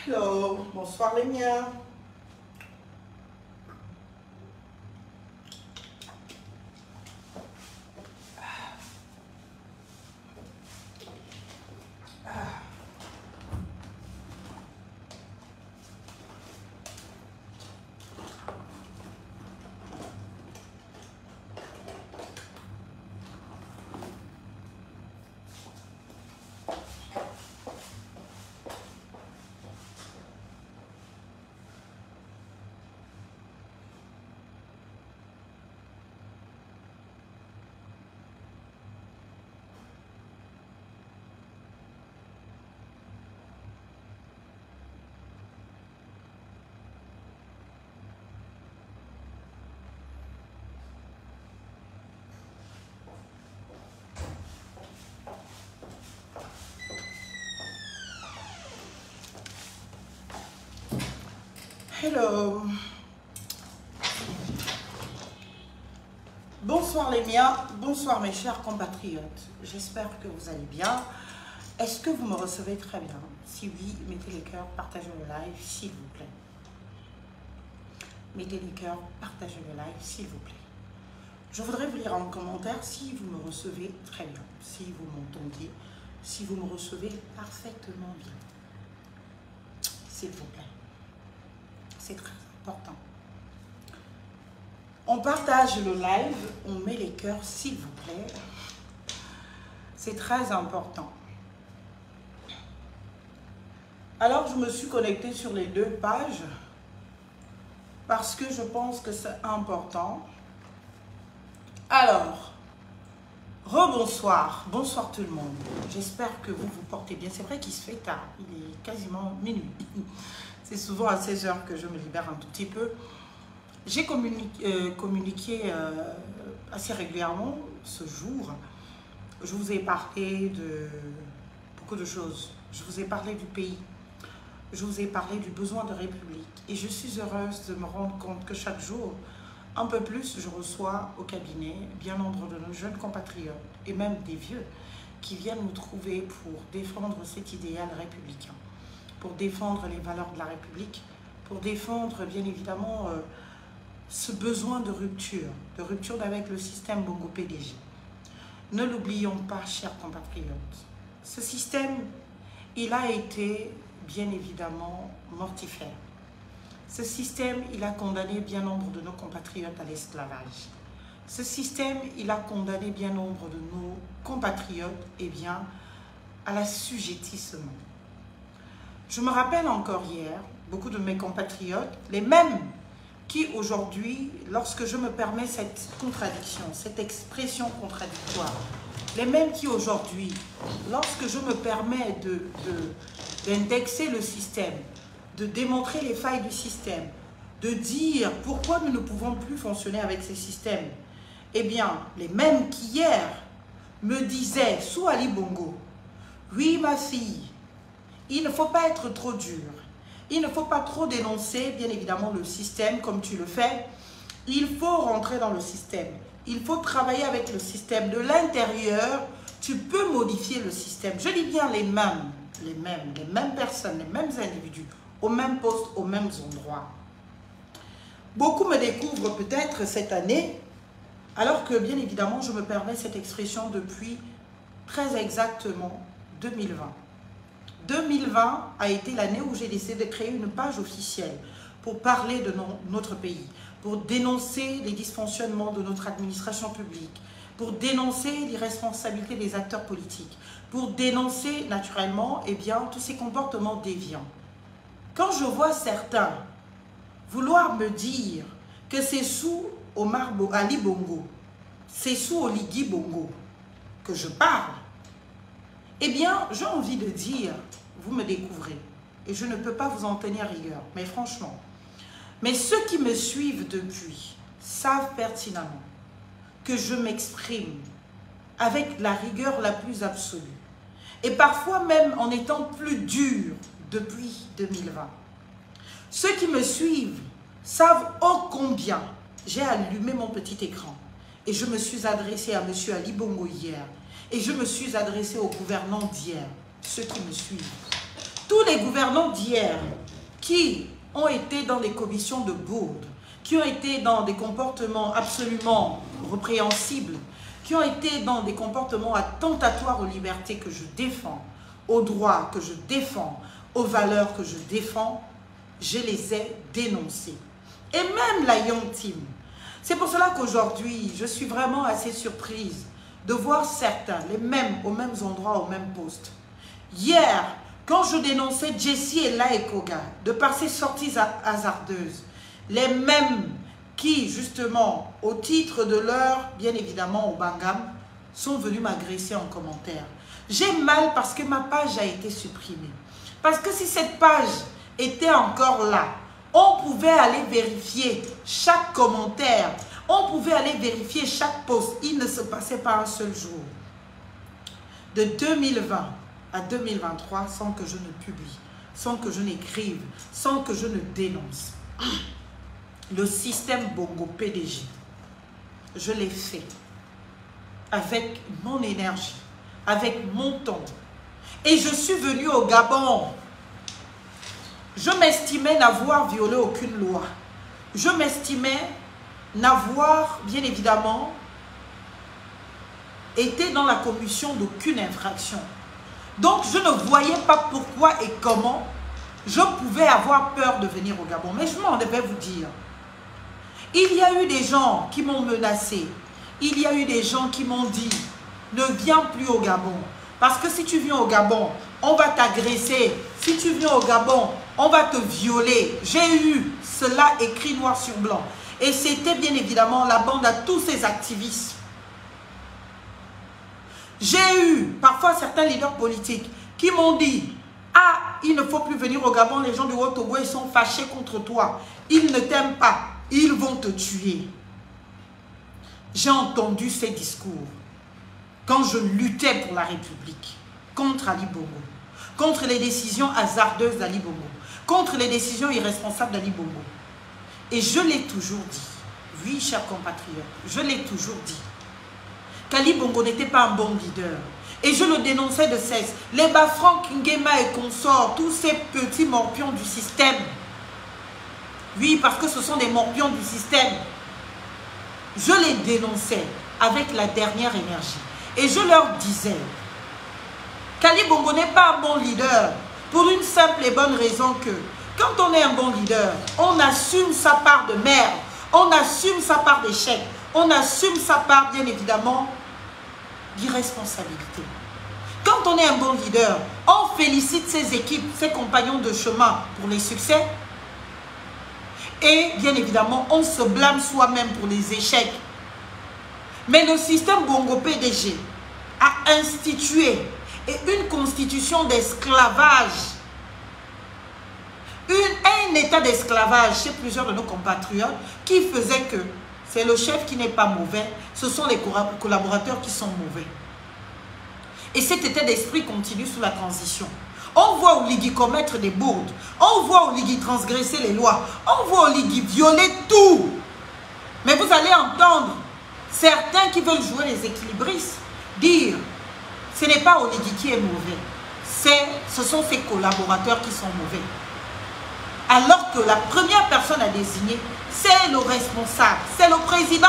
Hello, bonsoir les miens. Hello. Bonsoir les miens, bonsoir mes chers compatriotes. J'espère que vous allez bien. Est-ce que vous me recevez très bien? Si oui, mettez les cœurs, partagez le live, s'il vous plaît. Mettez les cœurs, partagez le live, s'il vous plaît. Je voudrais vous lire en commentaire si vous me recevez très bien, si vous m'entendez, si vous me recevez parfaitement bien. S'il vous plaît. C'est très important. On partage le live, on met les cœurs, s'il vous plaît. C'est très important. Alors, je me suis connectée sur les deux pages parce que je pense que c'est important. Alors, rebonsoir, bonsoir tout le monde. J'espère que vous vous portez bien. C'est vrai qu'il se fait tard, il est quasiment minuit. C'est souvent à 16 h que je me libère un tout petit peu. J'ai communiqué assez régulièrement ce jour. Je vous ai parlé de beaucoup de choses. Je vous ai parlé du pays. Je vous ai parlé du besoin de République. Et je suis heureuse de me rendre compte que chaque jour, un peu plus, je reçois au cabinet bien nombre de nos jeunes compatriotes et même des vieux qui viennent nous trouver pour défendre cet idéal républicain, pour défendre les valeurs de la République, pour défendre bien évidemment ce besoin de rupture avec le système Bongo PDG. Ne l'oublions pas, chers compatriotes, ce système, il a été bien évidemment mortifère. Ce système, il a condamné bien nombre de nos compatriotes à l'esclavage. Ce système, il a condamné bien nombre de nos compatriotes à l'assujettissement. Je me rappelle encore hier, beaucoup de mes compatriotes, les mêmes qui aujourd'hui, lorsque je me permets cette contradiction, cette expression contradictoire, les mêmes qui aujourd'hui, lorsque je me permets d'indexer le système, de démontrer les failles du système, de dire pourquoi nous ne pouvons plus fonctionner avec ces systèmes, eh bien, les mêmes qui hier me disaient, sous Ali Bongo, oui ma fille, il ne faut pas être trop dur. Il ne faut pas trop dénoncer, bien évidemment, le système comme tu le fais. Il faut rentrer dans le système. Il faut travailler avec le système. De l'intérieur, tu peux modifier le système. Je dis bien les mêmes personnes, les mêmes individus, au même poste, aux mêmes endroits. Beaucoup me découvrent peut-être cette année, alors que, bien évidemment, je me permets cette expression depuis très exactement 2020. 2020 a été l'année où j'ai décidé de créer une page officielle pour parler de notre pays, pour dénoncer les dysfonctionnements de notre administration publique, pour dénoncer l'irresponsabilité des acteurs politiques, pour dénoncer naturellement tous ces comportements déviants. Quand je vois certains vouloir me dire que c'est sous Ali Bongo, c'est sous Oligui Bongo que je parle, eh bien, j'ai envie de dire, vous me découvrez, et je ne peux pas vous en tenir rigueur, mais franchement. Mais ceux qui me suivent depuis savent pertinemment que je m'exprime avec la rigueur la plus absolue. Et parfois même en étant plus dur depuis 2020. Ceux qui me suivent savent ô combien j'ai allumé mon petit écran. Et je me suis adressée à M. Ali Bongo hier. Et je me suis adressée aux gouvernants d'hier, ceux qui me suivent. Tous les gouvernants d'hier qui ont été dans des commissions de bourde, qui ont été dans des comportements absolument répréhensibles, qui ont été dans des comportements attentatoires aux libertés que je défends, aux droits que je défends, aux valeurs que je défends, je les ai dénoncés. Et même la Young Team. C'est pour cela qu'aujourd'hui, je suis vraiment assez surprise de voir certains, les mêmes, aux mêmes endroits, aux mêmes postes. Hier, quand je dénonçais Jessie et Laekoga, de par ses sorties hasardeuses, les mêmes qui, justement, au titre de leur, bien évidemment, au Bangam, sont venus m'agresser en commentaire. J'ai mal parce que ma page a été supprimée. Parce que si cette page était encore là, on pouvait aller vérifier chaque commentaire, on pouvait aller vérifier chaque post. Il ne se passait pas un seul jour. De 2020 à 2023, sans que je ne publie, sans que je n'écrive, sans que je ne dénonce. Le système Bongo PDG, je l'ai fait avec mon énergie, avec mon temps. Et je suis venu au Gabon. Je m'estimais n'avoir violé aucune loi. Je m'estimais n'avoir, bien évidemment, été dans la commission d'aucune infraction. Donc, je ne voyais pas pourquoi et comment je pouvais avoir peur de venir au Gabon. Mais je m'en devais vous dire. Il y a eu des gens qui m'ont menacé. Il y a eu des gens qui m'ont dit, ne viens plus au Gabon. Parce que si tu viens au Gabon, on va t'agresser. Si tu viens au Gabon, on va te violer. J'ai eu cela écrit noir sur blanc. Et c'était bien évidemment la bande à tous ces activistes. J'ai eu parfois certains leaders politiques qui m'ont dit, ah, il ne faut plus venir au Gabon, les gens du Haut-Togo, ils sont fâchés contre toi. Ils ne t'aiment pas, ils vont te tuer. J'ai entendu ces discours quand je luttais pour la République, contre Ali Bongo, contre les décisions hasardeuses d'Ali Bongo, contre les décisions irresponsables d'Ali Bongo. Et je l'ai toujours dit, oui, chers compatriotes, je l'ai toujours dit, qu'Ali Bongo n'était pas un bon leader. Et je le dénonçais de cesse. Les Bafranc, Nguema et consorts, tous ces petits morpions du système. Oui, parce que ce sont des morpions du système. Je les dénonçais avec la dernière énergie. Et je leur disais qu'Ali Bongo n'est pas un bon leader pour une simple et bonne raison que quand on est un bon leader, on assume sa part de merde, on assume sa part d'échec, on assume sa part, bien évidemment, d'irresponsabilité. Quand on est un bon leader, on félicite ses équipes, ses compagnons de chemin pour les succès. Et bien évidemment, on se blâme soi-même pour les échecs. Mais le système Bongo PDG a institué une constitution d'esclavage. Un état d'esclavage chez plusieurs de nos compatriotes qui faisait que c'est le chef qui n'est pas mauvais, ce sont les collaborateurs qui sont mauvais. Et cet état d'esprit continue sous la transition. On voit Oligui commettre des bourdes, on voit Oligui transgresser les lois, on voit Oligui violer tout. Mais vous allez entendre certains qui veulent jouer les équilibristes dire ce n'est pas Oligui qui est mauvais, ce sont ses collaborateurs qui sont mauvais. Alors que la première personne à désigner, c'est le responsable, c'est le président.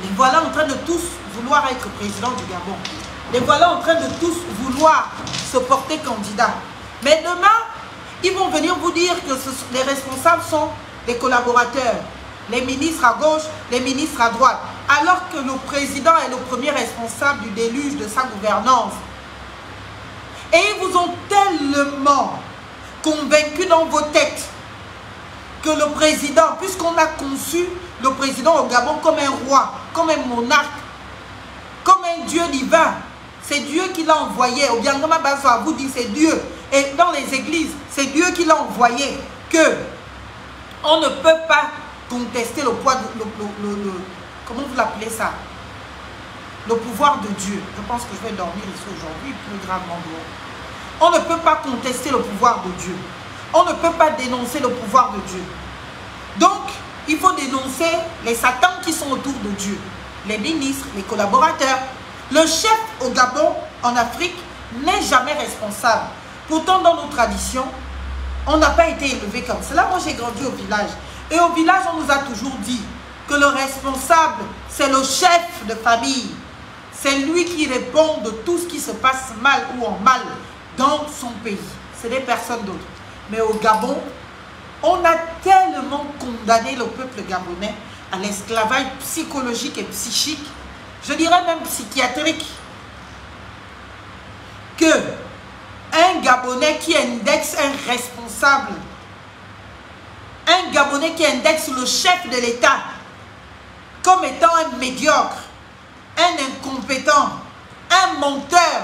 Les voilà en train de tous vouloir être président du Gabon. Les voilà en train de tous vouloir se porter candidat. Mais demain, ils vont venir vous dire que les responsables sont les collaborateurs, les ministres à gauche, les ministres à droite. Alors que le président est le premier responsable du déluge de sa gouvernance. Et ils vous ont tellement convaincu dans vos têtes que le président, puisqu'on a conçu le président au Gabon comme un roi, comme un monarque, comme un dieu divin, c'est Dieu qui l'a envoyé. Au Biangama Bazoa vous dit c'est Dieu. Et dans les églises, c'est Dieu qui l'a envoyé. Que on ne peut pas contester le poids, comment vous l'appelez ça? Le pouvoir de Dieu. Je pense que je vais dormir ici aujourd'hui, plus gravement dehors. On ne peut pas contester le pouvoir de Dieu. On ne peut pas dénoncer le pouvoir de Dieu. Donc, il faut dénoncer les satans qui sont autour de Dieu. Les ministres, les collaborateurs. Le chef au Gabon, en Afrique, n'est jamais responsable. Pourtant, dans nos traditions, on n'a pas été élevé comme cela. Moi, j'ai grandi au village. Et au village, on nous a toujours dit que le responsable, c'est le chef de famille. C'est lui qui répond de tout ce qui se passe mal ou en mal dans son pays. Ce n'est personne d'autre. Mais au Gabon, on a tellement condamné le peuple gabonais à l'esclavage psychologique et psychique, je dirais même psychiatrique, que un Gabonais qui indexe un responsable, un Gabonais qui indexe le chef de l'État comme étant un médiocre, un incompétent, un menteur,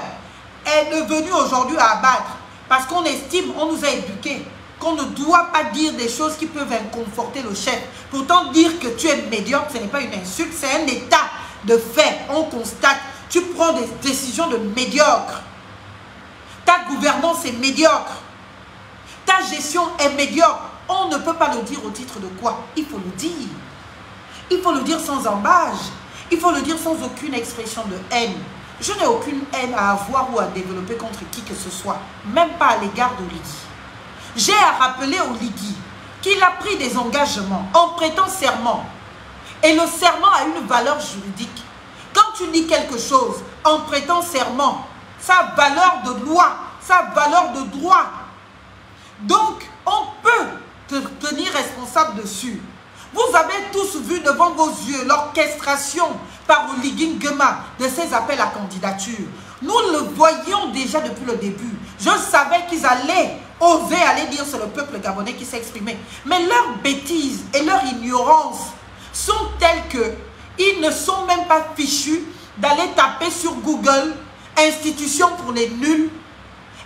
est devenu aujourd'hui à abattre. Parce qu'on estime, on nous a éduqués, qu'on ne doit pas dire des choses qui peuvent inconforter le chef. Pourtant, dire que tu es médiocre, ce n'est pas une insulte, c'est un état de fait. On constate, tu prends des décisions de médiocre. Ta gouvernance est médiocre. Ta gestion est médiocre. On ne peut pas le dire au titre de quoi? Il faut le dire. Il faut le dire sans embâche. Il faut le dire sans aucune expression de haine. Je n'ai aucune haine à avoir ou à développer contre qui que ce soit, même pas à l'égard de Lydie. J'ai à rappeler au Lydie qu'il a pris des engagements en prêtant serment. Et le serment a une valeur juridique. Quand tu dis quelque chose en prêtant serment, ça a valeur de loi, ça a valeur de droit. Donc, on peut te tenir responsable dessus. Vous avez tous vu devant vos yeux l'orchestration par Oligui Nguema de ces appels à candidature. Nous le voyions déjà depuis le début. Je savais qu'ils allaient oser aller dire c'est le peuple gabonais qui s'est exprimé. Mais leurs bêtises et leur ignorance sont telles que ils ne sont même pas fichus d'aller taper sur Google institution pour les nuls,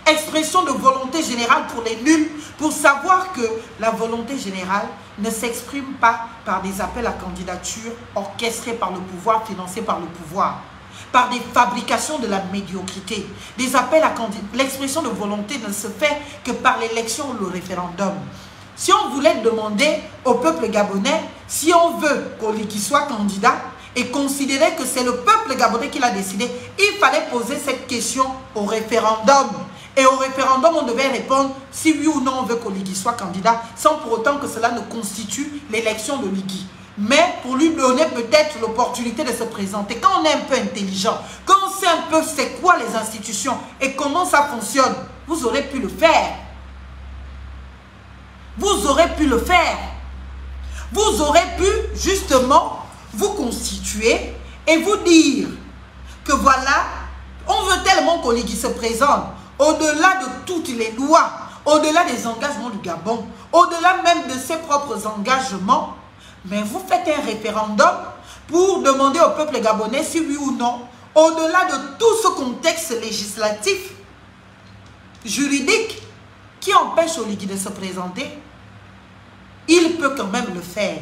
expression de volonté générale pour les nuls, pour savoir que la volonté générale ne s'exprime pas par des appels à candidature orchestrés par le pouvoir, financés par le pouvoir, par des fabrications de la médiocrité. Des appels à candidature, l'expression de volonté ne se fait que par l'élection ou le référendum. Si on voulait demander au peuple gabonais, si on veut qu'il soit candidat et considérer que c'est le peuple gabonais qui l'a décidé, il fallait poser cette question au référendum. Et au référendum, on devait répondre si oui ou non on veut qu'Oligui soit candidat, sans pour autant que cela ne constitue l'élection d'Oligui. Mais pour lui donner peut-être l'opportunité de se présenter. Quand on est un peu intelligent, quand on sait un peu c'est quoi les institutions et comment ça fonctionne, vous aurez pu le faire. Vous aurez pu le faire. Vous aurez pu justement vous constituer et vous dire que voilà, on veut tellement qu'Oligui se présente. Au-delà de toutes les lois, au-delà des engagements du Gabon, au-delà même de ses propres engagements, mais vous faites un référendum pour demander au peuple gabonais si oui ou non, au-delà de tout ce contexte législatif, juridique, qui empêche Oligui de se présenter, il peut quand même le faire.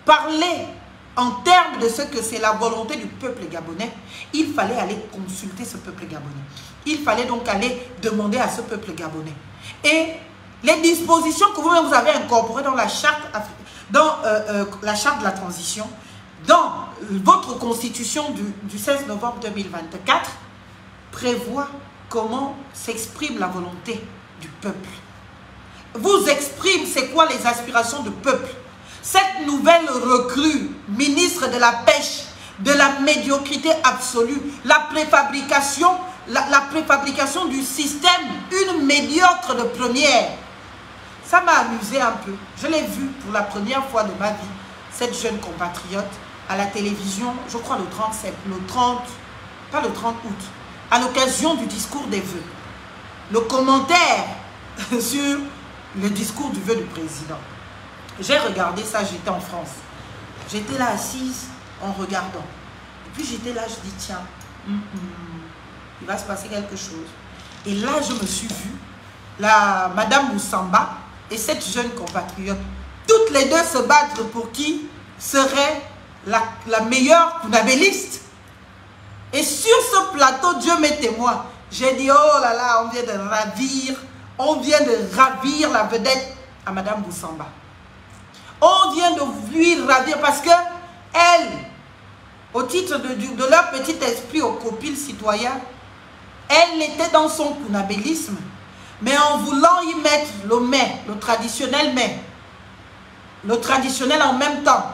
Parler en termes de ce que c'est la volonté du peuple gabonais, il fallait aller consulter ce peuple gabonais. Il fallait donc aller demander à ce peuple gabonais. Et les dispositions que vous-même vous avez incorporées dans la charte, la charte de la transition, dans votre constitution du 16 novembre 2024, prévoient comment s'exprime la volonté du peuple. Vous exprime c'est quoi les aspirations du peuple. Cette nouvelle recrue, ministre de la pêche, de la médiocrité absolue, la préfabrication du système, une médiocre de première. Ça m'a amusé un peu. Je l'ai vu pour la première fois de ma vie, cette jeune compatriote, à la télévision, je crois le 30, pas le 30 août, à l'occasion du discours des vœux. Le commentaire sur le discours du vœu du président. J'ai regardé ça, j'étais en France. J'étais là assise en regardant. Et puis j'étais là, je dis tiens, il va se passer quelque chose. Et là, je me suis vue, Madame Moussamba et cette jeune compatriote, toutes les deux se battre pour qui serait la meilleure kunabéliste. Et sur ce plateau, Dieu m'est témoin. J'ai dit, oh là là, on vient de ravir la vedette à Madame Moussamba. On vient de lui ravir parce que elle, au titre de leur petit esprit au copil citoyen, Elle était dans son kunabélisme, mais en voulant y mettre le mets, le traditionnel mets, le traditionnel en même temps.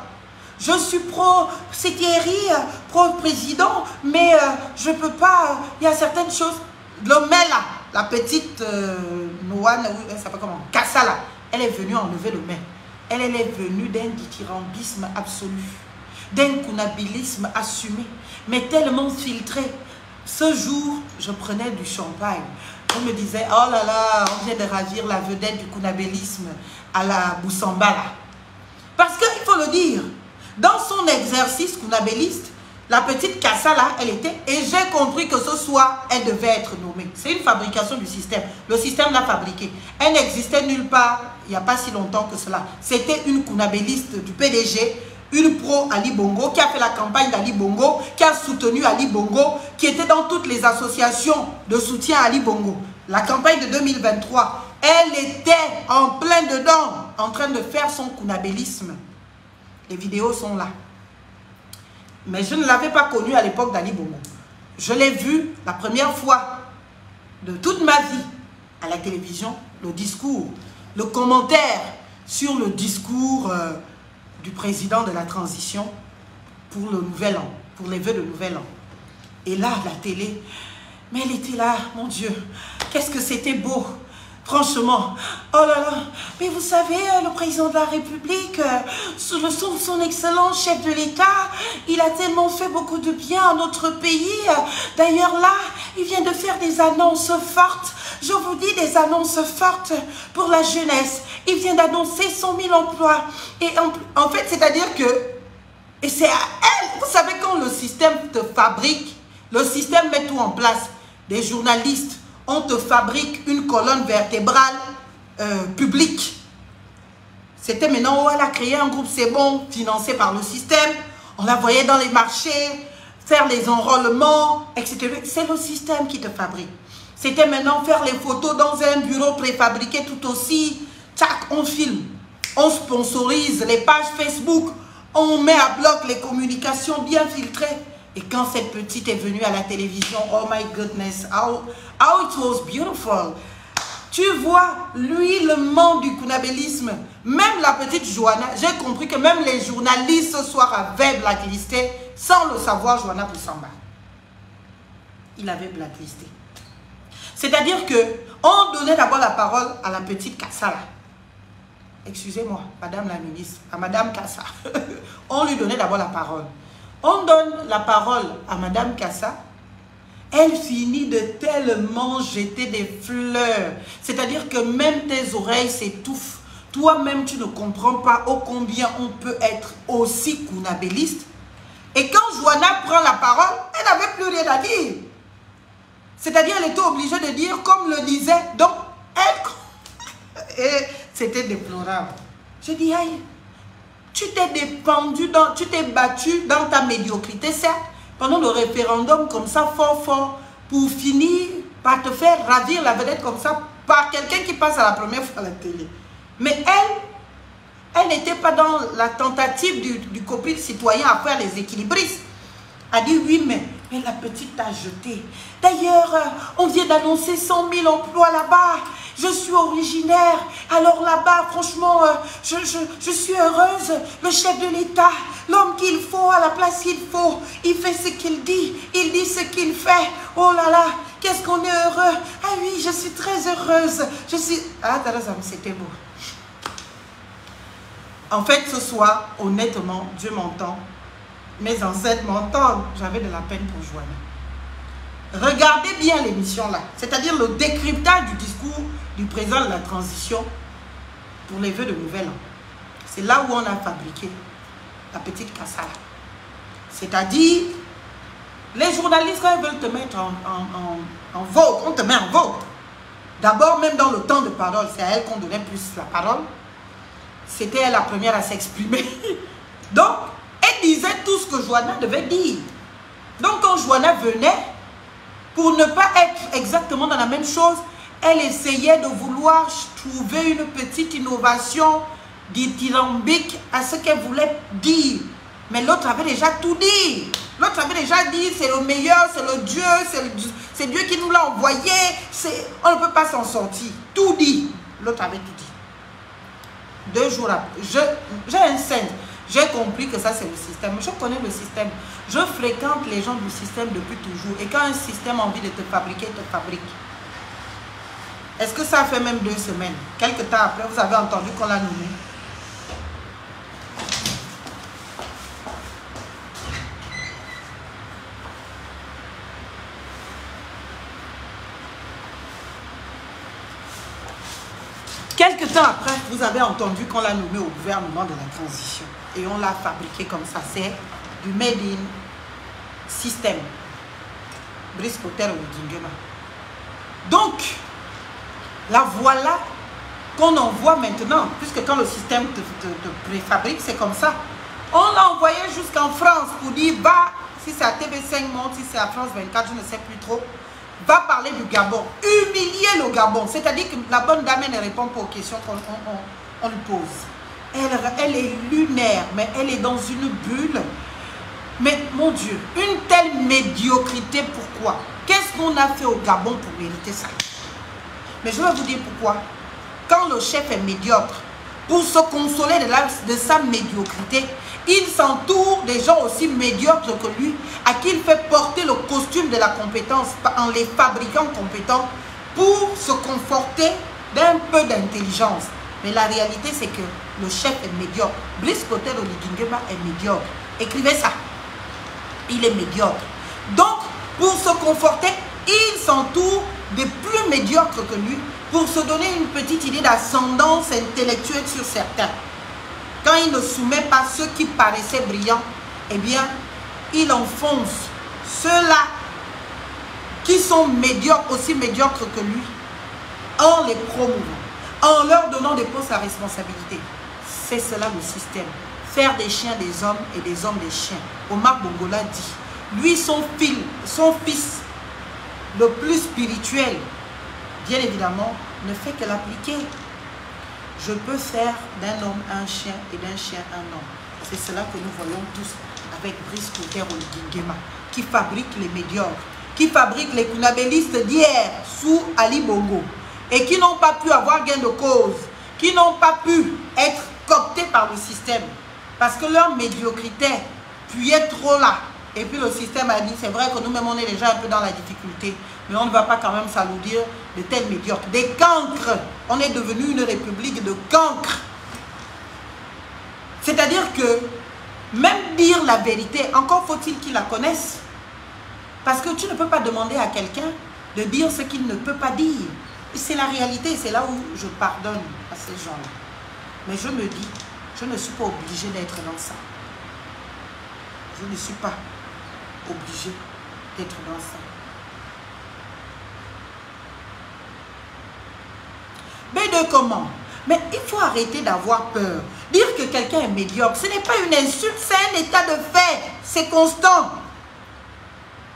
Je suis pro-Thierry, pro-président, mais je ne peux pas, il y a certaines choses. Le mets là, la petite Noane, elle s'appelle comment? Kassa là, elle est venue enlever le mets. Elle est venue d'un dithyrambisme absolu, d'un kunabélisme assumé, mais tellement filtré. Ce jour, je prenais du champagne. On me disait, oh là là, on vient de ravir la vedette du kunabélisme à la Boussamba là. Parce qu'il faut le dire, dans son exercice kunabéliste, la petite Kassa là, elle était, et j'ai compris que ce soir, elle devait être nommée. C'est une fabrication du système. Le système l'a fabriquée. Elle n'existait nulle part, il n'y a pas si longtemps que cela. C'était une kunabéliste du PDG, une pro Ali Bongo, qui a fait la campagne d'Ali Bongo, qui a soutenu Ali Bongo, qui était dans toutes les associations de soutien à Ali Bongo. La campagne de 2023, elle était en plein dedans, en train de faire son kunabélisme. Les vidéos sont là. Mais je ne l'avais pas connue à l'époque d'Ali Bongo. Je l'ai vue la première fois de toute ma vie à la télévision, le discours, le commentaire sur le discours du président de la transition pour le nouvel an, pour les vœux de nouvel an. Et là, la télé, mais elle était là, mon Dieu, qu'est-ce que c'était beau. Franchement, oh là là, mais vous savez, le président de la République, son excellent chef de l'État, il a tellement fait beaucoup de bien à notre pays. D'ailleurs là, il vient de faire des annonces fortes. Je vous dis, des annonces fortes pour la jeunesse. Il vient d'annoncer 100 000 emplois. Et en fait, c'est-à-dire que, et c'est à elle, vous savez, quand le système te fabrique, le système met tout en place, des journalistes, on te fabrique une colonne vertébrale publique. C'était maintenant où elle a créé un groupe, c'est bon, financé par le système. On la voyait dans les marchés, faire les enrôlements, etc. C'est le système qui te fabrique. C'était maintenant faire les photos dans un bureau préfabriqué tout aussi. Tac, on filme, on sponsorise les pages Facebook, on met à bloc les communications bien filtrées. Et quand cette petite est venue à la télévision, oh my goodness, how it was beautiful. Tu vois, l'huilement du kunabélisme, même la petite Joanna, j'ai compris que même les journalistes ce soir avaient blacklisté, sans le savoir, Joanna Boussamba. Il avait blacklisté. C'est-à-dire que on donnait d'abord la parole à la petite Kassa. Excusez-moi, madame la ministre, à madame Kassa. On lui donnait d'abord la parole. On donne la parole à madame Kassa. Elle finit de tellement jeter des fleurs. C'est-à-dire que même tes oreilles s'étouffent. Toi-même, tu ne comprends pas ô combien on peut être aussi kunabéliste. Et quand Joanna prend la parole, elle n'avait plus rien à dire. C'est-à-dire elle était obligée de dire comme le disait. Donc, elle... Et c'était déplorable. Je dis, aïe, tu t'es dépendu, tu t'es battu dans ta médiocrité, certes, pendant le référendum comme ça, fort, pour finir par te faire ravir la vedette comme ça, par quelqu'un qui passe à la première fois à la télé. Mais elle n'était pas dans la tentative du copil citoyen à faire les équilibristes. Elle a dit, oui, mais la petite a jeté. D'ailleurs, on vient d'annoncer 100 000 emplois là-bas. Je suis originaire. Alors là-bas, franchement, je suis heureuse. Le chef de l'État, l'homme qu'il faut à la place qu'il faut, il fait ce qu'il dit. Il dit ce qu'il fait. Oh là là, qu'est-ce qu'on est heureux. Ah oui, je suis très heureuse. Je suis... Ah, c'était beau. En fait, ce soir, honnêtement, Dieu m'entend. Mes ancêtres m'entendent. J'avais de la peine pour Joanna. Regardez bien l'émission là. C'est-à-dire le décryptage du discours du président de la transition pour les vœux de nouvel an. C'est là où on a fabriqué la petite Kassa. C'est-à-dire, les journalistes, quand ils veulent te mettre en vogue, on te met en vogue. D'abord, même dans le temps de parole, c'est à elle qu'on donnait plus la parole. C'était elle la première à s'exprimer. Donc, elle disait tout ce que Joanna devait dire. Donc, quand Joanna venait, pour ne pas être exactement dans la même chose, elle essayait de vouloir trouver une petite innovation dithyrambique à ce qu'elle voulait dire. Mais l'autre avait déjà tout dit. L'autre avait déjà dit, c'est le meilleur, c'est le Dieu, c'est Dieu qui nous l'a envoyé. On ne peut pas s'en sortir. Tout dit. L'autre avait tout dit. 2 jours après, j'ai un scène. J'ai compris que ça, c'est le système. Je connais le système. Je fréquente les gens du système depuis toujours. Et quand un système a envie de te fabriquer, il te fabrique. Est-ce que ça fait même 2 semaines? Quelque temps après, vous avez entendu qu'on l'a nommé. Quelque temps après, vous avez entendu qu'on l'a nommé au gouvernement de la transition. Et on l'a fabriqué comme ça. C'est du made in system. Brice Clotaire Oligingema. Donc, la voilà qu'on envoie maintenant. Puisque quand le système te préfabrique, c'est comme ça. On l'a envoyé jusqu'en France pour dire, va, si c'est à TV5 Monde, si c'est à France 24, je ne sais plus trop. Va parler du Gabon, humilier le Gabon. C'est-à-dire que la bonne dame ne répond pas aux questions qu'on lui pose. Elle est lunaire, mais elle est dans une bulle. Mais mon Dieu, une telle médiocrité, pourquoi? Qu'est-ce qu'on a fait au Gabon pour mériter ça? Mais je vais vous dire pourquoi. Quand le chef est médiocre, pour se consoler de sa médiocrité, il s'entoure des gens aussi médiocres que lui, à qui il fait porter le costume de la compétence en les fabriquant compétents pour se conforter d'un peu d'intelligence. Mais la réalité, c'est que le chef est médiocre. Brice Clotaire Oligingema est médiocre. Écrivez ça. Il est médiocre. Donc, pour se conforter, il s'entoure des plus médiocres que lui pour se donner une petite idée d'ascendance intellectuelle sur certains. Quand il ne soumet pas ceux qui paraissaient brillants, eh bien, il enfonce ceux-là qui sont médiocres, aussi médiocres que lui, en les promouvant, en leur donnant des postes à responsabilité. C'est cela le système. Faire des chiens des hommes et des hommes des chiens. Omar Bongo l'a dit. Lui, son fils, le plus spirituel, bien évidemment, ne fait que l'appliquer. Je peux faire d'un homme un chien et d'un chien un homme. C'est cela que nous voyons tous avec Brice Clotaire Oligingema, qui fabrique les médiocres, qui fabrique les kunabélistes d'hier sous Ali Bongo, et qui n'ont pas pu avoir gain de cause, qui n'ont pas pu être cooptés par le système, parce que leur médiocrité puait trop là. Et puis le système a dit, c'est vrai que nous-mêmes on est déjà un peu dans la difficulté, mais on ne va pas quand même s'alourdir de tels médiocres. Des cancres. On est devenu une république de cancres. C'est-à-dire que même dire la vérité, encore faut-il qu'ils la connaissent. Parce que tu ne peux pas demander à quelqu'un de dire ce qu'il ne peut pas dire. C'est la réalité, c'est là où je pardonne à ces gens-là. Mais je me dis, je ne suis pas obligée d'être dans ça. Je ne suis pas obligée d'être dans ça. Mais de comment? Mais il faut arrêter d'avoir peur. Dire que quelqu'un est médiocre, ce n'est pas une insulte, c'est un état de fait. C'est constant.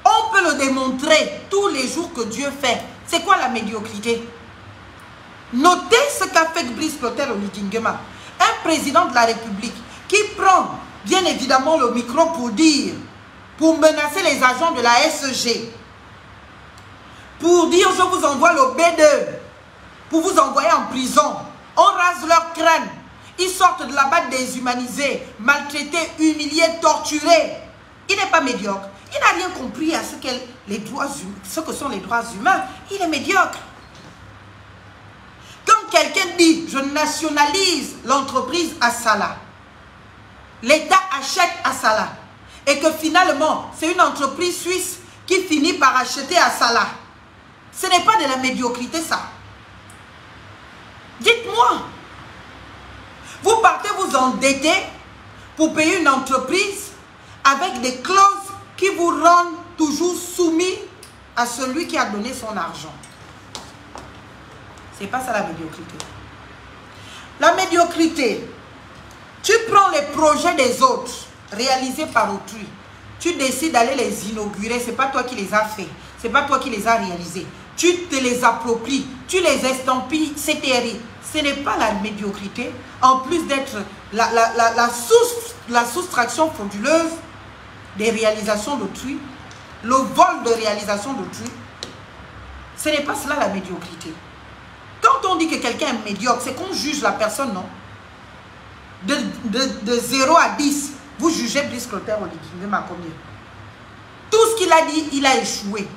On peut le démontrer tous les jours que Dieu fait. C'est quoi la médiocrité? Notez ce qu'a fait Brice Clotaire Oligingema, un président de la République qui prend bien évidemment le micro pour dire, pour menacer les agents de la SG, pour dire je vous envoie le B2, pour vous envoyer en prison. On rase leur crâne. Ils sortent de là-bas déshumanisés, maltraités, humiliés, torturés. Il n'est pas médiocre. Il n'a rien compris à ce que sont les droits humains. Il est médiocre. Quand quelqu'un dit je nationalise l'entreprise Assala, l'État achète Assala, et que finalement c'est une entreprise suisse qui finit par acheter Assala, ce n'est pas de la médiocrité ça. Dites-moi, vous partez vous endetter pour payer une entreprise avec des clauses qui vous rendent toujours soumis à celui qui a donné son argent. C'est pas ça la médiocrité. La médiocrité, tu prends les projets des autres réalisés par autrui, tu décides d'aller les inaugurer, c'est pas toi qui les as faits, c'est pas toi qui les as réalisés. Tu te les appropries, tu les estampilles, c'est terrible. Ce n'est pas la médiocrité, en plus d'être la soustraction frauduleuse des réalisations d'autrui, le vol de réalisation d'autrui, ce n'est pas cela la médiocrité. Quand on dit que quelqu'un est médiocre, c'est qu'on juge la personne, non? De 0 à 10, vous jugez Brice Clotaire Oligui-Nguema combien? Tout ce qu'il a dit, il a échoué.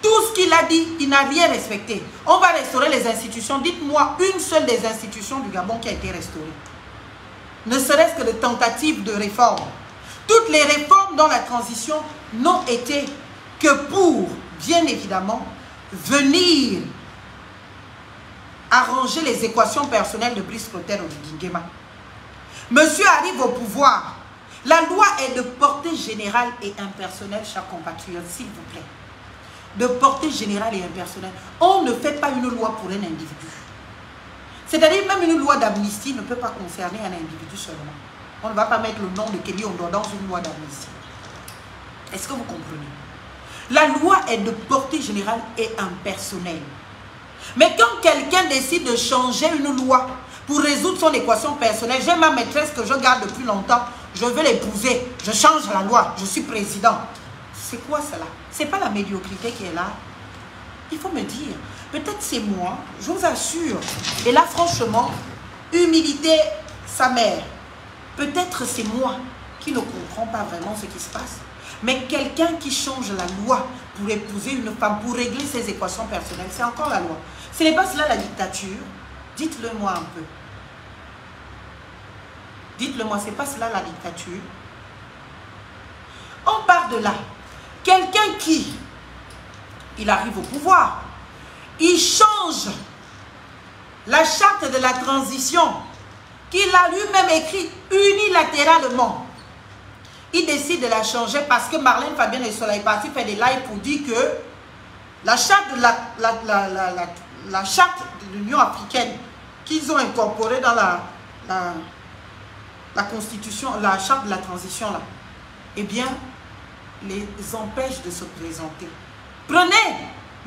Tout ce qu'il a dit, il n'a rien respecté. On va restaurer les institutions. Dites-moi une seule des institutions du Gabon qui a été restaurée. Ne serait-ce que de tentatives de réforme. Toutes les réformes dans la transition n'ont été que pour, bien évidemment, venir arranger les équations personnelles de Brice Clotaire Oligui-Nguema. Monsieur arrive au pouvoir. La loi est de portée générale et impersonnelle, chers compatriotes, s'il vous plaît. De portée générale et impersonnelle. On ne fait pas une loi pour un individu. C'est-à-dire même une loi d'amnistie ne peut pas concerner un individu seulement. On ne va pas mettre le nom de Kelly Ondor dans une loi d'amnistie. Est-ce que vous comprenez? La loi est de portée générale et impersonnelle. Mais quand quelqu'un décide de changer une loi pour résoudre son équation personnelle, j'ai ma maîtresse que je garde depuis longtemps, je veux l'épouser, je change la loi, je suis président. C'est quoi cela? Ce n'est pas la médiocrité qui est là. Il faut me dire, peut-être c'est moi, je vous assure. Et là, franchement, humilité, sa mère. Peut-être c'est moi qui ne comprends pas vraiment ce qui se passe. Mais quelqu'un qui change la loi pour épouser une femme, pour régler ses équations personnelles, c'est encore la loi. Ce n'est pas cela la dictature. Dites-le moi un peu. Dites-le moi, c'est pas cela la dictature. On part de là. Quelqu'un qui, il arrive au pouvoir, il change la charte de la transition qu'il a lui-même écrite unilatéralement. Il décide de la changer parce que Marlène Fabienne et Sola est partie faire des lives pour dire que la charte de la charte de l'Union africaine qu'ils ont incorporée dans la constitution, la charte de la transition là, eh bien, les empêche de se présenter. Prenez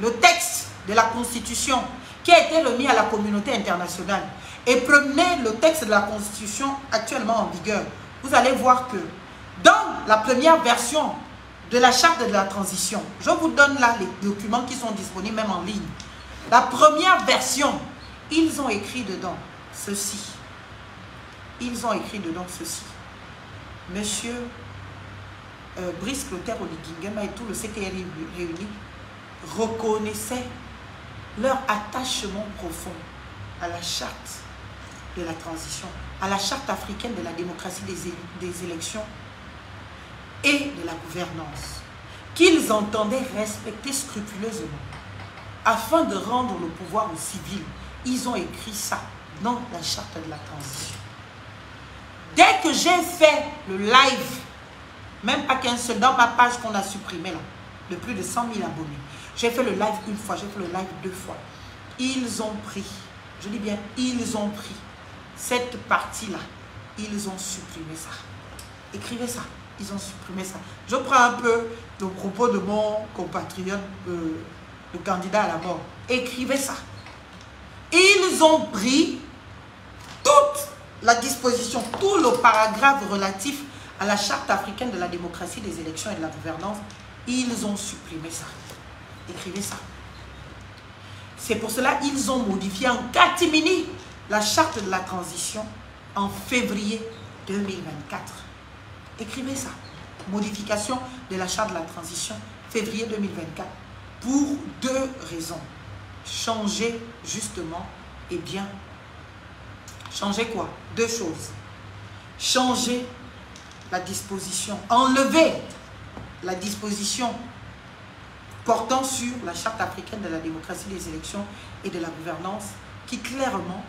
le texte de la constitution qui a été remis à la communauté internationale et prenez le texte de la constitution actuellement en vigueur. Vous allez voir que dans la première version de la charte de la transition, je vous donne là les documents qui sont disponibles même en ligne. La première version, ils ont écrit dedans ceci. Ils ont écrit dedans ceci. Monsieur Brice Clotaire Oligui-Nguema et tout le CTR réuni reconnaissaient leur attachement profond à la charte de la transition, à la charte africaine de la démocratie des élections et de la gouvernance, qu'ils entendaient respecter scrupuleusement. Afin de rendre le pouvoir aux civils, ils ont écrit ça dans la charte de la transition. Dès que j'ai fait le live, même pas qu'un seul, dans ma page qu'on a supprimée là, de plus de 100 000 abonnés, j'ai fait le live une fois, j'ai fait le live 2 fois. Ils ont pris, je dis bien, ils ont pris cette partie-là, ils ont supprimé ça. Écrivez ça, ils ont supprimé ça. Je prends un peu le propos de mon compatriote, le candidat à la mort. Écrivez ça. Ils ont pris toute la disposition, tout le paragraphe relatif à la charte africaine de la démocratie, des élections et de la gouvernance. Ils ont supprimé ça. Écrivez ça. C'est pour cela qu'ils ont modifié en catimini la charte de la transition en février 2024. Écrivez ça. Modification de la charte de la transition, février 2024. Pour 2 raisons. Changer justement, et bien, changer quoi? 2 choses. Changer la disposition, enlever la disposition portant sur la charte africaine de la démocratie des élections et de la gouvernance qui clairement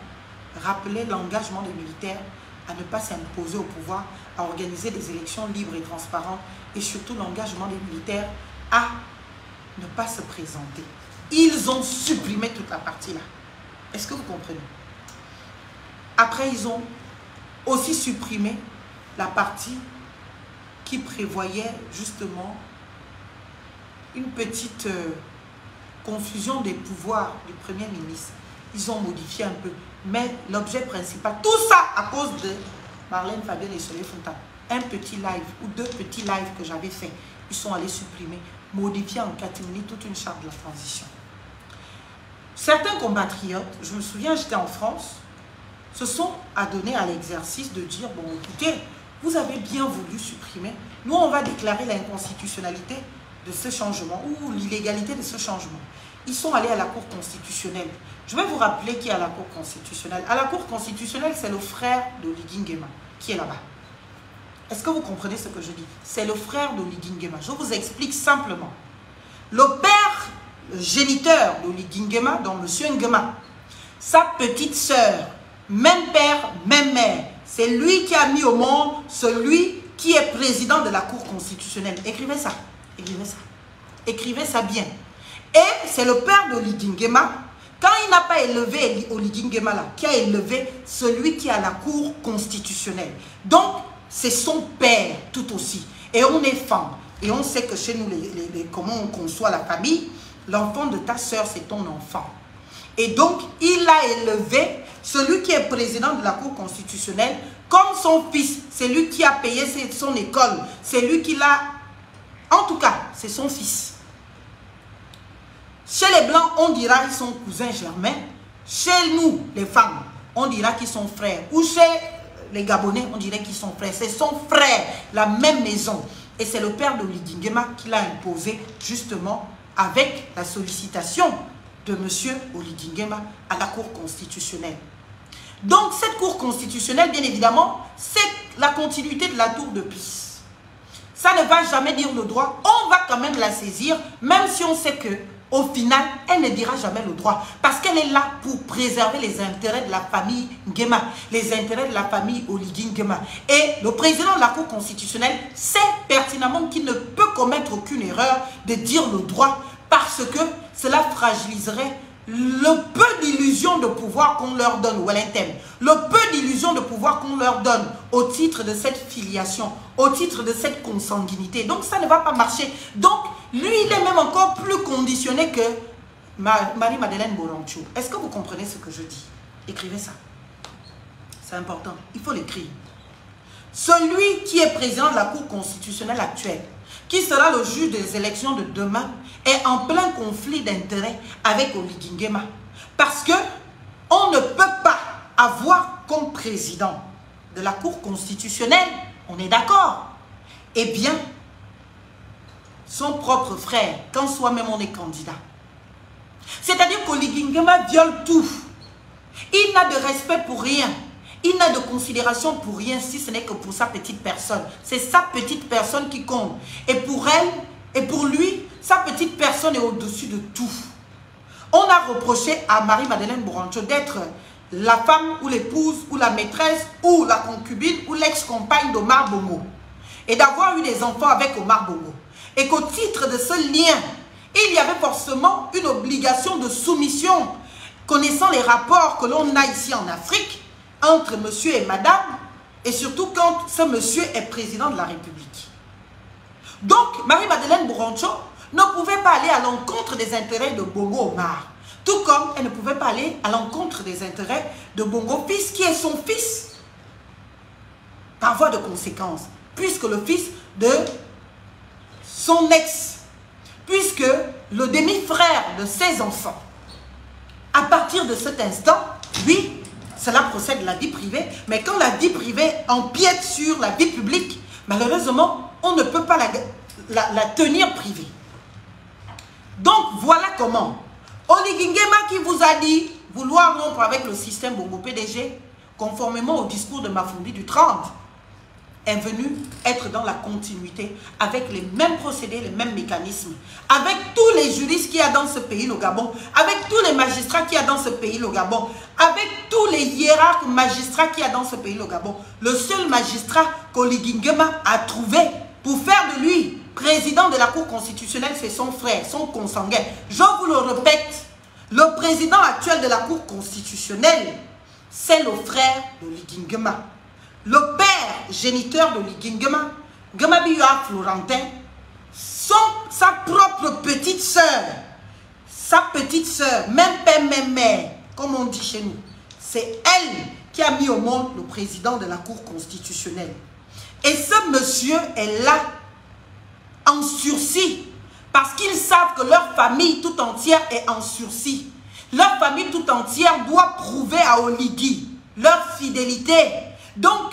rappelait l'engagement des militaires à ne pas s'imposer au pouvoir, à organiser des élections libres et transparentes et surtout l'engagement des militaires à ne pas se présenter. Ils ont supprimé toute la partie là. Est-ce que vous comprenez? Après, ils ont aussi supprimé la partie qui prévoyait justement une petite confusion des pouvoirs du Premier ministre ils ont modifié un peu. Mais l'objet principal, tout ça à cause de Marlène Fabienne et Soleil Fontaine. Un petit live ou 2 petits lives que j'avais fait, ils sont allés supprimer, modifier en catimini toute une charte de la transition. Certains compatriotes, je me souviens, j'étais en France, se sont adonnés à l'exercice de dire, bon écoutez, vous avez bien voulu supprimer, nous on va déclarer l'inconstitutionnalité de ce changement ou l'illégalité de ce changement. Ils sont allés à la Cour constitutionnelle. Je vais vous rappeler qui est à la Cour constitutionnelle. À la Cour constitutionnelle, c'est le frère d'Oligui Nguema qui est là-bas. Est-ce que vous comprenez ce que je dis? C'est le frère d'Oligui Nguema. Je vous explique simplement. Le père géniteur d'Oligui Nguema, donc M. Nguema, sa petite sœur, même père, même mère, c'est lui qui a mis au monde celui qui est président de la Cour constitutionnelle. Écrivez ça. Écrivez ça. Écrivez ça bien. Et c'est le père d'Oligui Nguema, quand il n'a pas élevé Oligui Nguema là, qui a élevé celui qui est à la Cour constitutionnelle. Donc, c'est son père tout aussi. Et on est fan. Et on sait que chez nous, comment on conçoit la famille, l'enfant de ta soeur, c'est ton enfant. Et donc, il a élevé celui qui est président de la Cour constitutionnelle comme son fils. C'est lui qui a payé son école. C'est lui qui l'a... En tout cas, c'est son fils. Chez les Blancs, on dira qu'ils sont cousins germains. Chez nous, les femmes, on dira qu'ils sont frères. Ou chez les Gabonais, on dirait qu'ils sont frères. C'est son frère, la même maison. Et c'est le père d'Oligui Nguema qui l'a imposé justement avec la sollicitation de M. Oligui Nguema à la Cour constitutionnelle. Donc cette Cour constitutionnelle, bien évidemment, c'est la continuité de la Tour de Pise. Ça ne va jamais dire le droit. On va quand même la saisir, même si on sait que au final, elle ne dira jamais le droit. Parce qu'elle est là pour préserver les intérêts de la famille Nguema, les intérêts de la famille Oligui Nguema. Et le président de la Cour constitutionnelle sait pertinemment qu'il ne peut commettre aucune erreur de dire le droit parce que cela fragiliserait le peu d'illusions de pouvoir qu'on leur donne, ou le peu d'illusions de pouvoir qu'on leur donne au titre de cette filiation, au titre de cette consanguinité. Donc ça ne va pas marcher. Donc lui, il est même encore plus conditionné que Marie-Madeleine Borancho. Est-ce que vous comprenez ce que je dis? Écrivez ça. C'est important. Il faut l'écrire. Celui qui est président de la Cour constitutionnelle actuelle, qui sera le juge des élections de demain, est en plein conflit d'intérêts avec Oligui Nguema. Parce que on ne peut pas avoir comme président de la Cour constitutionnelle, on est d'accord, eh bien, son propre frère, quand soi-même on est candidat. C'est-à-dire qu'Oligui Nguema viole tout. Il n'a de respect pour rien. Il n'a de considération pour rien si ce n'est que pour sa petite personne. C'est sa petite personne qui compte. Et pour elle, et pour lui, sa petite personne est au-dessus de tout. On a reproché à Marie-Madeleine Borancho d'être la femme ou l'épouse ou la maîtresse ou la concubine ou l'ex-compagne d'Omar Bongo. Et d'avoir eu des enfants avec Omar Bongo. Et qu'au titre de ce lien, il y avait forcément une obligation de soumission, connaissant les rapports que l'on a ici en Afrique, entre monsieur et madame, et surtout quand ce monsieur est président de la République. Donc, Marie-Madeleine Borancho ne pouvait pas aller à l'encontre des intérêts de Bongo Omar, tout comme elle ne pouvait pas aller à l'encontre des intérêts de Bongo fils, qui est son fils, par voie de conséquence, puisque le fils de son ex, puisque le demi-frère de ses enfants, à partir de cet instant, oui, cela procède de la vie privée, mais quand la vie privée empiète sur la vie publique, malheureusement, on ne peut pas la tenir privée. Donc, voilà comment. Oligui Nguema qui vous a dit vouloir rompre avec le système Bongo PDG, conformément au discours de Mafundi du 30, est venu être dans la continuité avec les mêmes procédés, les mêmes mécanismes, avec tous les juristes qu'il y a dans ce pays, le Gabon, avec tous les magistrats qu'il y a dans ce pays, le Gabon, avec tous les hiérarques magistrats qu'il y a dans ce pays, le Gabon. Le seul magistrat qu'Oligui Nguema a trouvé pour faire de lui président de la Cour constitutionnelle, c'est son frère, son consanguin. Je vous le répète, le président actuel de la Cour constitutionnelle, c'est le frère d'Oligui Nguema. Le père géniteur d'Oligui Nguema, Nguema Bioua Florentin, sa propre petite sœur, même père, même mère, comme on dit chez nous. C'est elle qui a mis au monde le président de la Cour constitutionnelle. Et ce monsieur est là, en sursis, parce qu'ils savent que leur famille tout entière est en sursis. Leur famille tout entière doit prouver à Oligui leur fidélité. Donc,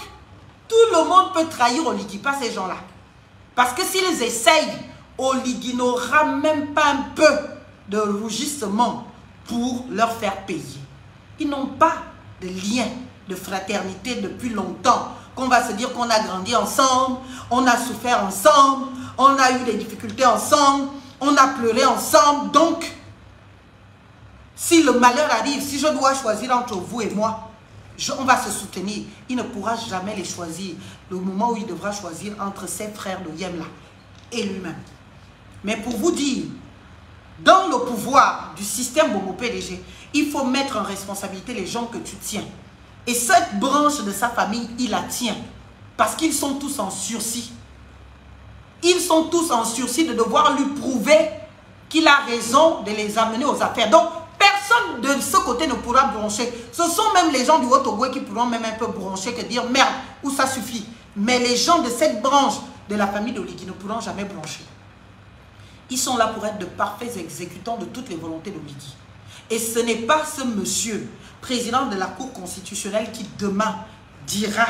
tout le monde peut trahir Oligui, pas ces gens-là. Parce que s'ils essayent, Oligui n'aura même pas un peu de rougissement pour leur faire payer. Ils n'ont pas de lien de fraternité depuis longtemps. Qu'on va se dire qu'on a grandi ensemble, on a souffert ensemble, on a eu des difficultés ensemble, on a pleuré ensemble. Donc, si le malheur arrive, si je dois choisir entre vous et moi, on va se soutenir. Il ne pourra jamais les choisir. Le moment où il devra choisir entre ses frères de Yemla et lui-même. Mais pour vous dire, dans le pouvoir du système Bongo PDG, il faut mettre en responsabilité les gens que tu tiens. Et cette branche de sa famille, il la tient. Parce qu'ils sont tous en sursis. Ils sont tous en sursis de devoir lui prouver qu'il a raison de les amener aux affaires. Donc, personne de ce côté ne pourra broncher. Ce sont même les gens du Haut-Togo qui pourront même un peu broncher, que dire merde, où ça suffit. Mais les gens de cette branche de la famille d'Oligui ne pourront jamais broncher. Ils sont là pour être de parfaits exécutants de toutes les volontés d'Oligui. Et ce n'est pas ce monsieur, président de la Cour constitutionnelle, qui demain dira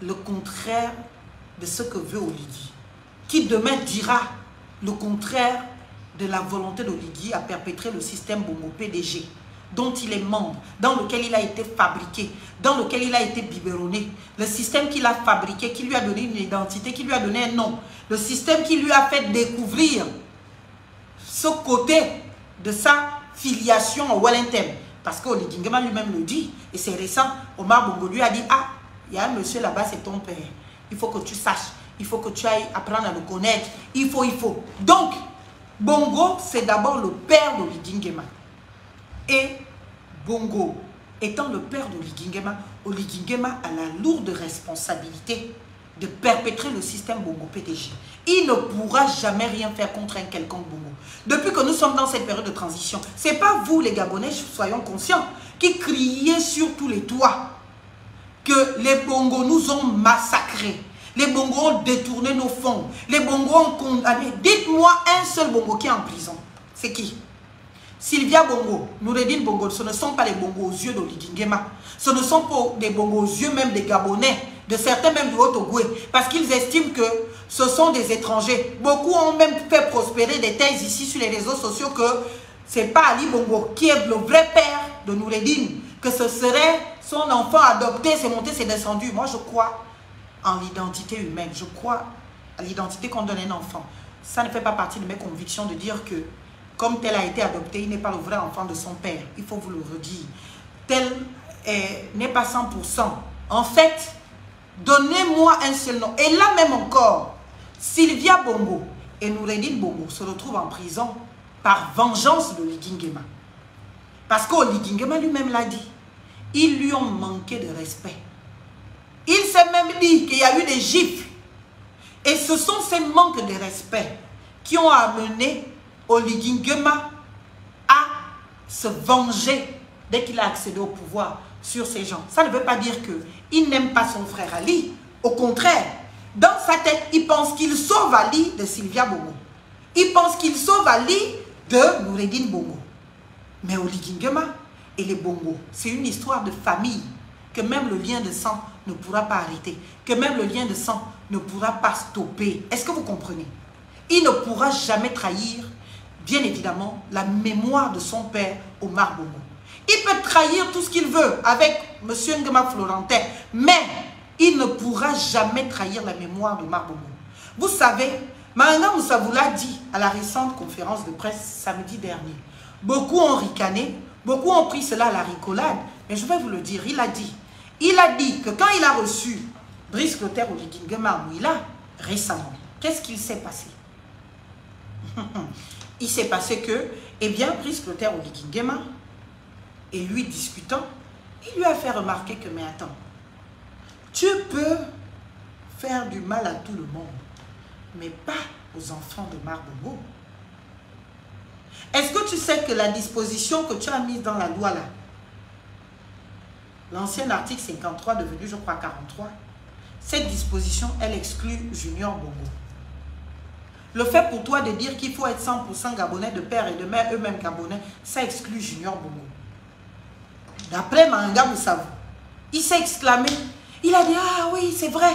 le contraire de ce que veut Oligui. Qui demain dira le contraire de la volonté d'Oligui à perpétrer le système Bongo PDG, dont il est membre, dans lequel il a été fabriqué, dans lequel il a été biberonné. Le système qu'il a fabriqué, qui lui a donné une identité, qui lui a donné un nom. Le système qui lui a fait découvrir ce côté de sa filiation au Wellington. Parce qu'Oligui Nguema lui-même le dit, et c'est récent, Omar Bongo lui a dit, ah, il y a un monsieur là-bas, c'est ton père. Il faut que tu saches, il faut que tu ailles apprendre à le connaître, il faut. Donc, Bongo, c'est d'abord le père d'Oligui Nguema. Et Bongo, étant le père d'Oligui Nguema, Oligui Nguema a la lourde responsabilité de perpétrer le système Bongo PDG. Il ne pourra jamais rien faire contre un quelconque Bongo. Depuis que nous sommes dans cette période de transition, ce n'est pas vous les Gabonais, soyons conscients, qui criez sur tous les toits que les Bongos nous ont massacrés. Les Bongos ont détourné nos fonds. Les Bongos ont condamné. Dites-moi un seul Bongo qui est en prison. C'est qui? Sylvia Bongo, Noureddine Bongo, ce ne sont pas les Bongos aux yeux d'Oligui Nguema. Ce ne sont pas des Bongos aux yeux même des Gabonais, de certains même du Haut-Togo, parce qu'ils estiment que ce sont des étrangers. Beaucoup ont même fait prospérer des thèses ici sur les réseaux sociaux que ce n'est pas Ali Bongo qui est le vrai père de Noureddine, que ce serait son enfant adopté, c'est monté, c'est descendu. Moi, je crois en l'identité humaine. Je crois à l'identité qu'on donne à un enfant. Ça ne fait pas partie de mes convictions de dire que comme tel a été adopté, il n'est pas le vrai enfant de son père. Il faut vous le redire. Tel n'est pas 100%. En fait, donnez-moi un seul nom. Et là même encore, Sylvia Bongo et Noureddine Bongo se retrouvent en prison par vengeance de Oligui Nguema. Parce qu'Oligui Nguema lui-même l'a dit. Ils lui ont manqué de respect. Il s'est même dit qu'il y a eu des gifles. Et ce sont ces manques de respect qui ont amené Oligui Nguema à se venger dès qu'il a accédé au pouvoir sur ces gens. Ça ne veut pas dire qu'il n'aime pas son frère Ali. Au contraire, dans sa tête, il pense qu'il sauve Ali de Sylvia Bongo. Il pense qu'il sauve Ali de Noureddine Bongo. Mais Oligui Nguema et les Bongo, c'est une histoire de famille que même le lien de sang ne pourra pas arrêter, que même le lien de sang ne pourra pas stopper. Est-ce que vous comprenez? Il ne pourra jamais trahir, bien évidemment, la mémoire de son père, Omar Bongo. Il peut trahir tout ce qu'il veut avec M. Nguema Florentin, mais il ne pourra jamais trahir la mémoire d'Omar Bongo. Vous savez, Manga Moussa vous l'a dit à la récente conférence de presse samedi dernier. Beaucoup ont ricané, beaucoup ont pris cela à la rigolade, mais je vais vous le dire, il a dit que quand il a reçu Brice Clotaire Oligui Nguema à Mouila, récemment, qu'est-ce qu'il s'est passé? Il s'est passé que, eh bien, Brice Clotaire Oligui Nguema, et lui discutant, il lui a fait remarquer que, mais attends, tu peux faire du mal à tout le monde, mais pas aux enfants de Omar Bongo. Est-ce que tu sais que la disposition que tu as mise dans la loi là, l'ancien article 53 devenu, je crois, 43, cette disposition, elle exclut Junior Bongo. Le fait pour toi de dire qu'il faut être 100% gabonais de père et de mère, eux-mêmes gabonais, ça exclut Junior Bongo. D'après Manga Moussavou, il s'est exclamé, il a dit, ah oui, c'est vrai.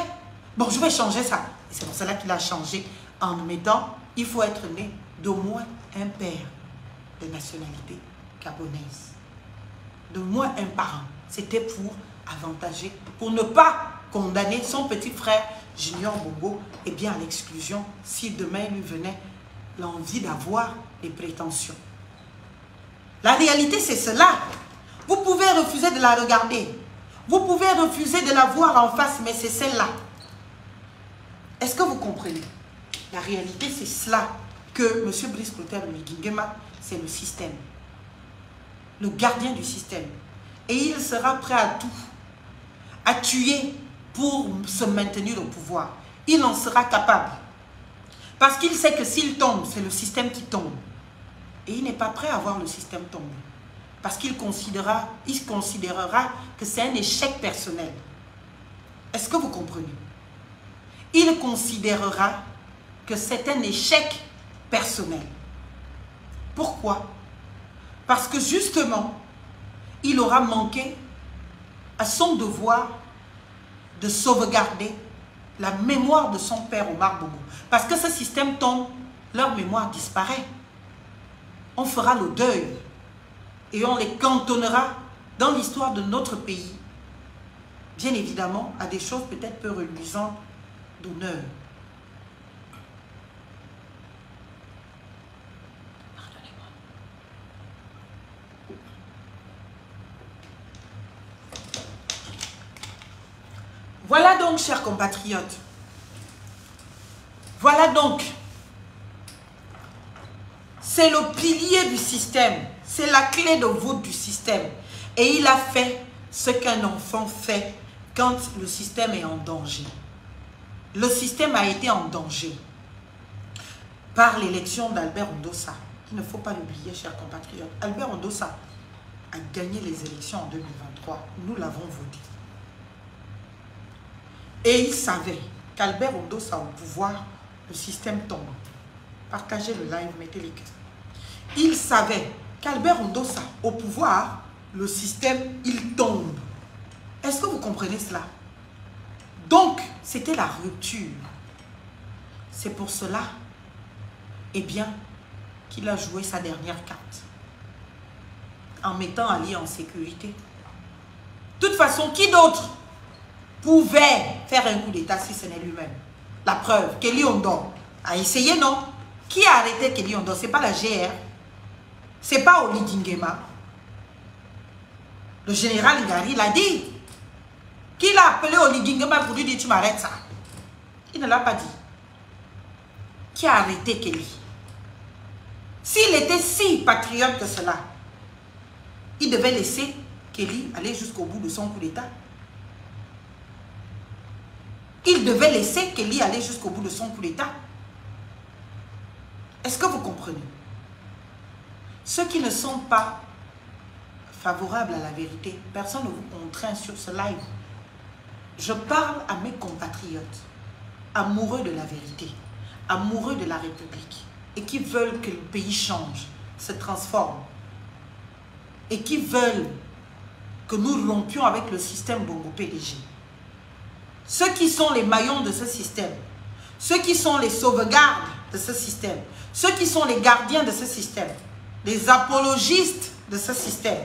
Bon, je vais changer ça. Et c'est pour cela qu'il a changé en mettant, il faut être né d'au moins un père de nationalité gabonaise. D'au moins un parent. C'était pour avantager, pour ne pas condamner son petit frère Junior Bongo et bien à l'exclusion si demain il lui venait l'envie d'avoir des prétentions. La réalité c'est cela. Vous pouvez refuser de la regarder. Vous pouvez refuser de la voir en face, mais c'est celle-là. Est-ce que vous comprenez? La réalité c'est cela que M. Brice Clotaire Oligui-Nguema, c'est le système. Le gardien du système. Et il sera prêt à tout, à tuer pour se maintenir au pouvoir. Il en sera capable. Parce qu'il sait que s'il tombe, c'est le système qui tombe. Et il n'est pas prêt à voir le système tomber. Parce qu'il considérera que c'est un échec personnel. Est-ce que vous comprenez? Il considérera que c'est un échec personnel. Pourquoi? Parce que justement, il aura manqué à son devoir de sauvegarder la mémoire de son père Omar Bongo. Parce que ce système tombe, leur mémoire disparaît. On fera le deuil et on les cantonnera dans l'histoire de notre pays, bien évidemment, à des choses peut-être peu reluisantes d'honneur. Voilà donc, chers compatriotes, voilà donc, c'est le pilier du système, c'est la clé de voûte du système. Et il a fait ce qu'un enfant fait quand le système est en danger. Le système a été en danger par l'élection d'Albert Ndossa. Il ne faut pas l'oublier, chers compatriotes. Albert Ndossa a gagné les élections en 2023. Nous l'avons voté. Et il savait qu'Albert Ndossa au pouvoir, le système tombe. Partagez le live, mettez les questions. Il savait qu'Albert Ndossa au pouvoir, le système, il tombe. Est-ce que vous comprenez cela? Donc, c'était la rupture. C'est pour cela, eh bien, qu'il a joué sa dernière carte. En mettant Ali en sécurité. De toute façon, qui d'autre pouvait faire un coup d'état si ce n'est lui-même? La preuve, Kelly Ondor a essayé, non? Qui a arrêté Kelly Ondor? Ce n'est pas la GR. Ce n'est pas Oligui-Nguema. Le général Igari l'a dit. Qui l'a appelé Oligui-Nguema pour lui dire tu m'arrêtes ça? Il ne l'a pas dit. Qui a arrêté Kelly? S'il était si patriote que cela, il devait laisser Kelly aller jusqu'au bout de son coup d'état. Il devait laisser Kelly aller jusqu'au bout de son coup d'état. Est-ce que vous comprenez? Ceux qui ne sont pas favorables à la vérité, personne ne vous contraint sur ce live. Je parle à mes compatriotes, amoureux de la vérité, amoureux de la République, et qui veulent que le pays change, se transforme, et qui veulent que nous rompions avec le système Bongo PDG. Ceux qui sont les maillons de ce système, ceux qui sont les sauvegardes de ce système, ceux qui sont les gardiens de ce système, les apologistes de ce système,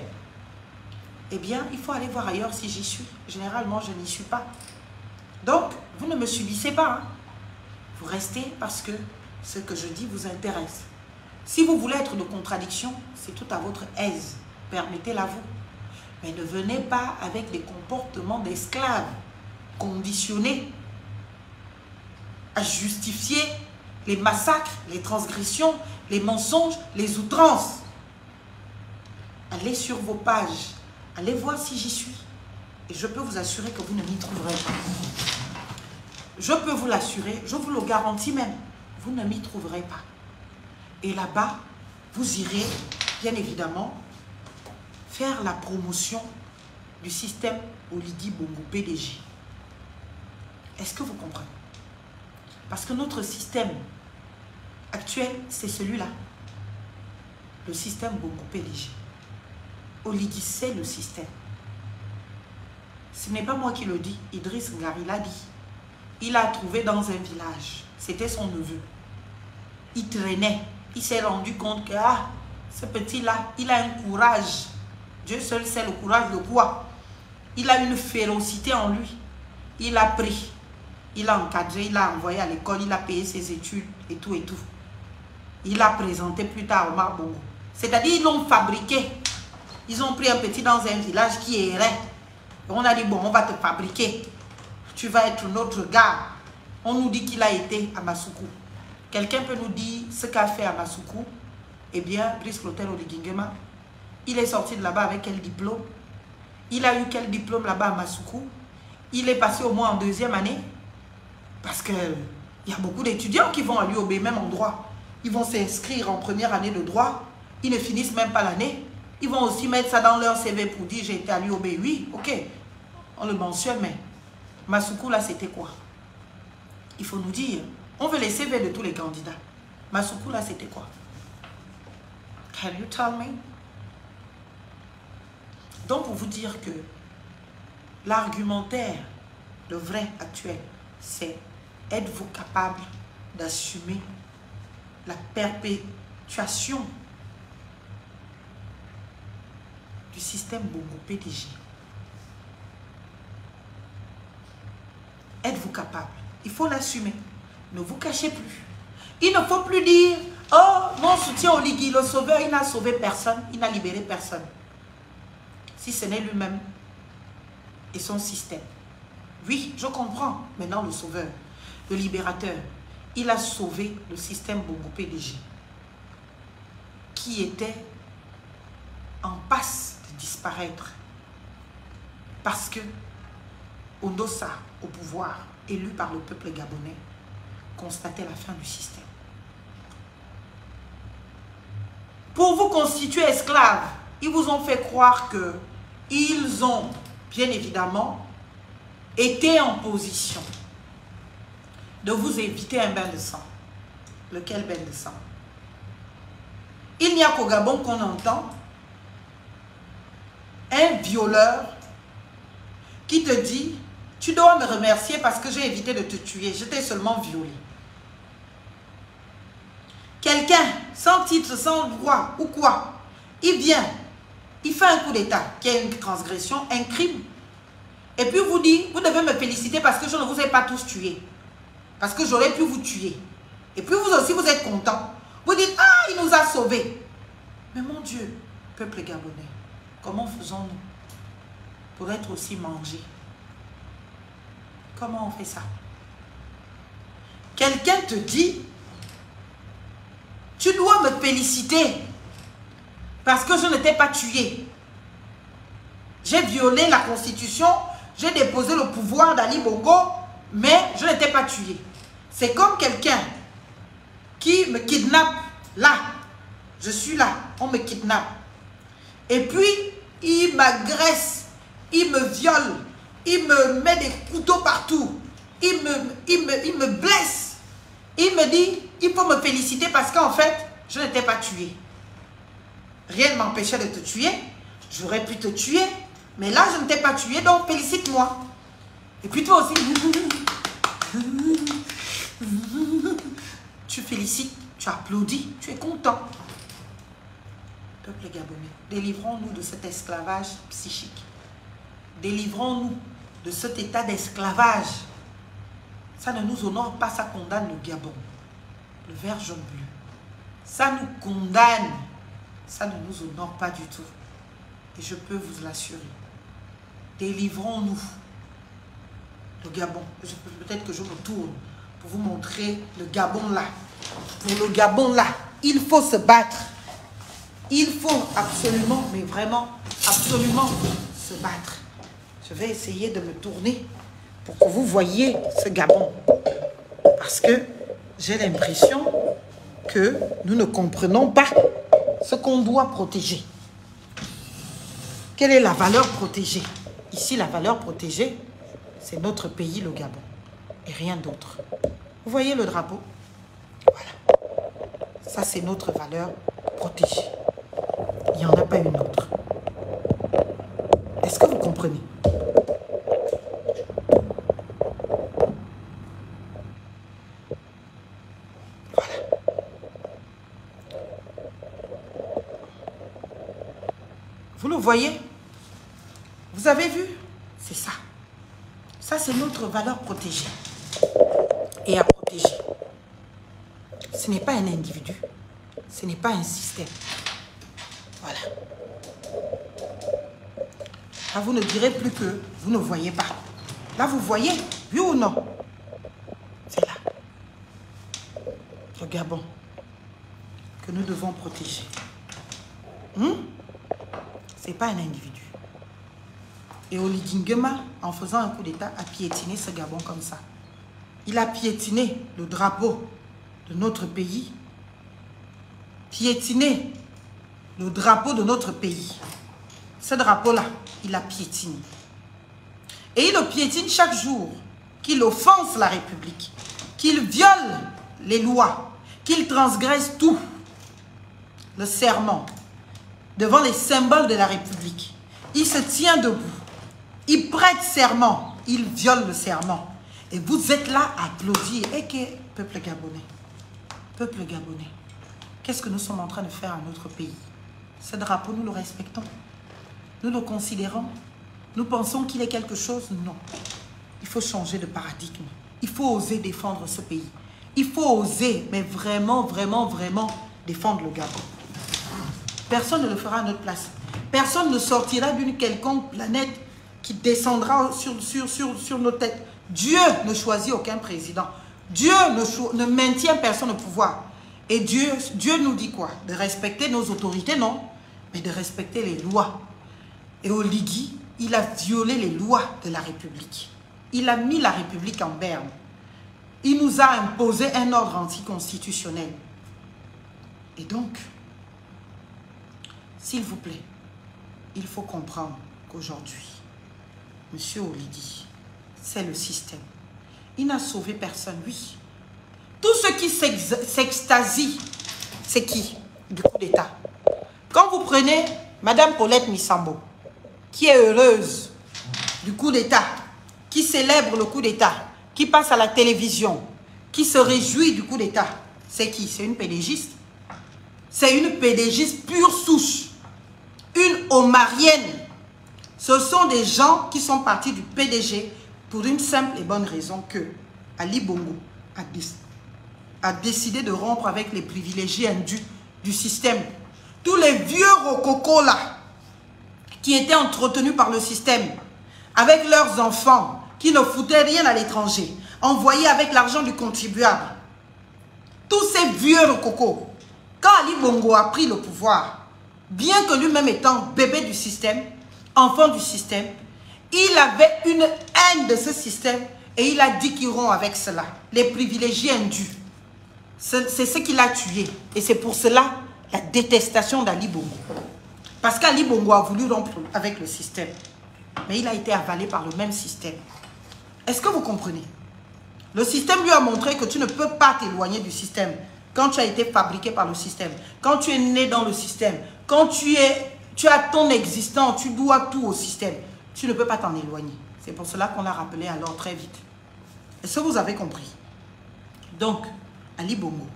eh bien, il faut aller voir ailleurs si j'y suis. Généralement, je n'y suis pas. Donc, vous ne me subissez pas. Hein. Vous restez parce que ce que je dis vous intéresse. Si vous voulez être de contradiction, c'est tout à votre aise. Permettez-la vous. Mais ne venez pas avec des comportements d'esclaves conditionnés à justifier les massacres, les transgressions, les mensonges, les outrances. Allez sur vos pages. Allez voir si j'y suis. Et je peux vous assurer que vous ne m'y trouverez pas. Je peux vous l'assurer, je vous le garantis même. Vous ne m'y trouverez pas. Et là-bas, vous irez, bien évidemment, faire la promotion du système Oligui Bongo PDG. Est-ce que vous comprenez? Parce que notre système actuel, c'est celui-là. Le système Bongo PDG. Oligui, c'est le système. Ce n'est pas moi qui le dis. Idriss Ngari l'a dit. Il a trouvé dans un village. C'était son neveu. Il traînait. Il s'est rendu compte que ce petit-là, il a un courage. Dieu seul sait le courage de quoi. Il a une férocité en lui. Il a pris. Il a encadré. Il a envoyé à l'école. Il a payé ses études et tout et tout. Il a présenté plus tard Omar Bongo. C'est-à-dire, ils l'ont fabriqué. Ils ont pris un petit dans un village qui errait. On a dit, bon, on va te fabriquer. Tu vas être notre gars. On nous dit qu'il a été à Masuku. Quelqu'un peut nous dire ce qu'a fait à Masuku? Eh bien, Brice Clotaire Oligui Nguema, il est sorti de là-bas avec quel diplôme? Il a eu quel diplôme là-bas à Masuku? Il est passé au moins en deuxième année. Parce qu'il y a beaucoup d'étudiants qui vont à l'UOB, même en droit. Ils vont s'inscrire en première année de droit. Ils ne finissent même pas l'année. Ils vont aussi mettre ça dans leur CV pour dire j'ai été à l'UOB. Oui, ok, on le mentionne, mais Masuku là, c'était quoi? Il faut nous dire. On veut les CV de tous les candidats. Masuku là, c'était quoi? Can you tell me? Donc, pour vous dire que l'argumentaire, le vrai actuel, c'est êtes-vous capable d'assumer la perpétuation du système Bongo PDG? Êtes-vous capable? Il faut l'assumer. Ne vous cachez plus. Il ne faut plus dire « Oh, mon soutien Oligui, le sauveur, il n'a sauvé personne, il n'a libéré personne. » Si ce n'est lui-même et son système. Oui, je comprends maintenant le sauveur, le libérateur. Il a sauvé le système Bongo PDG qui était en passe de disparaître. Parce que Ondossa, au pouvoir, élu par le peuple gabonais, constatait la fin du système. Pour vous constituer esclaves, ils vous ont fait croire que ils ont, bien évidemment, été en position de vous éviter un bain de sang. Lequel bain de sang? Il n'y a qu'au Gabon qu'on entend un violeur qui te dit « Tu dois me remercier parce que j'ai évité de te tuer, je t'ai seulement violé. » Quelqu'un, sans titre, sans droit ou quoi, il vient, il fait un coup d'état, qui est une transgression, un crime. Et puis vous dit, vous devez me féliciter parce que je ne vous ai pas tous tués. Parce que j'aurais pu vous tuer. Et puis vous aussi, vous êtes content. Vous dites, ah, il nous a sauvés. Mais mon Dieu, peuple gabonais, comment faisons-nous pour être aussi mangés? Comment on fait ça? Quelqu'un te dit, tu dois me féliciter parce que je ne t'ai pas tué. J'ai violé la constitution, j'ai déposé le pouvoir d'Ali Bongo, mais je ne t'ai pas tué. C'est comme quelqu'un qui me kidnappe là. Je suis là, on me kidnappe. Et puis, il m'agresse, il me viole, il me met des couteaux partout, il me blesse. Il me dit, il faut me féliciter parce qu'en fait, je ne t'ai pas tué. Rien ne m'empêchait de te tuer. J'aurais pu te tuer. Mais là, je ne t'ai pas tué, donc félicite-moi. Et puis toi aussi, tu félicites, tu applaudis, tu es content. Peuple gabonais, délivrons-nous de cet esclavage psychique. Délivrons-nous de cet état d'esclavage. Ça ne nous honore pas, ça condamne le Gabon. Le vert jaune bleu. Ça nous condamne. Ça ne nous honore pas du tout. Et je peux vous l'assurer. Délivrons-nous. Le Gabon. Peut-être que je me tourne pour vous montrer le Gabon là. Pour le Gabon là, il faut se battre. Il faut absolument, mais vraiment, absolument se battre. Je vais essayer de me tourner pour que vous voyez ce Gabon. Parce que j'ai l'impression que nous ne comprenons pas ce qu'on doit protéger. Quelle est la valeur protégée? Ici, la valeur protégée, c'est notre pays, le Gabon, et rien d'autre. Vous voyez le drapeau? Voilà. Ça, c'est notre valeur protégée. Il n'y en a pas une autre. Est-ce que vous comprenez? Voilà. Vous le voyez? Vous avez vu? C'est ça. Ça, c'est notre valeur protégée. Et à protéger. Ce n'est pas un individu. Ce n'est pas un système. Voilà. Là, vous ne direz plus que vous ne voyez pas. Là, vous voyez, oui ou non? C'est là. Le Gabon que nous devons protéger. Ce n'est pas un individu. Et Oligui Nguema, en faisant un coup d'État, a piétiné ce Gabon comme ça. Il a piétiné le drapeau de notre pays. Piétiné le drapeau de notre pays. Ce drapeau-là, il a piétiné. Et il le piétine chaque jour qu'il offense la République, qu'il viole les lois, qu'il transgresse tout. Le serment devant les symboles de la République. Il se tient debout. Il prête serment. Il viole le serment. Et vous êtes là à applaudir. Et que, peuple gabonais, qu'est-ce que nous sommes en train de faire à notre pays? Ce drapeau, nous le respectons. Nous le considérons. Nous pensons qu'il est quelque chose. Non. Il faut changer de paradigme. Il faut oser défendre ce pays. Il faut oser, mais vraiment, vraiment, vraiment défendre le Gabon. Personne ne le fera à notre place. Personne ne sortira d'une quelconque planète qui descendra sur nos têtes. Dieu ne choisit aucun président. Dieu ne maintient personne au pouvoir. Et Dieu nous dit quoi? De respecter nos autorités, non, mais de respecter les lois. Et Oligui, il a violé les lois de la République. Il a mis la République en berne. Il nous a imposé un ordre anticonstitutionnel. Et donc, s'il vous plaît, il faut comprendre qu'aujourd'hui, M. Oligui, c'est le système. Il n'a sauvé personne, oui. Tous ceux qui s'extasient, c'est qui? Du coup d'État. Quand vous prenez Mme Paulette Missambo, qui est heureuse du coup d'État, qui célèbre le coup d'État, qui passe à la télévision, qui se réjouit du coup d'État, c'est qui? C'est une pédégiste. C'est une pédégiste pure souche. Une omarienne. Ce sont des gens qui sont partis du PDG pour une simple et bonne raison que Ali Bongo a décidé de rompre avec les privilégiés indus du système. Tous les vieux rococos là, qui étaient entretenus par le système, avec leurs enfants, qui ne foutaient rien à l'étranger, envoyés avec l'argent du contribuable. Tous ces vieux rococos, quand Ali Bongo a pris le pouvoir, bien que lui-même étant bébé du système, enfant du système, il avait une haine de ce système et il a dit qu'il rompt avec cela. Les privilégiés indus. C'est ce qu'il a tué. Et c'est pour cela la détestation d'Ali Bongo. Parce qu'Ali Bongo a voulu rompre avec le système. Mais il a été avalé par le même système. Est-ce que vous comprenez? Le système lui a montré que tu ne peux pas t'éloigner du système. Quand tu as été fabriqué par le système. Quand tu es né dans le système. Quand tu as ton existence, tu dois tout au système. Tu ne peux pas t'en éloigner. C'est pour cela qu'on l'a rappelé alors très vite. Est-ce que vous avez compris? Donc, Ali Bongo,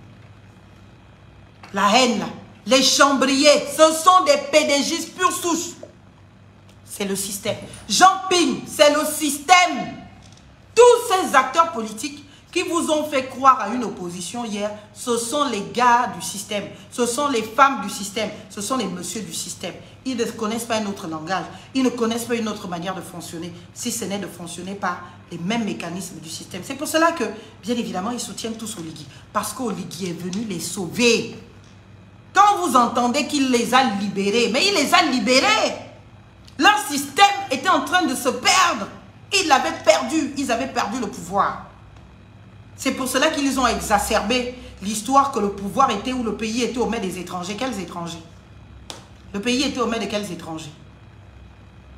la haine, les chambriers, ce sont des pédégistes pure souche. C'est le système. Jean Ping, c'est le système. Tous ces acteurs politiques qui vous ont fait croire à une opposition hier, ce sont les gars du système, ce sont les femmes du système, ce sont les messieurs du système. Ils ne connaissent pas un autre langage, ils ne connaissent pas une autre manière de fonctionner, si ce n'est de fonctionner par les mêmes mécanismes du système. C'est pour cela que, bien évidemment, ils soutiennent tous Oligui, parce qu'Oligui est venu les sauver. Quand vous entendez qu'il les a libérés, mais il les a libérés. Leur système était en train de se perdre. Ils l'avaient perdu, ils avaient perdu le pouvoir. C'est pour cela qu'ils ont exacerbé l'histoire que le pouvoir était où le pays était aux mains des étrangers. Quels étrangers? Le pays était aux mains de quels étrangers?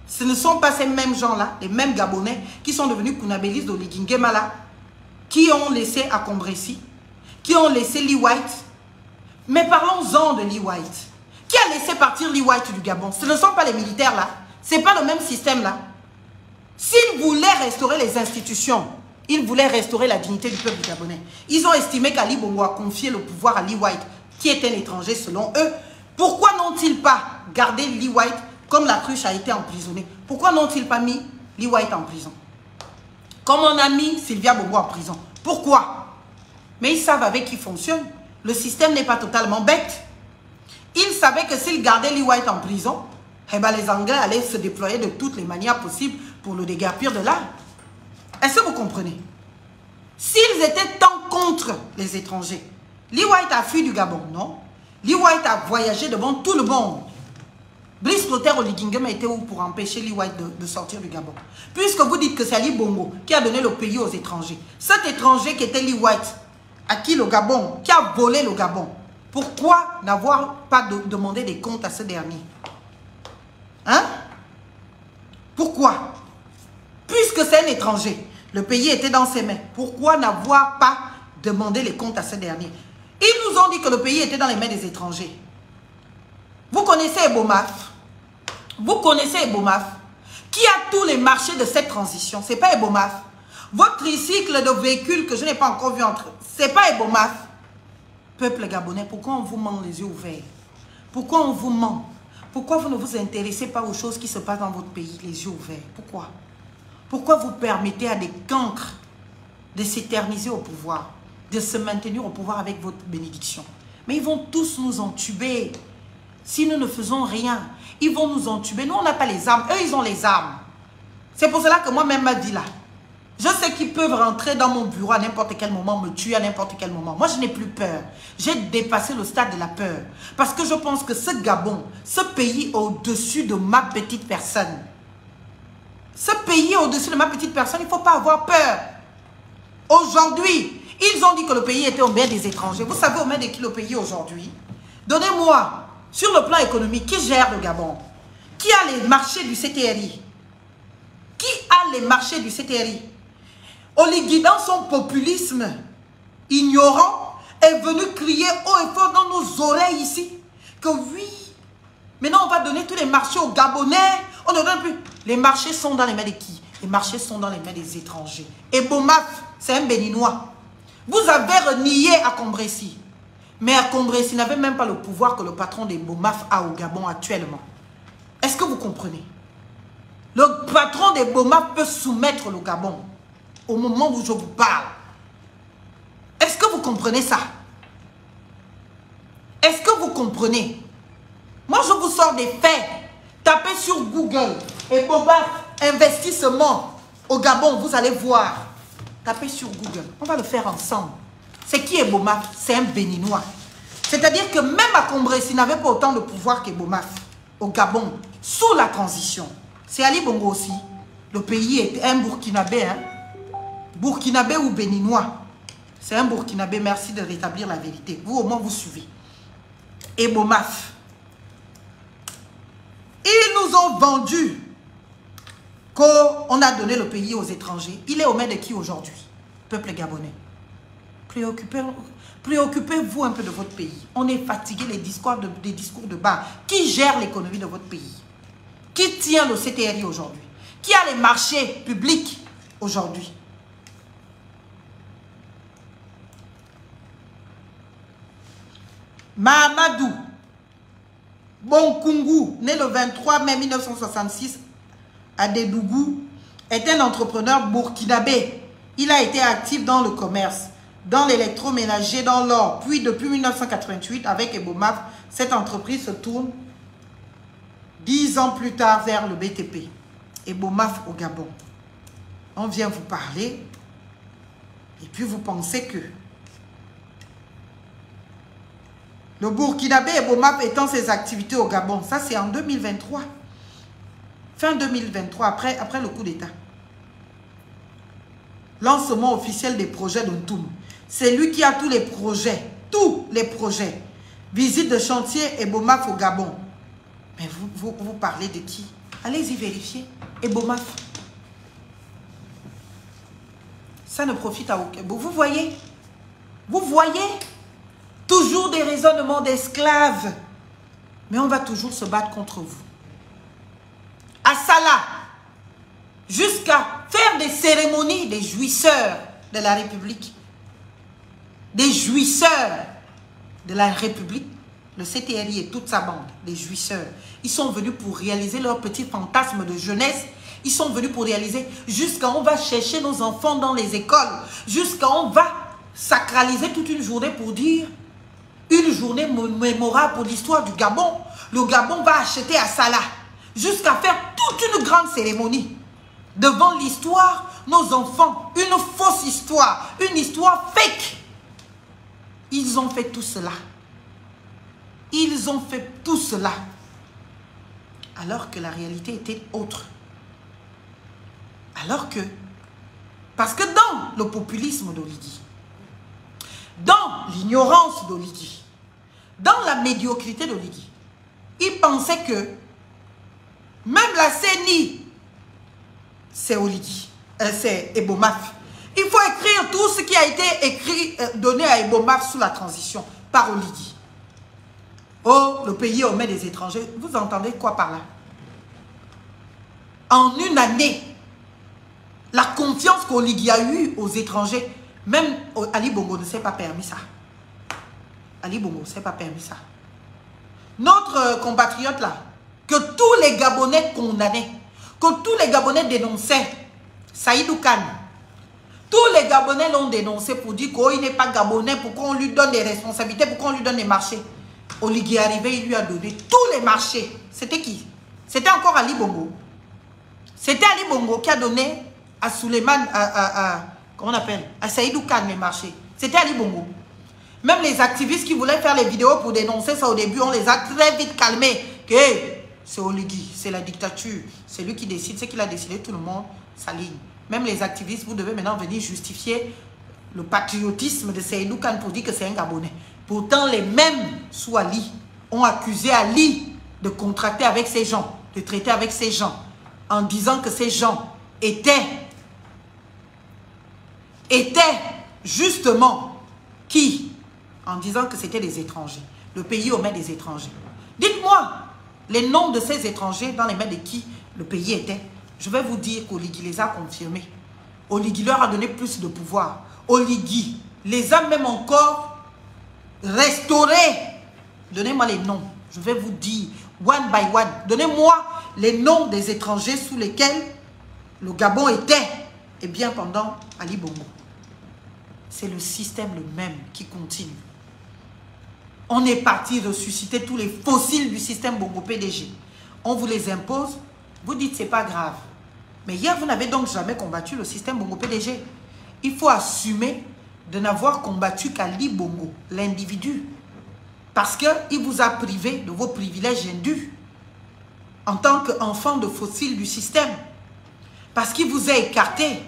Ce ne sont pas ces mêmes gens-là, les mêmes Gabonais, qui sont devenus Kounabélis d'Oligingema là, qui ont laissé Akombressi, qui ont laissé Lee White. Mais parlons-en de Lee White. Qui a laissé partir Lee White du Gabon? Ce ne sont pas les militaires là. Ce n'est pas le même système là. S'ils voulaient restaurer les institutions, ils voulaient restaurer la dignité du peuple gabonais. Ils ont estimé qu'Ali Bongo a confié le pouvoir à Lee White, qui est un étranger selon eux. Pourquoi n'ont-ils pas gardé Lee White comme la cruche a été emprisonnée? Pourquoi n'ont-ils pas mis Lee White en prison? Comme on a mis Sylvia Bongo en prison. Pourquoi? Mais ils savent avec qui fonctionne. Le système n'est pas totalement bête. Ils savaient que s'ils gardaient Lee White en prison, eh ben les Anglais allaient se déployer de toutes les manières possibles pour le déguerpir de là. Est-ce que vous comprenez? S'ils étaient tant contre les étrangers, Lee White a fui du Gabon, non? Lee White a voyagé devant tout le monde. Brice Clotaire Oligingema était où pour empêcher Lee White de sortir du Gabon? Puisque vous dites que c'est Ali Bongo qui a donné le pays aux étrangers. Cet étranger qui était Lee White, à qui le Gabon, qui a volé le Gabon, pourquoi n'avoir pas demandé des comptes à ce dernier? Hein? Pourquoi? Puisque c'est un étranger, le pays était dans ses mains. Pourquoi n'avoir pas demandé les comptes à ce dernier? Ils nous ont dit que le pays était dans les mains des étrangers. Vous connaissez Ebomaf? Vous connaissez Ebomaf? Qui a tous les marchés de cette transition? Ce n'est pas Ebomaf. Votre tricycle de véhicule que je n'ai pas encore vu entre... Ce n'est pas Ebomaf. Peuple gabonais, pourquoi on vous ment les yeux ouverts? Pourquoi on vous ment? Pourquoi vous ne vous intéressez pas aux choses qui se passent dans votre pays, les yeux ouverts? Pourquoi? Pourquoi vous permettez à des cancres de s'éterniser au pouvoir, de se maintenir au pouvoir avec votre bénédiction? Mais ils vont tous nous entuber. Si nous ne faisons rien, ils vont nous entuber. Nous, on n'a pas les armes. Eux, ils ont les armes. C'est pour cela que moi-même m'a dit là, je sais qu'ils peuvent rentrer dans mon bureau à n'importe quel moment, me tuer à n'importe quel moment. Moi, je n'ai plus peur. J'ai dépassé le stade de la peur. Parce que je pense que ce Gabon, ce pays au-dessus de ma petite personne, ce pays au-dessus de ma petite personne, il ne faut pas avoir peur. Aujourd'hui, ils ont dit que le pays était aux mains des étrangers. Vous savez aux mains de qui le pays aujourd'hui? Donnez-moi, sur le plan économique, qui gère le Gabon? Qui a les marchés du CTRI? Qui a les marchés du CTRI? Oligui, dans son populisme ignorant, est venu crier haut et fort dans nos oreilles ici que oui, maintenant on va donner tous les marchés aux Gabonais. On ne donne plus. Les marchés sont dans les mains de qui? Les marchés sont dans les mains des étrangers. Et Bomaf, c'est un Béninois. Vous avez renié Akombressi. Mais Akombressi n'avait même pas le pouvoir que le patron des Bomaf a au Gabon actuellement. Est-ce que vous comprenez? Le patron des Bomaf peut soumettre le Gabon au moment où je vous parle. Est-ce que vous comprenez ça? Est-ce que vous comprenez? Moi, je vous sors des faits. Tapez sur Google et Bomaf investissement au Gabon, vous allez voir. Tapez sur Google. On va le faire ensemble. C'est qui Ebomaf? C'est un Béninois. C'est-à-dire que même Akombressi n'avait pas autant de pouvoir qu'Ebomaf au Gabon, sous la transition. C'est Ali Bongo aussi. Le pays est un Burkinabé, hein? Burkinabé ou Béninois. C'est un Burkinabé, merci de rétablir la vérité. Vous, au moins, vous suivez. Ebomaf. Ils nous ont vendu qu'on a donné le pays aux étrangers. Il est aux mains de qui aujourd'hui? Peuple gabonais. Préoccupez-vous un peu de votre pays. On est fatigué des discours de bas. Qui gère l'économie de votre pays? Qui tient le CTRI aujourd'hui? Qui a les marchés publics aujourd'hui? Mahamadou Bonkungu, né le 23 mai 1966 à Dédougou, est un entrepreneur burkinabé. Il a été actif dans le commerce, dans l'électroménager, dans l'or. Puis depuis 1988, avec Ebomaf, cette entreprise se tourne 10 ans plus tard vers le BTP. Ebomaf au Gabon. On vient vous parler et puis vous pensez que le Burkinabé Ebomaf étend ses activités au Gabon. Ça, c'est en 2023. Fin 2023, après le coup d'État. Lancement officiel des projets de Ntoum. C'est lui qui a tous les projets. Tous les projets. Visite de chantier Ebomaf au Gabon. Mais vous parlez de qui? Allez-y vérifier. Et Bomaf. Ça ne profite à aucun. Vous voyez? Vous voyez? Toujours des raisonnements d'esclaves. Mais on va toujours se battre contre vous. À Salah, jusqu'à faire des cérémonies des jouisseurs de la République. Des jouisseurs de la République. Le CTRI et toute sa bande, des jouisseurs. Ils sont venus pour réaliser leur petit fantasme de jeunesse. Ils sont venus pour réaliser jusqu'à on va chercher nos enfants dans les écoles. Jusqu'à on va sacraliser toute une journée pour dire une journée mémorable pour l'histoire du Gabon. Le Gabon va acheter à Salah. Jusqu'à faire toute une grande cérémonie. Devant l'histoire, nos enfants, une fausse histoire, une histoire fake. Ils ont fait tout cela. Ils ont fait tout cela. Alors que la réalité était autre. Alors que, parce que dans le populisme d'Oligui, dans l'ignorance d'Oligui, dans la médiocrité d'Oligui, ils pensaient que même la CENI, c'est Oligui, c'est Ebomaf. Il faut écrire tout ce qui a été écrit, donné à Ebomaf sous la transition par Oligui. Oh, le pays aux mains des étrangers. Vous entendez quoi par là? En une année, la confiance qu'Oligui a eue aux étrangers, même Ali Bongo ne s'est pas permis ça. Ali Bongo ne s'est pas permis ça. Notre compatriote là, que tous les Gabonais condamnaient, que tous les Gabonais dénonçaient, Saïdou Kane, tous les Gabonais l'ont dénoncé pour dire qu'il n'est pas Gabonais, pourquoi on lui donne des responsabilités, pourquoi on lui donne des marchés. Oligui est arrivé, il lui a donné tous les marchés. C'était qui? C'était encore Ali Bongo. C'était Ali Bongo qui a donné à Suleiman, comment on appelle, à Saïdou Kane les marchés. C'était Ali Bongo. Même les activistes qui voulaient faire les vidéos pour dénoncer ça au début, on les a très vite calmés. Que c'est Oligui, c'est la dictature. C'est lui qui décide, c'est qu'il a décidé, tout le monde s'aligne. Même les activistes, vous devez maintenant venir justifier le patriotisme de Saïdou Kane pour dire que c'est un Gabonais. Pourtant, les mêmes sous Ali ont accusé Ali de contracter avec ces gens, de traiter avec ces gens, en disant que ces gens étaient justement qui? En disant que c'était des étrangers. Le pays aux mains des étrangers. Dites-moi les noms de ces étrangers dans les mains de qui le pays était. Je vais vous dire qu'Oligui les a confirmés. Oligui leur a donné plus de pouvoir. Oligui les a même encore restaurés. Donnez-moi les noms. Je vais vous dire one by one. Donnez-moi les noms des étrangers sous lesquels le Gabon était. Et bien pendant Ali Bongo. C'est le système le même qui continue. On est parti ressusciter tous les fossiles du système Bongo PDG. On vous les impose. Vous dites c'est pas grave. Mais hier, vous n'avez donc jamais combattu le système Bongo PDG. Il faut assumer de n'avoir combattu qu'Ali Bongo, l'individu. Parce qu'il vous a privé de vos privilèges indus. En tant qu'enfant de fossile du système. Parce qu'il vous a écarté.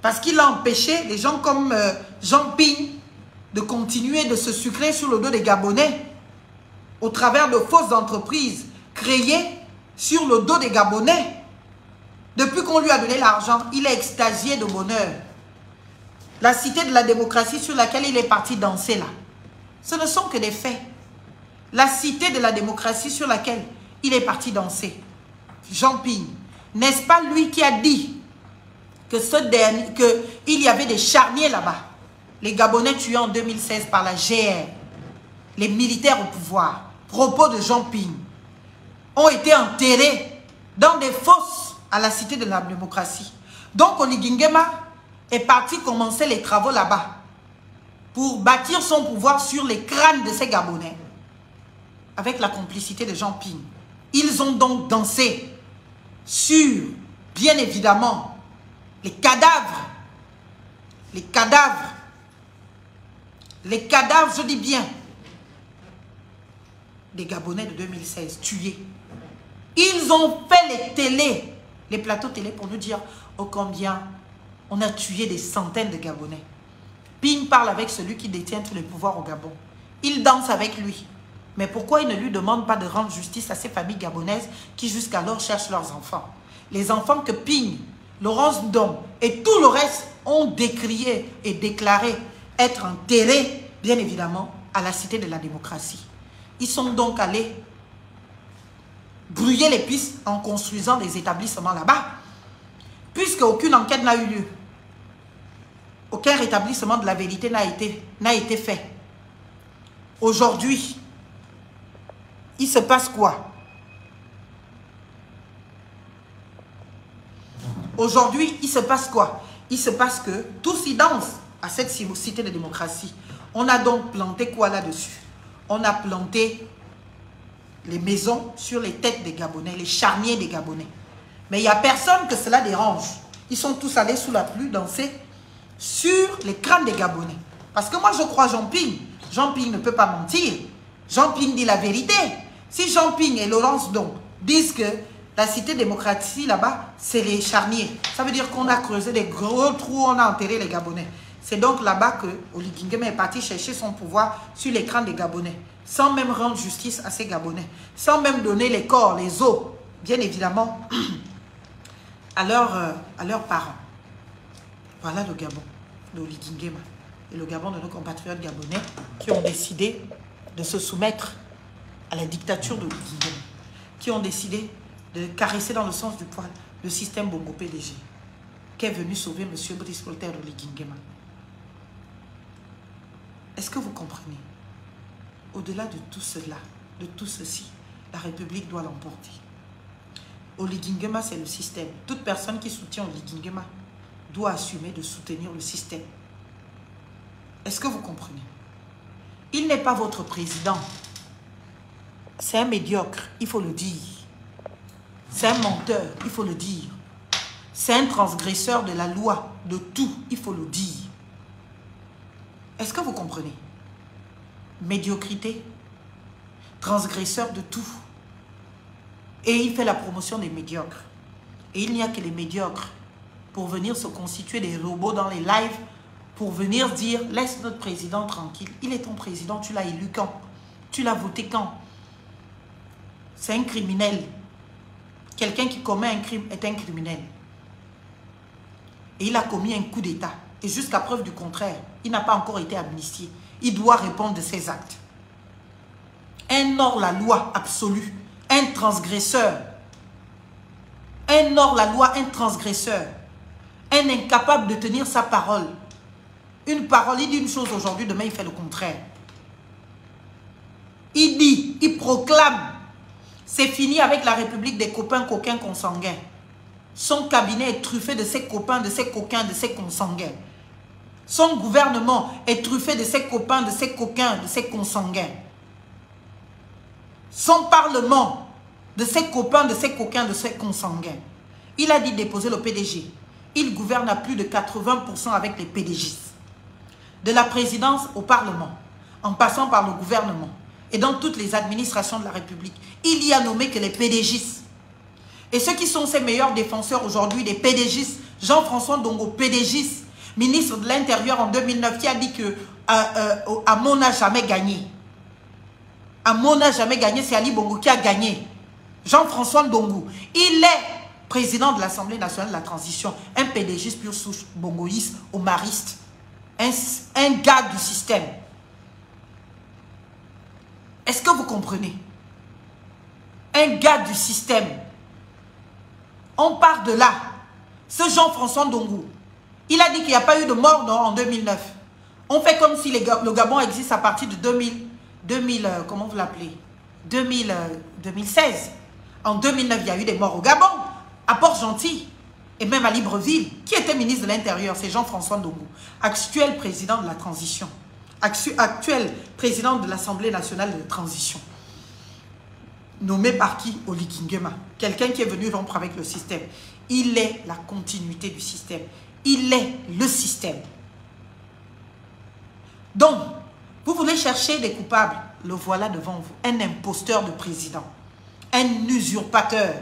Parce qu'il a empêché les gens comme Jean Ping de continuer de se sucrer sur le dos des Gabonais au travers de fausses entreprises créées sur le dos des Gabonais. Depuis qu'on lui a donné l'argent, il est extasié de bonheur. La cité de la démocratie sur laquelle il est parti danser là, ce ne sont que des faits. La cité de la démocratie sur laquelle il est parti danser, Jean Ping, n'est-ce pas lui qui a dit que qu'il y avait des charniers là-bas? Les Gabonais tués en 2016 par la GR, les militaires au pouvoir, propos de Jean Ping, ont été enterrés dans des fosses à la cité de la démocratie. Donc Oligui Nguema est parti commencer les travaux là-bas pour bâtir son pouvoir sur les crânes de ces Gabonais avec la complicité de Jean Ping. Ils ont donc dansé sur, bien évidemment, les cadavres, je dis bien, des Gabonais de 2016 tués. Ils ont fait les télés, les plateaux télé pour nous dire oh combien on a tué des centaines de Gabonais. Ping parle avec celui qui détient tous les pouvoirs au Gabon. Il danse avec lui. Mais pourquoi il ne lui demande pas de rendre justice à ces familles gabonaises qui jusqu'alors cherchent leurs enfants? Les enfants que Ping, Laurence Ndong et tout le reste ont décrié et déclaré être enterrés, bien évidemment, à la Cité de la démocratie. Ils sont donc allés brouiller les pistes en construisant des établissements là-bas, puisque aucune enquête n'a eu lieu. Aucun rétablissement de la vérité n'a été fait. Aujourd'hui, il se passe quoi? Aujourd'hui, il se passe quoi? Il se passe que tous y dansent à cette cité de démocratie. On a donc planté quoi là-dessus? On a planté les maisons sur les têtes des Gabonais, les charniers des Gabonais. Mais il n'y a personne que cela dérange. Ils sont tous allés sous la pluie danser sur les crânes des Gabonais. Parce que moi, je crois Jean Ping. Jean Ping ne peut pas mentir. Jean Ping dit la vérité. Si Jean Ping et Laurence Ndong disent que la cité démocratie là-bas, c'est les charniers, ça veut dire qu'on a creusé des gros trous, on a enterré les Gabonais. C'est donc là-bas que Oligui Nguema est parti chercher son pouvoir sur les crânes des Gabonais, sans même rendre justice à ces Gabonais, sans même donner les corps, les os, bien évidemment, à leurs parents. Voilà le Gabon d'Oligui Nguema et le Gabon de nos compatriotes gabonais qui ont décidé de se soumettre à la dictature d'Oligui Nguema, qui ont décidé de caresser dans le sens du poil le système Bongo PDG, qui est venu sauver M. Brice Clotaire Oligui Nguema. Est-ce que vous comprenez? Au-delà de tout cela, de tout ceci, la République doit l'emporter. Oligui Nguema, c'est le système. Toute personne qui soutient Oligui Nguema doit assumer de soutenir le système. Est-ce que vous comprenez? Il n'est pas votre président. C'est un médiocre, il faut le dire. C'est un menteur, il faut le dire. C'est un transgresseur de la loi, de tout, il faut le dire. Est-ce que vous comprenez? Médiocrité, transgresseur de tout. Et il fait la promotion des médiocres. Et il n'y a que les médiocres pour venir se constituer des robots dans les lives, pour venir dire, laisse notre président tranquille. Il est ton président, tu l'as élu quand? Tu l'as voté quand? C'est un criminel. Quelqu'un qui commet un crime est un criminel. Et il a commis un coup d'État. Et jusqu'à preuve du contraire, il n'a pas encore été amnistié. Il doit répondre de ses actes. Un hors-la-loi absolu. Un transgresseur. Un hors-la-loi, un transgresseur. Un incapable de tenir sa parole. Une parole, il dit une chose aujourd'hui, demain il fait le contraire. Il dit, il proclame, c'est fini avec la République des copains, coquins, consanguins. Son cabinet est truffé de ses copains, de ses coquins, de ses consanguins. Son gouvernement est truffé de ses copains, de ses coquins, de ses consanguins. Son parlement, de ses copains, de ses coquins, de ses consanguins. Il a dit déposer le PDG. Il gouverne à plus de 80% avec les PDG. De la présidence au Parlement, en passant par le gouvernement et dans toutes les administrations de la République, il y a nommé que les PDG. Et ceux qui sont ses meilleurs défenseurs aujourd'hui, des PDG, Jean-François Ndongo, PDG, ministre de l'Intérieur en 2009, qui a dit que Hamon n'a jamais gagné. Hamon n'a jamais gagné, c'est Ali Bongo qui a gagné. Jean-François Ndongo, il est président de l'Assemblée nationale de la transition, un PDG pur souche, bongoïste, omariste, un gars du système. Est-ce que vous comprenez? Un gars du système. On part de là. Ce Jean-François Ndongo, il a dit qu'il n'y a pas eu de mort non, en 2009. On fait comme si le Gabon existe à partir de comment vous l'appelez 2016. En 2009, il y a eu des morts au Gabon, à Port-Gentil, et même à Libreville. Qui était ministre de l'Intérieur? C'est Jean-François Ndongo, actuel président de la transition, actuel président de l'Assemblée nationale de transition. Nommé par qui? Oligui Nguema. Quelqu'un qui est venu rompre avec le système. Il est la continuité du système. Il est le système. Donc, vous voulez chercher des coupables. Le voilà devant vous. Un imposteur de président. Un usurpateur.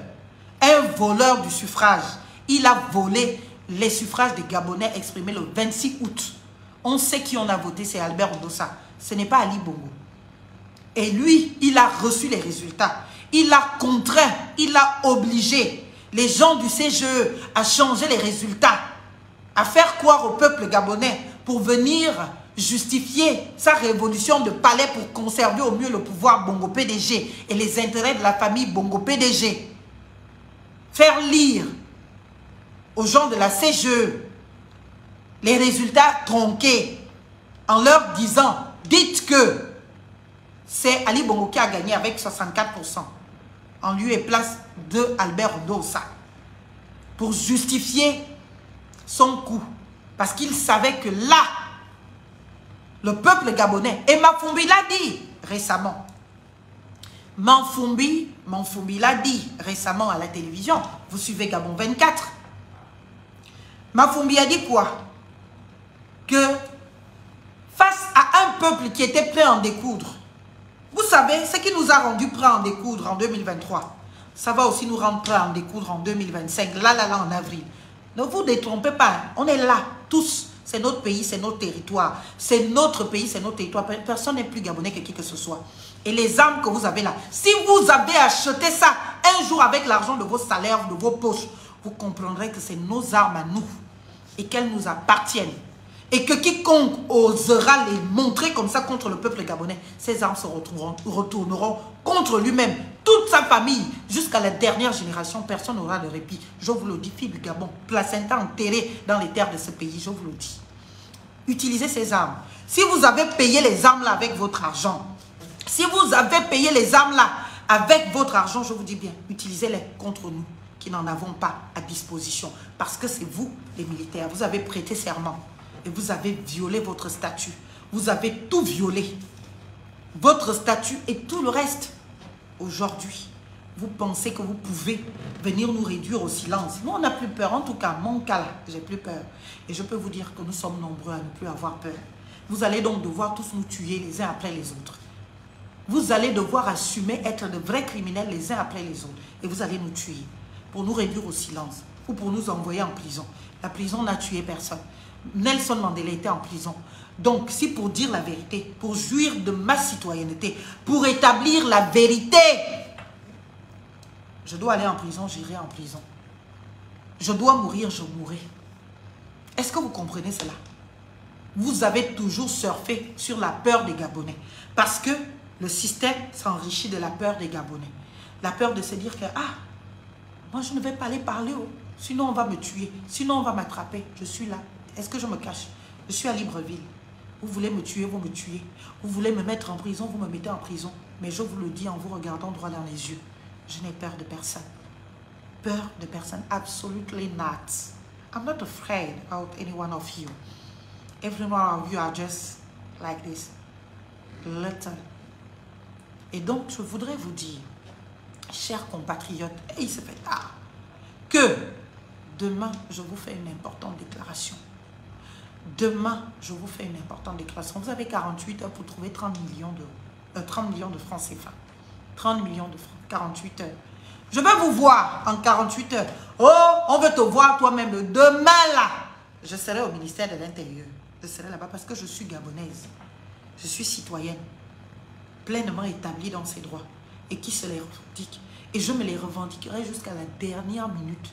Un voleur du suffrage. Il a volé les suffrages des Gabonais exprimés le 26 août. On sait qui on a voté, c'est Albert Ndossa. Ce n'est pas Ali Bongo. Et lui, il a reçu les résultats. Il a contraint, il a obligé les gens du CGE à changer les résultats, à faire croire au peuple gabonais pour venir justifier sa révolution de palais pour conserver au mieux le pouvoir Bongo PDG et les intérêts de la famille Bongo PDG. Faire lire aux gens de la CGE les résultats tronqués en leur disant, dites que c'est Ali Bongo qui a gagné avec 64%, en lieu et place de Albert Ndossa, pour justifier son coup. Parce qu'il savait que là, le peuple gabonais, et Mafumbi l'a dit récemment, Mafumbi l'a dit récemment à la télévision, vous suivez Gabon 24, Mafumbi a dit quoi? Que face à un peuple qui était prêt à en découdre, vous savez, ce qui nous a rendu prêts à en découdre en 2023, ça va aussi nous rendre prêts à en découdre en 2025, là, en avril. Ne vous détrompez pas, hein. On est là, tous. C'est notre pays, c'est notre territoire. C'est notre pays, c'est notre territoire. Personne n'est plus gabonais que qui que ce soit. Et les armes que vous avez là, si vous avez acheté ça un jour avec l'argent de vos salaires, de vos poches, vous comprendrez que c'est nos armes à nous et qu'elles nous appartiennent. Et que quiconque osera les montrer comme ça contre le peuple gabonais, ces armes se retourneront contre lui-même, toute sa famille, jusqu'à la dernière génération. Personne n'aura de répit. Je vous le dis, fille du Gabon, placenta enterrée dans les terres de ce pays, je vous le dis. Utilisez ces armes. Si vous avez payé les armes là avec votre argent, si vous avez payé les armes là avec votre argent, je vous dis bien, utilisez-les contre nous, qui n'en avons pas à disposition. Parce que c'est vous, les militaires, vous avez prêté serment. Et vous avez violé votre statut. Vous avez tout violé. Votre statut et tout le reste. Aujourd'hui, vous pensez que vous pouvez venir nous réduire au silence. Nous, on n'a plus peur. En tout cas, mon cas là, j'ai plus peur. Et je peux vous dire que nous sommes nombreux à ne plus avoir peur. Vous allez donc devoir tous nous tuer les uns après les autres. Vous allez devoir assumer être de vrais criminels les uns après les autres. Et vous allez nous tuer pour nous réduire au silence ou pour nous envoyer en prison. La prison n'a tué personne. Nelson Mandela était en prison. Donc, si pour dire la vérité, pour jouir de ma citoyenneté, pour établir la vérité, je dois aller en prison, j'irai en prison. Je dois mourir, je mourrai. Est-ce que vous comprenez cela? Vous avez toujours surfé sur la peur des Gabonais. Parce que le système s'enrichit de la peur des Gabonais. La peur de se dire que, ah, moi je ne vais pas aller parler, oh. Sinon on va me tuer, sinon on va m'attraper, je suis là. Est-ce que je me cache? Je suis à Libreville. Vous voulez me tuer, vous me tuez. Vous voulez me mettre en prison, vous me mettez en prison. Mais je vous le dis en vous regardant droit dans les yeux. Je n'ai peur de personne. Peur de personne, absolutely not. I'm not afraid of any one of you. Every one of you are just like this. Little. Et donc, je voudrais vous dire, chers compatriotes, et il se fait tard, que demain, je vous fais une importante déclaration. Demain, je vous fais une importante déclaration. Vous avez 48 heures pour trouver 30 millions de francs CFA. 30 millions de francs, 48 heures. Je veux vous voir en 48 heures. Oh, on veut te voir toi-même. Demain, là, je serai au ministère de l'Intérieur. Je serai là-bas parce que je suis gabonaise. Je suis citoyenne, pleinement établie dans ses droits et qui se les revendique. Et je me les revendiquerai jusqu'à la dernière minute.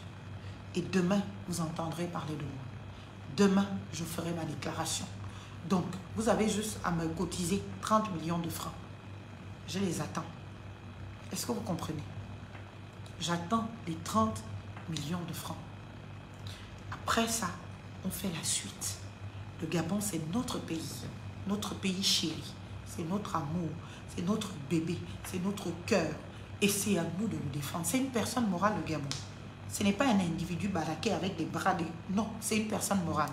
Et demain, vous entendrez parler de moi. Demain, je ferai ma déclaration. Donc, vous avez juste à me cotiser 30 millions de francs. Je les attends. Est-ce que vous comprenez? J'attends les 30 millions de francs. Après ça, on fait la suite. Le Gabon, c'est notre pays chéri. C'est notre amour, c'est notre bébé, c'est notre cœur. Et c'est à nous de nous défendre. C'est une personne morale, le Gabon. Ce n'est pas un individu baraqué avec des bras de... Non, c'est une personne morale.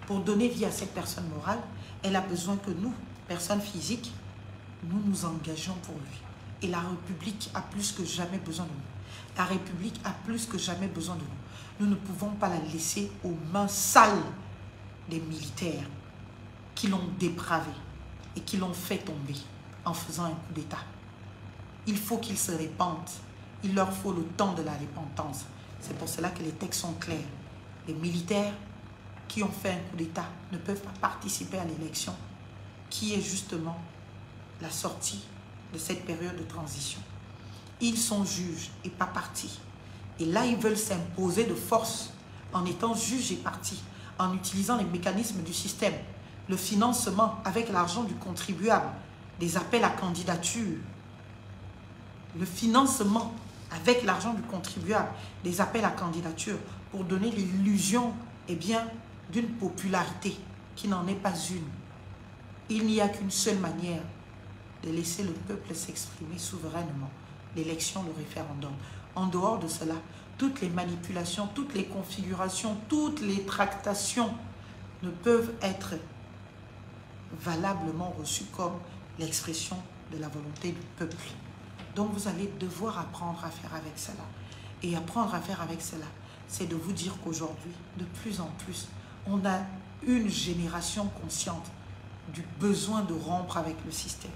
Pour donner vie à cette personne morale, elle a besoin que nous, personnes physiques, nous nous engageons pour lui. Et la République a plus que jamais besoin de nous. La République a plus que jamais besoin de nous. Nous ne pouvons pas la laisser aux mains sales des militaires qui l'ont dépravé et qui l'ont fait tomber en faisant un coup d'État. Il faut qu'ils se répandent. Il leur faut le temps de la repentance. C'est pour cela que les textes sont clairs. Les militaires qui ont fait un coup d'État ne peuvent pas participer à l'élection qui est justement la sortie de cette période de transition. Ils sont juges et pas partis. Et là, ils veulent s'imposer de force en étant juges et partis, en utilisant les mécanismes du système, le financement avec l'argent du contribuable, des appels à candidature, le financement avec l'argent du contribuable, des appels à candidature pour donner l'illusion, eh bien, d'une popularité qui n'en est pas une. Il n'y a qu'une seule manière de laisser le peuple s'exprimer souverainement, l'élection, le référendum. En dehors de cela, toutes les manipulations, toutes les configurations, toutes les tractations ne peuvent être valablement reçues comme l'expression de la volonté du peuple. Donc vous allez devoir apprendre à faire avec cela. Et apprendre à faire avec cela, c'est de vous dire qu'aujourd'hui, de plus en plus, on a une génération consciente du besoin de rompre avec le système.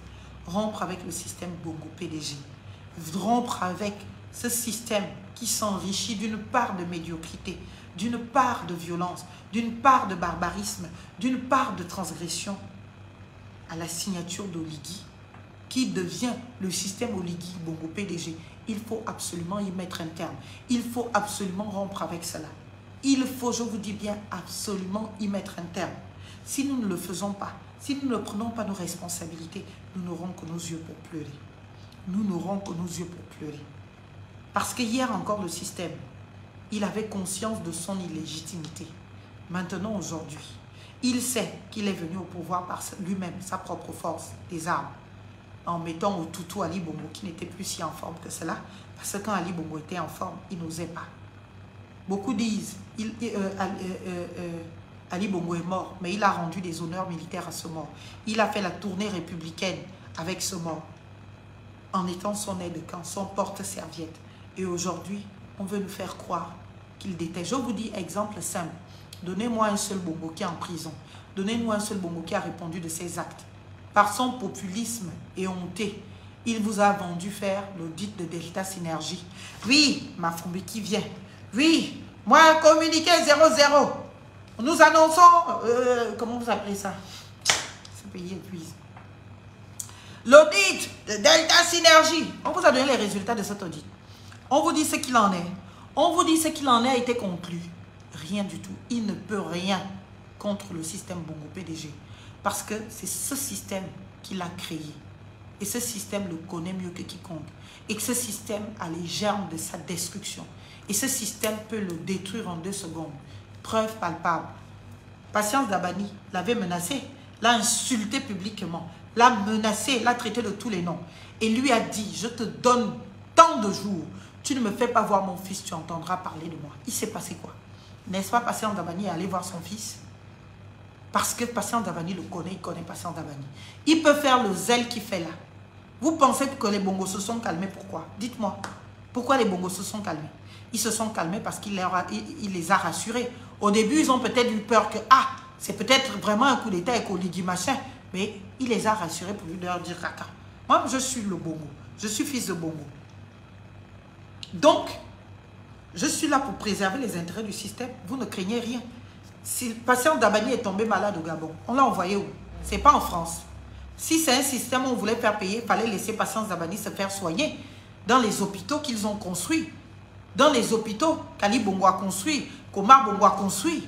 Rompre avec le système Bongo PDG. Rompre avec ce système qui s'enrichit d'une part de médiocrité, d'une part de violence, d'une part de barbarisme, d'une part de transgression à la signature d'Oligui, qui devient le système Oligui Bongo PDG. Il faut absolument y mettre un terme. Il faut absolument rompre avec cela. Il faut, je vous dis bien, absolument y mettre un terme. Si nous ne le faisons pas, si nous ne prenons pas nos responsabilités, nous n'aurons que nos yeux pour pleurer. Nous n'aurons que nos yeux pour pleurer. Parce que hier encore, le système, il avait conscience de son illégitimité. Maintenant, aujourd'hui, il sait qu'il est venu au pouvoir par lui-même, sa propre force, des armes, en mettant au toutou Ali Bongo, qui n'était plus si en forme que cela, parce que quand Ali Bongo était en forme, il n'osait pas. Beaucoup disent, Ali Bongo est mort, mais il a rendu des honneurs militaires à ce mort. Il a fait la tournée républicaine avec ce mort, en étant son aide-de-camp, son porte-serviette. Et aujourd'hui, on veut nous faire croire qu'il déteste. Je vous dis, exemple simple, donnez-moi un seul Bongo qui est en prison. Donnez-moi un seul Bongo qui a répondu de ses actes. Par son populisme éhonté, il vous a vendu faire l'audit de Delta Synergie. Oui, ma Fumbi qui vient. Oui, moi, communiqué 00. Nous annonçons, comment vous appelez ça? Ce pays épuise. L'audit de Delta Synergie. On vous a donné les résultats de cet audit. On vous dit ce qu'il en est. On vous dit ce qu'il en est a été conclu. Rien du tout. Il ne peut rien contre le système Bongo PDG. Parce que c'est ce système qu'il a créé. Et ce système le connaît mieux que quiconque. Et que ce système a les germes de sa destruction. Et ce système peut le détruire en 2 secondes. Preuve palpable. Patience Dabani l'avait menacé, l'a insulté publiquement, l'a menacé, l'a traité de tous les noms. Et lui a dit, je te donne tant de jours, tu ne me fais pas voir mon fils, tu entendras parler de moi. Il s'est passé quoi? N'est-ce pas Patience Dabani est allé voir son fils? Parce que Patience Dabani le connaît, il connaît Patience Dabani. Il peut faire le zèle qu'il fait là. Vous pensez que les bongos se sont calmés, pourquoi? Dites-moi, pourquoi les bongos se sont calmés? Ils se sont calmés parce qu'il les a rassurés. Au début, ils ont peut-être eu peur que, ah, c'est peut-être vraiment un coup d'état avec Oligui machin. Mais il les a rassurés pour lui leur dire, attends, moi je suis le Bongo, je suis fils de Bongo. Donc, je suis là pour préserver les intérêts du système. Vous ne craignez rien. Si Patience Dabani est tombé malade au Gabon, on l'a envoyé où? C'est pas en France. Si c'est un système où on voulait faire payer, il fallait laisser Patience Dabani se faire soigner dans les hôpitaux qu'ils ont construits. Dans les hôpitaux qu'Ali Bongo a construit, qu'Omar Bongo a construit,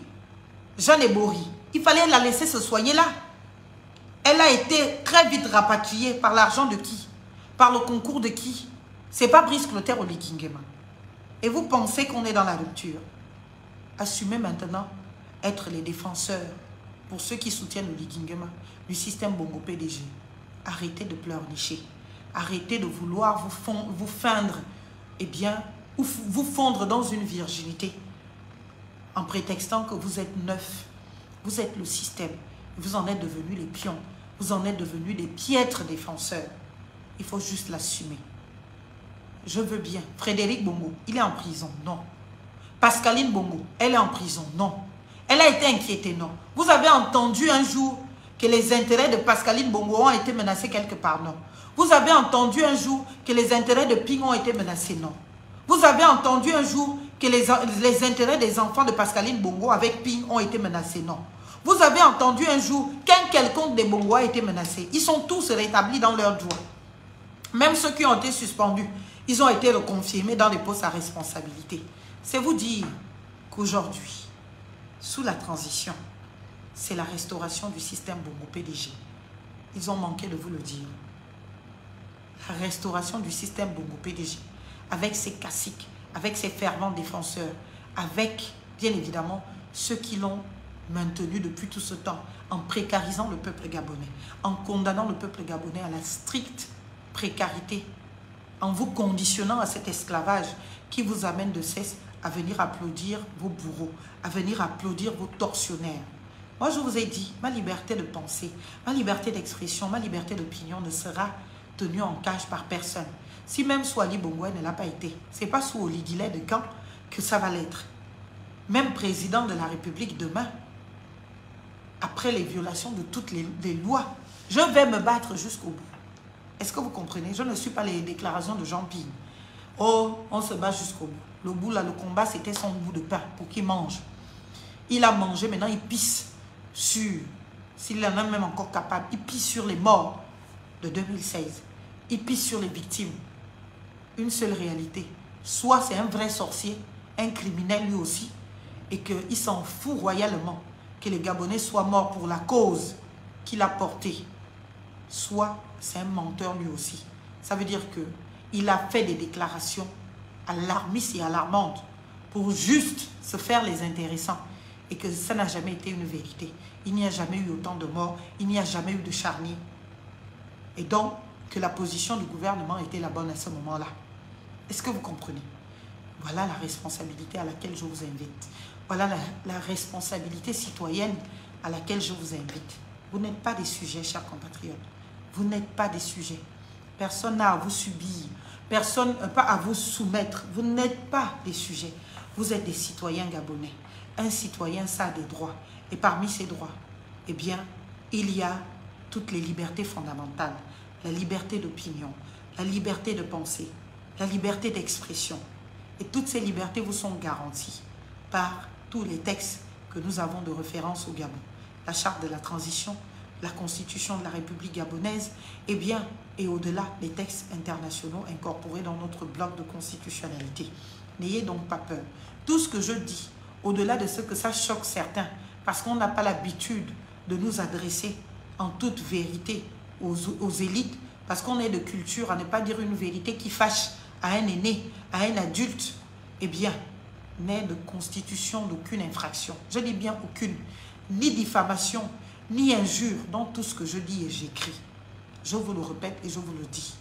Jeanne Ebori, il fallait la laisser se soigner là. Elle a été très vite rapatriée par l'argent de qui? Par le concours de qui? C'est pas Brice Clotaire Oligui Nguema. Et vous pensez qu'on est dans la rupture? Assumez maintenant être les défenseurs, pour ceux qui soutiennent Oligui Nguema, du système Bongo PDG. Arrêtez de pleurnicher. Arrêtez de vouloir vous feindre, eh bien, ou vous fondre dans une virginité en prétextant que vous êtes neuf. Vous êtes le système. Vous en êtes devenus les pions. Vous en êtes devenus des piètres défenseurs. Il faut juste l'assumer. Je veux bien. Frédéric Bongo, il est en prison. Non. Pascaline Bongo, elle est en prison. Non. Elle a été inquiétée. Non. Vous avez entendu un jour que les intérêts de Pascaline Bongo ont été menacés quelque part. Non. Vous avez entendu un jour que les intérêts de Ping ont été menacés. Non. Vous avez entendu un jour que les intérêts des enfants de Pascaline Bongo avec Ping ont été menacés. Non. Vous avez entendu un jour qu'un quelconque des Bongo a été menacé. Ils sont tous rétablis dans leurs droits. Même ceux qui ont été suspendus, ils ont été reconfirmés dans des postes à responsabilité. C'est vous dire qu'aujourd'hui, sous la transition, c'est la restauration du système Bongo PDG. Ils ont manqué de vous le dire. La restauration du système Bongo PDG, avec ses caciques, avec ses fervents défenseurs, avec, bien évidemment, ceux qui l'ont maintenu depuis tout ce temps, en précarisant le peuple gabonais, en condamnant le peuple gabonais à la stricte précarité, en vous conditionnant à cet esclavage qui vous amène de cesse à venir applaudir vos bourreaux, à venir applaudir vos tortionnaires. Moi, je vous ai dit, ma liberté de penser, ma liberté d'expression, ma liberté d'opinion ne sera tenue en cage par personne. Si même Swali Bongoué ne l'a pas été, ce n'est pas sous Oliguilet de Gand que ça va l'être. Même président de la République demain, après les violations de toutes les lois, je vais me battre jusqu'au bout. Est-ce que vous comprenez? Je ne suis pas les déclarations de Jean Ping. Oh, on se bat jusqu'au bout. Le bout là, le combat, c'était son bout de pain pour qu'il mange. Il a mangé, maintenant il pisse sur, s'il en est même encore capable, il pisse sur les morts de 2016. Il pisse sur les victimes. Une seule réalité. Soit c'est un vrai sorcier, un criminel lui aussi, et qu'il s'en fout royalement que les Gabonais soient morts pour la cause qu'il a portée. Soit c'est un menteur lui aussi. Ça veut dire qu'il a fait des déclarations alarmistes et alarmantes pour juste se faire les intéressants et que ça n'a jamais été une vérité. Il n'y a jamais eu autant de morts, il n'y a jamais eu de charniers. Et donc, que la position du gouvernement était la bonne à ce moment-là. Est-ce que vous comprenez? Voilà la responsabilité à laquelle je vous invite. Voilà la responsabilité citoyenne à laquelle je vous invite. Vous n'êtes pas des sujets, chers compatriotes. Vous n'êtes pas des sujets. Personne n'a à vous subir. Personne n'a pas à vous soumettre. Vous n'êtes pas des sujets. Vous êtes des citoyens gabonais. Un citoyen, ça a des droits. Et parmi ces droits, eh bien, il y a toutes les libertés fondamentales. La liberté d'opinion, la liberté de penser, la liberté d'expression. Et toutes ces libertés vous sont garanties par tous les textes que nous avons de référence au Gabon. La charte de la transition, la constitution de la République gabonaise, et bien, et au-delà, les textes internationaux incorporés dans notre bloc de constitutionnalité. N'ayez donc pas peur. Tout ce que je dis, au-delà de ce que ça choque certains, parce qu'on n'a pas l'habitude de nous adresser en toute vérité aux élites, parce qu'on est de culture à ne pas dire une vérité qui fâche à un aîné, à un adulte, eh bien, n'est de constitution d'aucune infraction. Je dis bien aucune, ni diffamation, ni injure dans tout ce que je dis et j'écris. Je vous le répète et je vous le dis.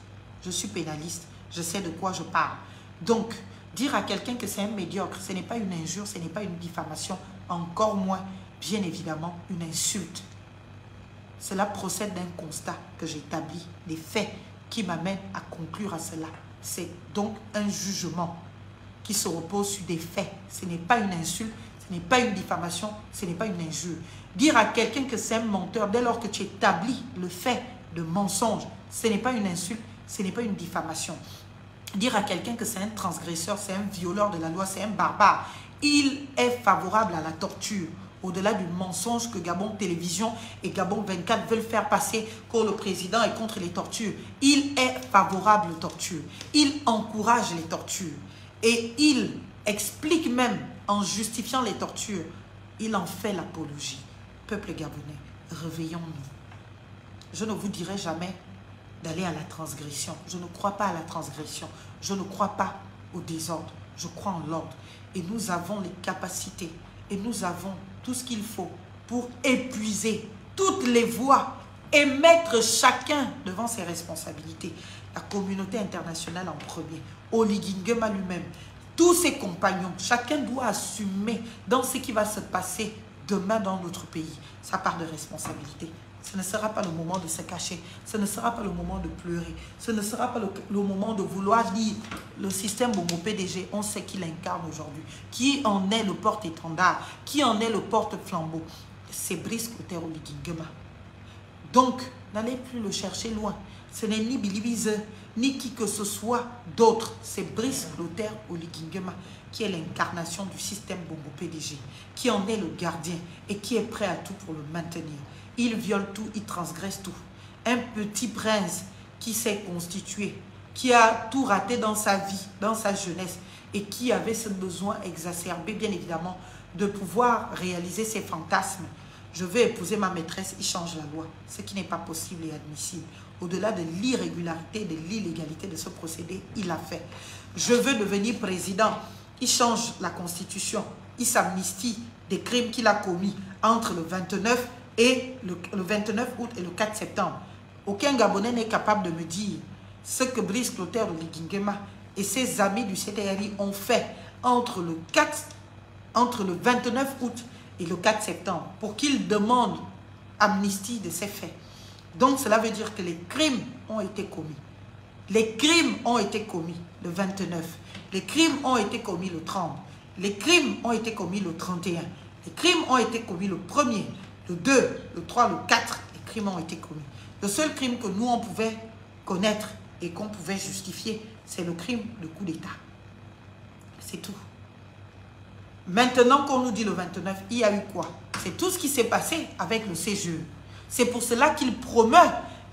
Je suis pénaliste, je sais de quoi je parle. Donc, dire à quelqu'un que c'est un médiocre, ce n'est pas une injure, ce n'est pas une diffamation, encore moins, bien évidemment, une insulte. Cela procède d'un constat que j'établis, des faits qui m'amènent à conclure à cela. C'est donc un jugement qui se repose sur des faits. Ce n'est pas une insulte, ce n'est pas une diffamation, ce n'est pas une injure. Dire à quelqu'un que c'est un menteur, dès lors que tu établis le fait de mensonge, ce n'est pas une insulte, ce n'est pas une diffamation. Dire à quelqu'un que c'est un transgresseur, c'est un violeur de la loi, c'est un barbare, il est favorable à la torture. Au-delà du mensonge que Gabon Télévision et Gabon 24 veulent faire passer que le président est contre les tortures. Il est favorable aux tortures. Il encourage les tortures. Et il explique même, en justifiant les tortures, il en fait l'apologie. Peuple gabonais, réveillons-nous. Je ne vous dirai jamais d'aller à la transgression. Je ne crois pas à la transgression. Je ne crois pas au désordre. Je crois en l'ordre. Et nous avons les capacités. Et nous avons tout ce qu'il faut pour épuiser toutes les voies et mettre chacun devant ses responsabilités. La communauté internationale en premier, Oligui Nguema lui-même, tous ses compagnons, chacun doit assumer dans ce qui va se passer demain dans notre pays sa part de responsabilité. Ce ne sera pas le moment de se cacher, ce ne sera pas le moment de pleurer, ce ne sera pas le moment de vouloir dire le système Bongo PDG, on sait qui l'incarne aujourd'hui, qui en est le porte-étendard, qui en est le porte-flambeau. C'est Brice Clotaire Oligui Nguema. Donc, n'allez plus le chercher loin. Ce n'est ni Billy Bize, ni qui que ce soit d'autre. C'est Brice Clotaire Oligui Nguema qui est l'incarnation du système Bongo PDG, qui en est le gardien et qui est prêt à tout pour le maintenir. Il viole tout, il transgresse tout. Un petit prince qui s'est constitué, qui a tout raté dans sa vie, dans sa jeunesse, et qui avait ce besoin exacerbé, bien évidemment, de pouvoir réaliser ses fantasmes. Je veux épouser ma maîtresse, il change la loi, ce qui n'est pas possible et admissible. Au-delà de l'irrégularité, de l'illégalité de ce procédé, il l'a fait. Je veux devenir président, il change la constitution, il s'amnistie des crimes qu'il a commis entre le 29 août et le 4 septembre. Aucun Gabonais n'est capable de me dire ce que Brice Clotaire Oligui Nguema et ses amis du CTRI ont fait entre le 29 août et le 4 septembre pour qu'ils demandent amnistie de ces faits. Donc cela veut dire que les crimes ont été commis. Les crimes ont été commis le 29. Les crimes ont été commis le 30. Les crimes ont été commis le 31. Les crimes ont été commis le 1er, le 2, le 3, le 4. Les crimes ont été commis. Le seul crime que nous, on pouvait connaître et qu'on pouvait justifier, c'est le crime de coup d'État. C'est tout. Maintenant qu'on nous dit le 29, il y a eu quoi? C'est tout ce qui s'est passé avec le CGE. C'est pour cela qu'il promeut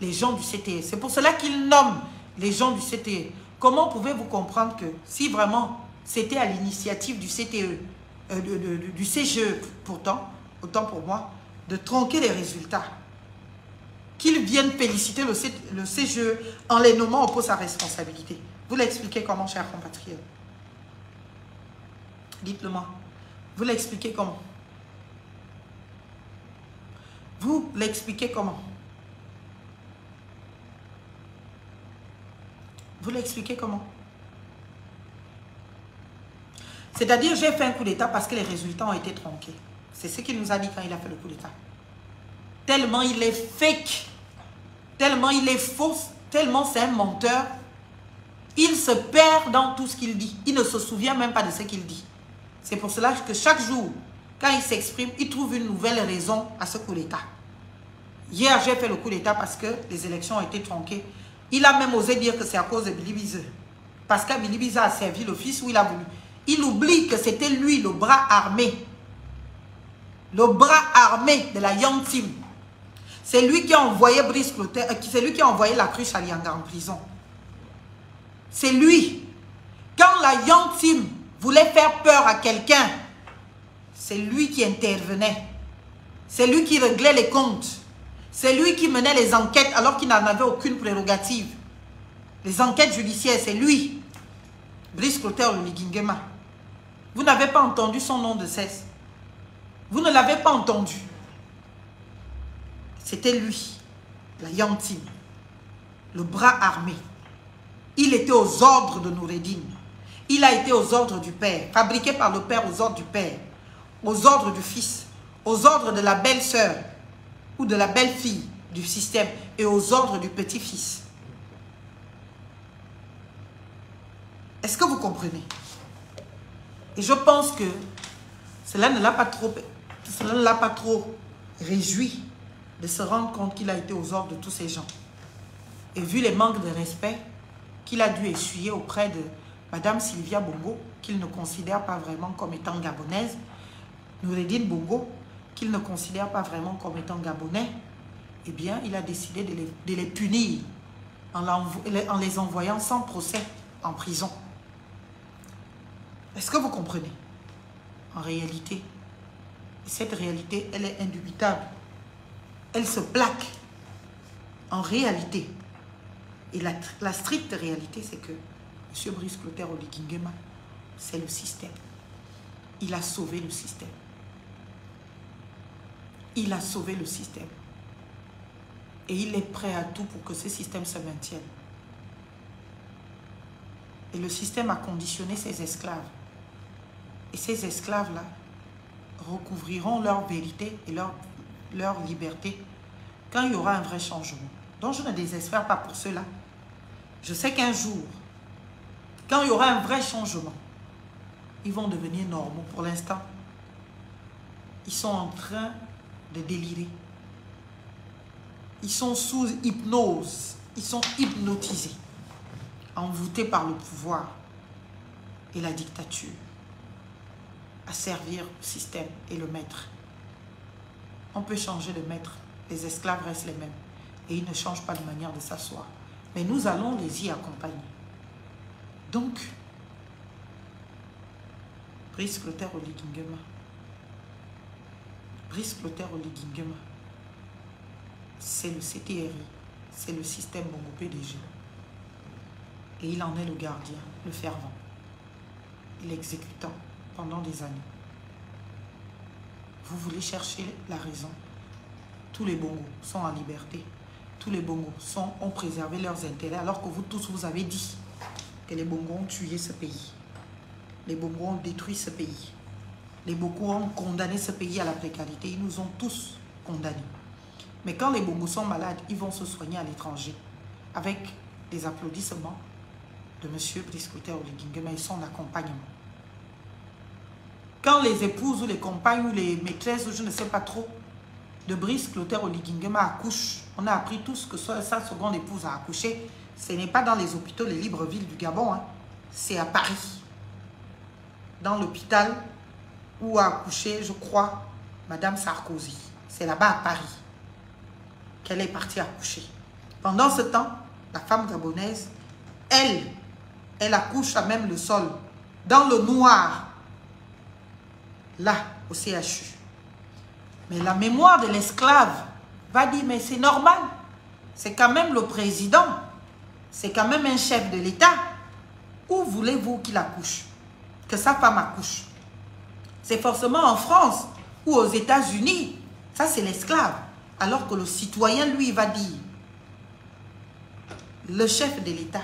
les gens du CTE. C'est pour cela qu'il nomme les gens du CTE. Comment pouvez-vous comprendre que si vraiment c'était à l'initiative du CTE, du CGE pourtant, autant pour moi, de tronquer les résultats, qu'ils viennent féliciter le CGE en les nommant au poste à responsabilité? Vous l'expliquez comment, chers compatriotes? Dites-le-moi. Vous l'expliquez comment? Vous l'expliquez comment? Vous l'expliquez comment? C'est-à-dire, j'ai fait un coup d'État parce que les résultats ont été tronqués. C'est ce qu'il nous a dit quand il a fait le coup d'État. Tellement il est fake, tellement il est faux, tellement c'est un menteur. Il se perd dans tout ce qu'il dit. Il ne se souvient même pas de ce qu'il dit. C'est pour cela que chaque jour, quand il s'exprime, il trouve une nouvelle raison à ce coup d'État. Hier, j'ai fait le coup d'État parce que les élections ont été tronquées. Il a même osé dire que c'est à cause de Billy Bize. Parce que Billy Bize a servi le fils où il a voulu. Il oublie que c'était lui, le bras armé. Le bras armé de la Young Team. C'est lui qui a envoyé Brice Clotaire, c'est lui qui a envoyé la cruche Alianga en prison. C'est lui. Quand la Young Team voulait faire peur à quelqu'un, c'est lui qui intervenait. C'est lui qui réglait les comptes. C'est lui qui menait les enquêtes alors qu'il n'en avait aucune prérogative. Les enquêtes judiciaires, c'est lui. Brice Clotaire Oligui Nguema. Vous n'avez pas entendu son nom de cesse. Vous ne l'avez pas entendu. C'était lui, la Young Team, le bras armé. Il était aux ordres de Noureddine. Il a été aux ordres du père, fabriqué par le père aux ordres du père, aux ordres du fils, aux ordres de la belle-sœur ou de la belle-fille du système et aux ordres du petit-fils. Est-ce que vous comprenez? Et je pense que cela ne l'a pas trop réjoui de se rendre compte qu'il a été aux ordres de tous ces gens. Et vu les manques de respect qu'il a dû essuyer auprès de Madame Sylvia Bongo, qu'il ne considère pas vraiment comme étant gabonaise, Noureddine Bongo, qu'il ne considère pas vraiment comme étant gabonais, eh bien, il a décidé de les punir en les envoyant sans procès en prison. Est-ce que vous comprenez? En réalité, cette réalité, elle est indubitable. Elle se plaque en réalité. Et la stricte réalité, c'est que M. Brice Clotaire Oligui Nguema, c'est le système. Il a sauvé le système. Il a sauvé le système. Et il est prêt à tout pour que ce système se maintienne. Et le système a conditionné ses esclaves. Et ces esclaves-là recouvriront leur vérité et leur liberté quand il y aura un vrai changement. Donc je ne désespère pas pour cela. Je sais qu'un jour, quand il y aura un vrai changement, ils vont devenir normaux. Pour l'instant, ils sont en train de délirer. Ils sont sous hypnose. Ils sont hypnotisés, envoûtés par le pouvoir et la dictature, à servir le système et le maître. On peut changer de maître. Les esclaves restent les mêmes. Et ils ne changent pas de manière de s'asseoir. Mais nous allons les y accompagner. Donc, Brice Clotaire Oligingema. Brice Clotaire Oligingema. C'est le CTRI. C'est le système Bongo PDG. Et il en est le gardien, le fervent. Et l'exécutant pendant des années. Vous voulez chercher la raison. Tous les Bongos sont en liberté. Tous les Bongos ont préservé leurs intérêts alors que vous tous, vous avez dit que les Bongos ont tué ce pays. Les Bongos ont détruit ce pays. Les Bongos ont condamné ce pays à la précarité. Ils nous ont tous condamnés. Mais quand les Bongos sont malades, ils vont se soigner à l'étranger avec des applaudissements de M. Brice Clotaire Oligingema et son accompagnement. Quand les épouses ou les compagnes ou les maîtresses ou je ne sais pas trop de Brice Clotaire Oligingema accouchent, on a appris tous que sa seconde épouse a accouché. Ce n'est pas dans les hôpitaux, les libres villes du Gabon, hein. C'est à Paris. Dans l'hôpital où a accouché, je crois, Madame Sarkozy. C'est là-bas à Paris qu'elle est partie accoucher. Pendant ce temps, la femme gabonaise, elle accouche à même le sol, dans le noir, là, au CHU. Mais la mémoire de l'esclave va dire, mais c'est normal, c'est quand même le président, c'est quand même un chef de l'État. Où voulez-vous qu'il accouche? Que sa femme accouche? C'est forcément en France ou aux États-Unis. Ça, c'est l'esclave. Alors que le citoyen, lui, va dire, le chef de l'État,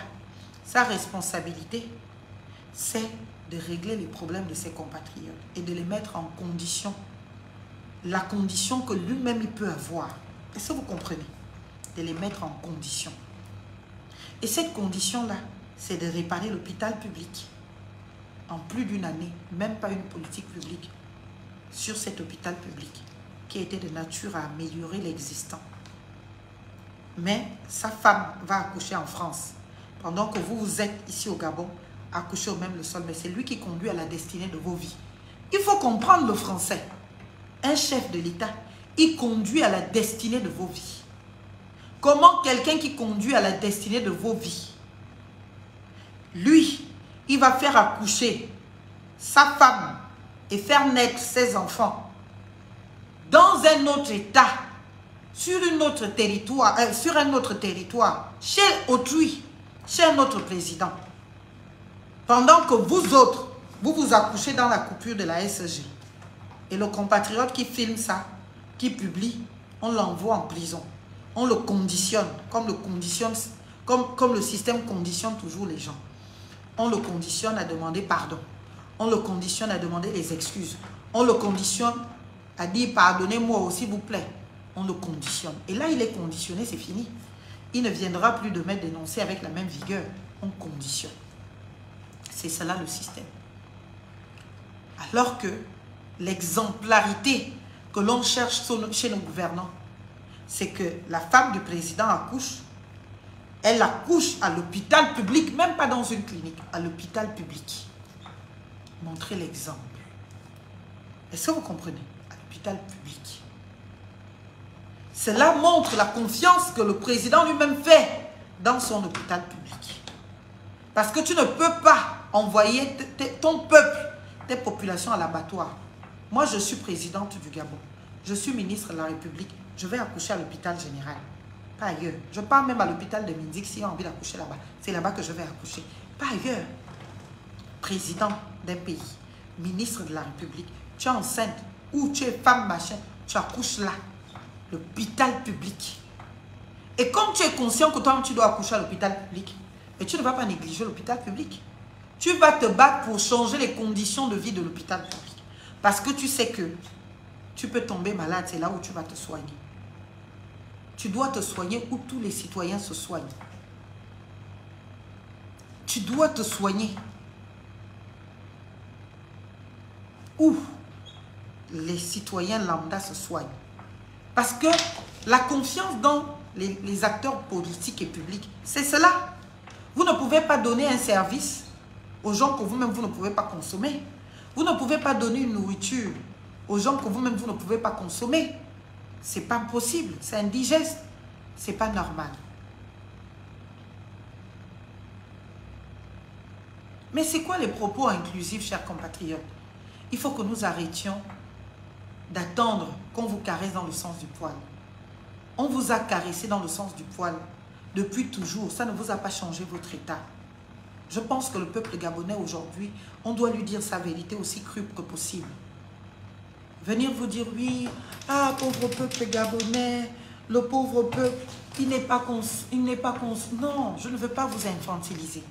sa responsabilité, c'est de régler les problèmes de ses compatriotes et de les mettre en condition, la condition que lui-même il peut avoir. Est-ce que vous comprenez? De les mettre en condition. Et cette condition-là, c'est de réparer l'hôpital public. En plus d'une année, même pas une politique publique sur cet hôpital public qui était de nature à améliorer l'existant. Mais sa femme va accoucher en France, pendant que vous êtes ici au Gabon, accoucher au même le sol. Mais c'est lui qui conduit à la destinée de vos vies. Il faut comprendre le français. Un chef de l'État, il conduit à la destinée de vos vies. Comment quelqu'un qui conduit à la destinée de vos vies, lui, il va faire accoucher sa femme et faire naître ses enfants dans un autre État, sur un autre territoire, chez autrui, chez un autre président. Pendant que vous autres, vous accouchez dans la coupure de la SG. Et le compatriote qui filme ça, qui publie, on l'envoie en prison. On le conditionne, comme le système conditionne toujours les gens. On le conditionne à demander pardon. On le conditionne à demander les excuses. On le conditionne à dire pardonnez-moi s'il vous plaît. On le conditionne. Et là, il est conditionné, c'est fini. Il ne viendra plus de me dénoncer avec la même vigueur. On conditionne. C'est cela le système. Alors que l'exemplarité que l'on cherche chez nos gouvernants, c'est que la femme du président accouche, elle accouche à l'hôpital public, même pas dans une clinique, à l'hôpital public. Montrez l'exemple. Est-ce que vous comprenez? À l'hôpital public. Cela montre la confiance que le président lui-même fait dans son hôpital public. Parce que tu ne peux pas envoyer ton peuple, tes populations à l'abattoir. Moi, je suis présidente du Gabon. Je suis ministre de la République. Je vais accoucher à l'hôpital général. Pas ailleurs. Je pars même à l'hôpital de Minzik si j'ai envie d'accoucher là-bas. C'est là-bas que je vais accoucher. Pas ailleurs. Président d'un pays, ministre de la République, tu es enceinte ou tu es femme machin, tu accouches là. L'hôpital public. Et comme tu es conscient que toi, tu dois accoucher à l'hôpital public, et tu ne vas pas négliger l'hôpital public. Tu vas te battre pour changer les conditions de vie de l'hôpital public. Parce que tu sais que tu peux tomber malade, c'est là où tu vas te soigner. Tu dois te soigner où tous les citoyens se soignent. Tu dois te soigner où les citoyens lambda se soignent. Parce que la confiance dans les acteurs politiques et publics, c'est cela. Vous ne pouvez pas donner un service aux gens que vous-même, vous ne pouvez pas consommer. Vous ne pouvez pas donner une nourriture aux gens que vous-même, vous ne pouvez pas consommer. C'est pas possible, c'est indigeste, c'est pas normal. Mais c'est quoi les propos inclusifs, chers compatriotes? Il faut que nous arrêtions d'attendre qu'on vous caresse dans le sens du poil. On vous a caressé dans le sens du poil depuis toujours. Ça ne vous a pas changé votre état. Je pense que le peuple gabonais aujourd'hui, on doit lui dire sa vérité aussi crue que possible. Venir vous dire oui, ah pauvre peuple gabonais, le pauvre peuple, il n'est pas Non, je ne veux pas vous infantiliser.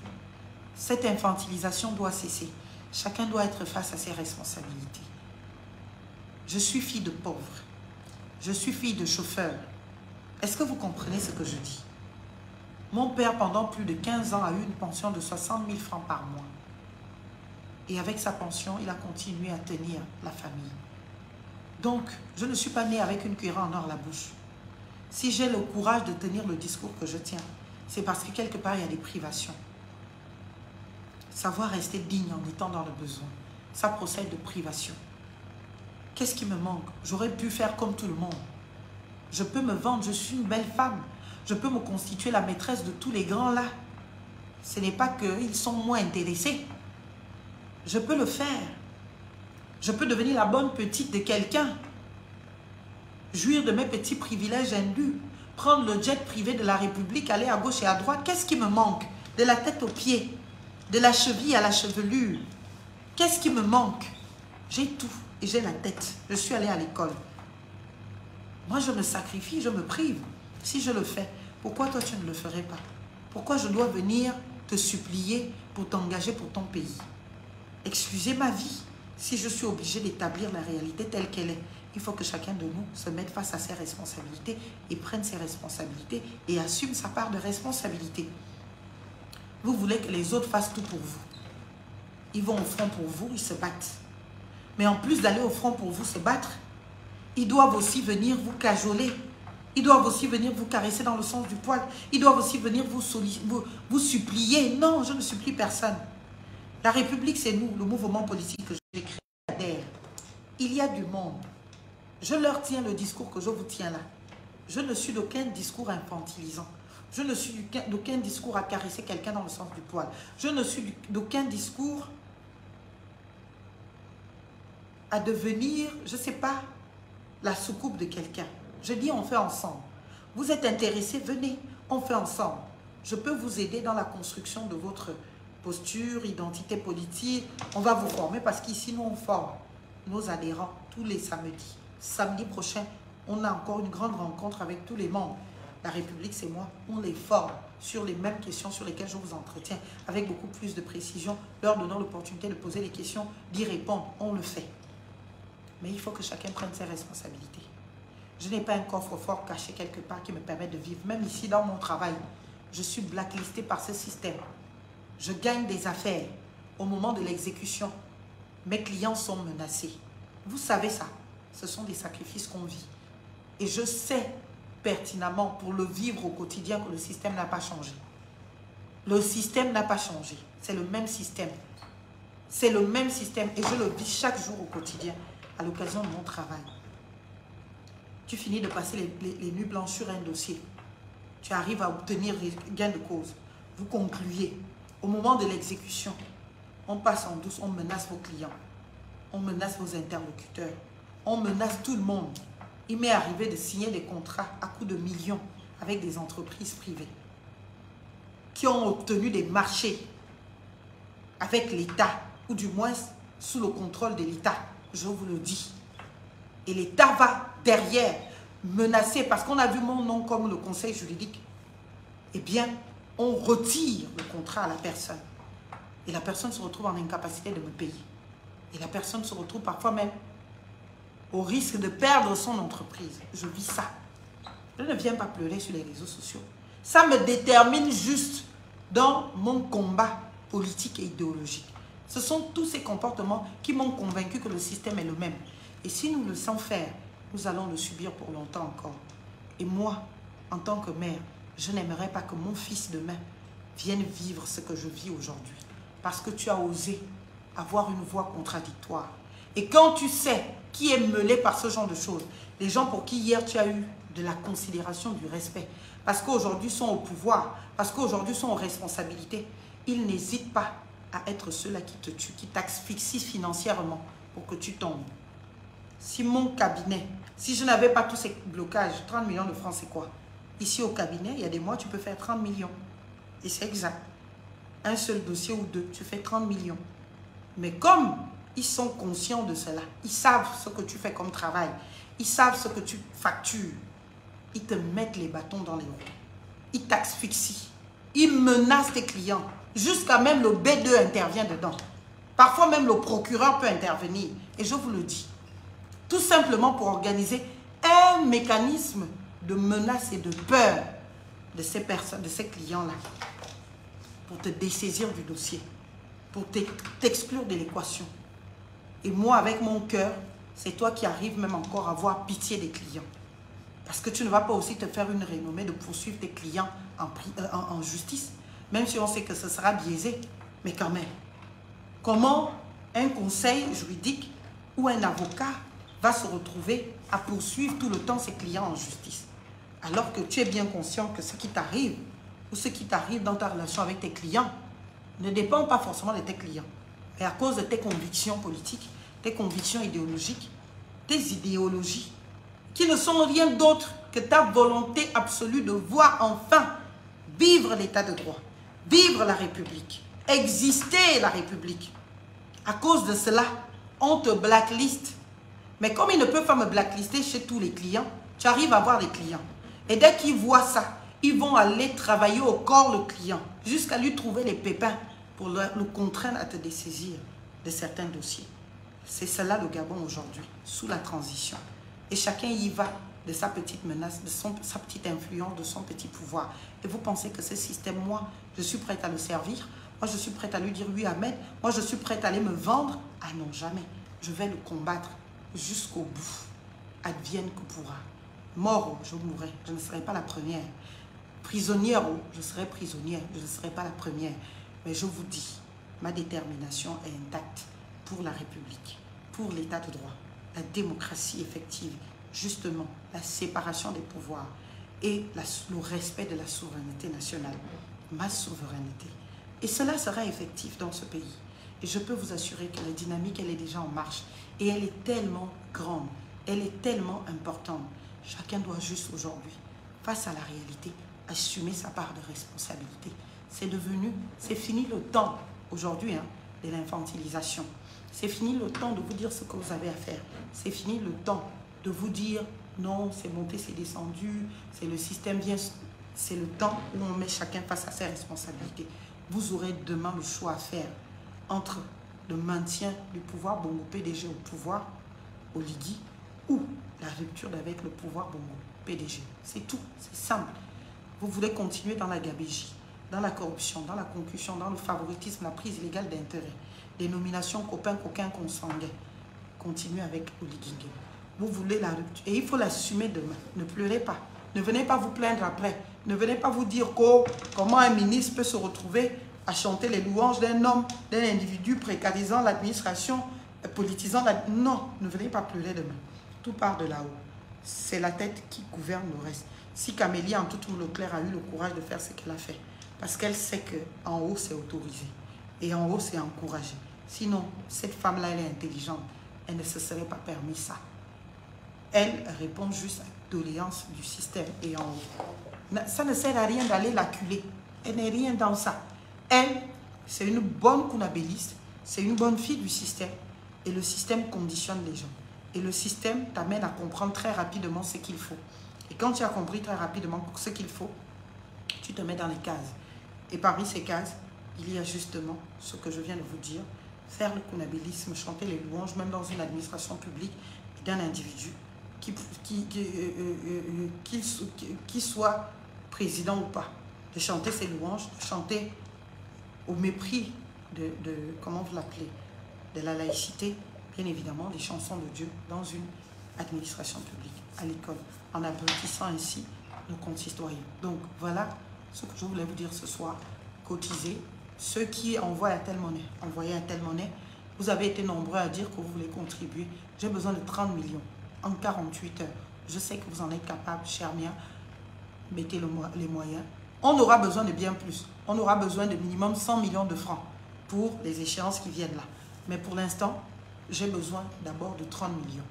Cette infantilisation doit cesser. Chacun doit être face à ses responsabilités. Je suis fille de pauvre. Je suis fille de chauffeur. Est-ce que vous comprenez ce que je dis? Mon père, pendant plus de 15 ans, a eu une pension de 60 000 francs par mois. Et avec sa pension, il a continué à tenir la famille. Donc, je ne suis pas née avec une cuillère en or à la bouche. Si j'ai le courage de tenir le discours que je tiens, c'est parce que quelque part, il y a des privations. Savoir rester digne en étant dans le besoin, ça procède de privation. Qu'est-ce qui me manque? J'aurais pu faire comme tout le monde. Je peux me vendre, je suis une belle femme. Je peux me constituer la maîtresse de tous les grands là. Ce n'est pas qu'ils sont moins intéressés. Je peux le faire. Je peux devenir la bonne petite de quelqu'un. Jouir de mes petits privilèges indus. Prendre le jet privé de la République, aller à gauche et à droite. Qu'est-ce qui me manque? De la tête aux pieds. De la cheville à la chevelure. Qu'est-ce qui me manque? J'ai tout et j'ai la tête. Je suis allée à l'école. Moi, je me sacrifie, je me prive. Si je le fais, pourquoi toi, tu ne le ferais pas? Pourquoi je dois venir te supplier pour t'engager pour ton pays? Excusez ma vie. Si je suis obligée d'établir la réalité telle qu'elle est, il faut que chacun de nous se mette face à ses responsabilités et prenne ses responsabilités et assume sa part de responsabilité. Vous voulez que les autres fassent tout pour vous. Ils vont au front pour vous, ils se battent. Mais en plus d'aller au front pour vous se battre, ils doivent aussi venir vous cajoler. Ils doivent aussi venir vous caresser dans le sens du poil. Ils doivent aussi venir vous supplier. Non, je ne supplie personne. La République, c'est nous, le mouvement politique que j'ai créé à terre. Il y a du monde. Je leur tiens le discours que je vous tiens là. Je ne suis d'aucun discours infantilisant. Je ne suis d'aucun discours à caresser quelqu'un dans le sens du poil. Je ne suis d'aucun discours à devenir, je ne sais pas, la soucoupe de quelqu'un. Je dis on fait ensemble. Vous êtes intéressés, venez, on fait ensemble. Je peux vous aider dans la construction de votre posture, identité politique. On va vous former parce qu'ici, nous, on forme nos adhérents tous les samedis. Samedi prochain, on a encore une grande rencontre avec tous les membres. La République, c'est moi. On les forme sur les mêmes questions sur lesquelles je vous entretiens avec beaucoup plus de précision, leur donnant l'opportunité de poser les questions, d'y répondre. On le fait. Mais il faut que chacun prenne ses responsabilités. Je n'ai pas un coffre-fort caché quelque part qui me permet de vivre. Même ici, dans mon travail, je suis blacklistée par ce système. Je gagne des affaires. Au moment de l'exécution, mes clients sont menacés. Vous savez ça. Ce sont des sacrifices qu'on vit. Et je sais pertinemment, pour le vivre au quotidien, que le système n'a pas changé. Le système n'a pas changé. C'est le même système. C'est le même système. Et je le vis chaque jour au quotidien, à l'occasion de mon travail. Tu finis de passer les nuits blanches sur un dossier. Tu arrives à obtenir les gains de cause. Vous concluez. Au moment de l'exécution, on passe en douce, on menace vos clients. On menace vos interlocuteurs. On menace tout le monde. Il m'est arrivé de signer des contrats à coût de millions avec des entreprises privées qui ont obtenu des marchés avec l'État, ou du moins sous le contrôle de l'État. Je vous le dis. Et l'État va derrière menacer, parce qu'on a vu mon nom comme le conseil juridique, eh bien, on retire le contrat à la personne. Et la personne se retrouve en incapacité de me payer. Et la personne se retrouve parfois même au risque de perdre son entreprise. Je vis ça. Je ne viens pas pleurer sur les réseaux sociaux. Ça me détermine juste dans mon combat politique et idéologique. Ce sont tous ces comportements qui m'ont convaincu que le système est le même. Et si nous le laissons faire, nous allons le subir pour longtemps encore. Et moi, en tant que mère, je n'aimerais pas que mon fils demain vienne vivre ce que je vis aujourd'hui. Parce que tu as osé avoir une voix contradictoire. Et quand tu sais qui est mêlé par ce genre de choses, les gens pour qui hier tu as eu de la considération, du respect, parce qu'aujourd'hui sont au pouvoir, parce qu'aujourd'hui sont aux responsabilités, ils n'hésitent pas à être ceux-là qui te tuent, qui t'asphyxient financièrement pour que tu tombes. Si mon cabinet, si je n'avais pas tous ces blocages, 30 millions de francs, c'est quoi? Ici au cabinet, il y a des mois, tu peux faire 30 millions. Et c'est exact. Un seul dossier ou deux, tu fais 30 millions. Mais comme ils sont conscients de cela, ils savent ce que tu fais comme travail, ils savent ce que tu factures, ils te mettent les bâtons dans les roues. Ils t'asphyxient. Ils menacent tes clients. Jusqu'à même le B2 intervient dedans. Parfois même le procureur peut intervenir. Et je vous le dis. Tout simplement pour organiser un mécanisme de menace et de peur de ces personnes, de ces clients-là. Pour te dessaisir du dossier. Pour t'exclure de l'équation. Et moi, avec mon cœur, c'est toi qui arrives même encore à avoir pitié des clients. Parce que tu ne vas pas aussi te faire une renommée de poursuivre tes clients en justice. Même si on sait que ce sera biaisé. Mais quand même. Comment un conseil juridique ou un avocat va se retrouver à poursuivre tout le temps ses clients en justice? Alors que tu es bien conscient que ce qui t'arrive ou ce qui t'arrive dans ta relation avec tes clients ne dépend pas forcément de tes clients. Mais à cause de tes convictions politiques, tes convictions idéologiques, tes idéologies, qui ne sont rien d'autre que ta volonté absolue de voir enfin vivre l'état de droit, vivre la République, exister la République. À cause de cela, on te blacklist. Mais comme ils ne peuvent pas me blacklister chez tous les clients, tu arrives à avoir des clients. Et dès qu'ils voient ça, ils vont aller travailler au corps le client, jusqu'à lui trouver les pépins pour le contraindre à te dessaisir de certains dossiers. C'est cela le Gabon aujourd'hui, sous la transition. Et chacun y va de sa petite menace, de sa petite influence, de son petit pouvoir. Et vous pensez que ce système, moi, je suis prête à le servir? Moi, je suis prête à lui dire oui, amen. Moi, je suis prête à aller me vendre? Ah non, jamais. Je vais le combattre jusqu'au bout. Advienne que pourra. Mort, je mourrai. Je ne serai pas la première. Prisonnière, je serai prisonnière. Je ne serai pas la première. Mais je vous dis, ma détermination est intacte pour la République, pour l'état de droit, la démocratie effective, justement, la séparation des pouvoirs et le respect de la souveraineté nationale, ma souveraineté. Et cela sera effectif dans ce pays. Et je peux vous assurer que la dynamique, elle est déjà en marche. Et elle est tellement grande, elle est tellement importante. Chacun doit juste aujourd'hui, face à la réalité, assumer sa part de responsabilité. C'est devenu, c'est fini le temps, aujourd'hui, hein, de l'infantilisation. C'est fini le temps de vous dire ce que vous avez à faire. C'est fini le temps de vous dire non, c'est monté, c'est descendu, c'est le système bien. C'est le temps où on met chacun face à ses responsabilités. Vous aurez demain le choix à faire entre le maintien du pouvoir Bongo PDG au pouvoir Oligui ou la rupture avec le pouvoir Bongo PDG. C'est tout, c'est simple. Vous voulez continuer dans la gabégie, dans la corruption, dans la concussion, dans le favoritisme, la prise illégale d'intérêt, des nominations copains, coquins, consanguins. Continuez avec Oligui. Vous voulez la rupture et il faut l'assumer demain. Ne pleurez pas. Ne venez pas vous plaindre après. Ne venez pas vous dire comment un ministre peut se retrouver à chanter les louanges d'un homme, d'un individu précarisant l'administration, politisant la... Non, ne venez pas pleurer demain. Tout part de là-haut. C'est la tête qui gouverne le reste. Si Camélie en tout Leclerc a eu le courage de faire ce qu'elle a fait, parce qu'elle sait qu'en haut c'est autorisé et en haut c'est encouragé. Sinon, cette femme-là, elle est intelligente. Elle ne se serait pas permis ça. Elle répond juste à doléance du système et en haut. Ça ne sert à rien d'aller l'acculer. Elle n'est rien dans ça. Elle, c'est une bonne kunabéliste, c'est une bonne fille du système. Et le système conditionne les gens. Et le système t'amène à comprendre très rapidement ce qu'il faut. Et quand tu as compris très rapidement ce qu'il faut, tu te mets dans les cases. Et parmi ces cases, il y a justement ce que je viens de vous dire. Faire le kunabélisme, chanter les louanges, même dans une administration publique d'un individu, qu'il soit président ou pas, de chanter ses louanges, de chanter au mépris comment vous l'appelez, de la laïcité, bien évidemment, des chansons de Dieu dans une administration publique, à l'école, en abrutissant ainsi nos concitoyens. Donc voilà ce que je voulais vous dire ce soir. Cotisez. Ceux qui envoient à telle monnaie, envoyez à telle monnaie, vous avez été nombreux à dire que vous voulez contribuer. J'ai besoin de 30 millions en 48 heures. Je sais que vous en êtes capable, cher mien. Mettez les moyens. On aura besoin de bien plus. On aura besoin de minimum 100 millions de francs pour les échéances qui viennent là. Mais pour l'instant, j'ai besoin d'abord de 30 millions.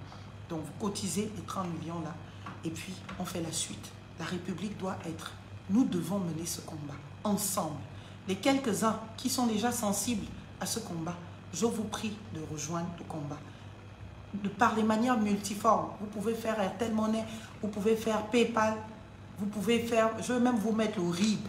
Donc, vous cotisez les 30 millions là, et puis on fait la suite. La République doit être, nous devons mener ce combat ensemble. Les quelques-uns qui sont déjà sensibles à ce combat, je vous prie de rejoindre le combat. Par les manières multiformes, vous pouvez faire Airtel Money, vous pouvez faire PayPal, vous pouvez faire, je vais même vous mettre le RIB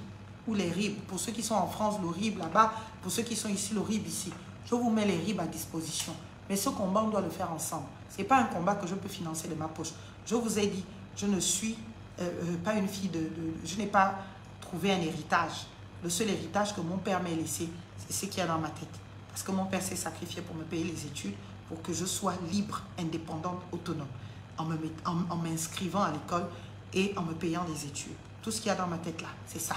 ou les RIB. Pour ceux qui sont en France, le RIB là-bas, pour ceux qui sont ici, le RIB ici. Je vous mets les RIB à disposition. Mais ce combat, on doit le faire ensemble. Ce n'est pas un combat que je peux financer de ma poche. Je vous ai dit, je ne suis pas une fille je n'ai pas trouvé un héritage. Le seul héritage que mon père m'a laissé, c'est ce qu'il y a dans ma tête. Parce que mon père s'est sacrifié pour me payer les études, pour que je sois libre, indépendante, autonome, en m'inscrivant à l'école et en me payant les études. Tout ce qu'il y a dans ma tête là, c'est ça.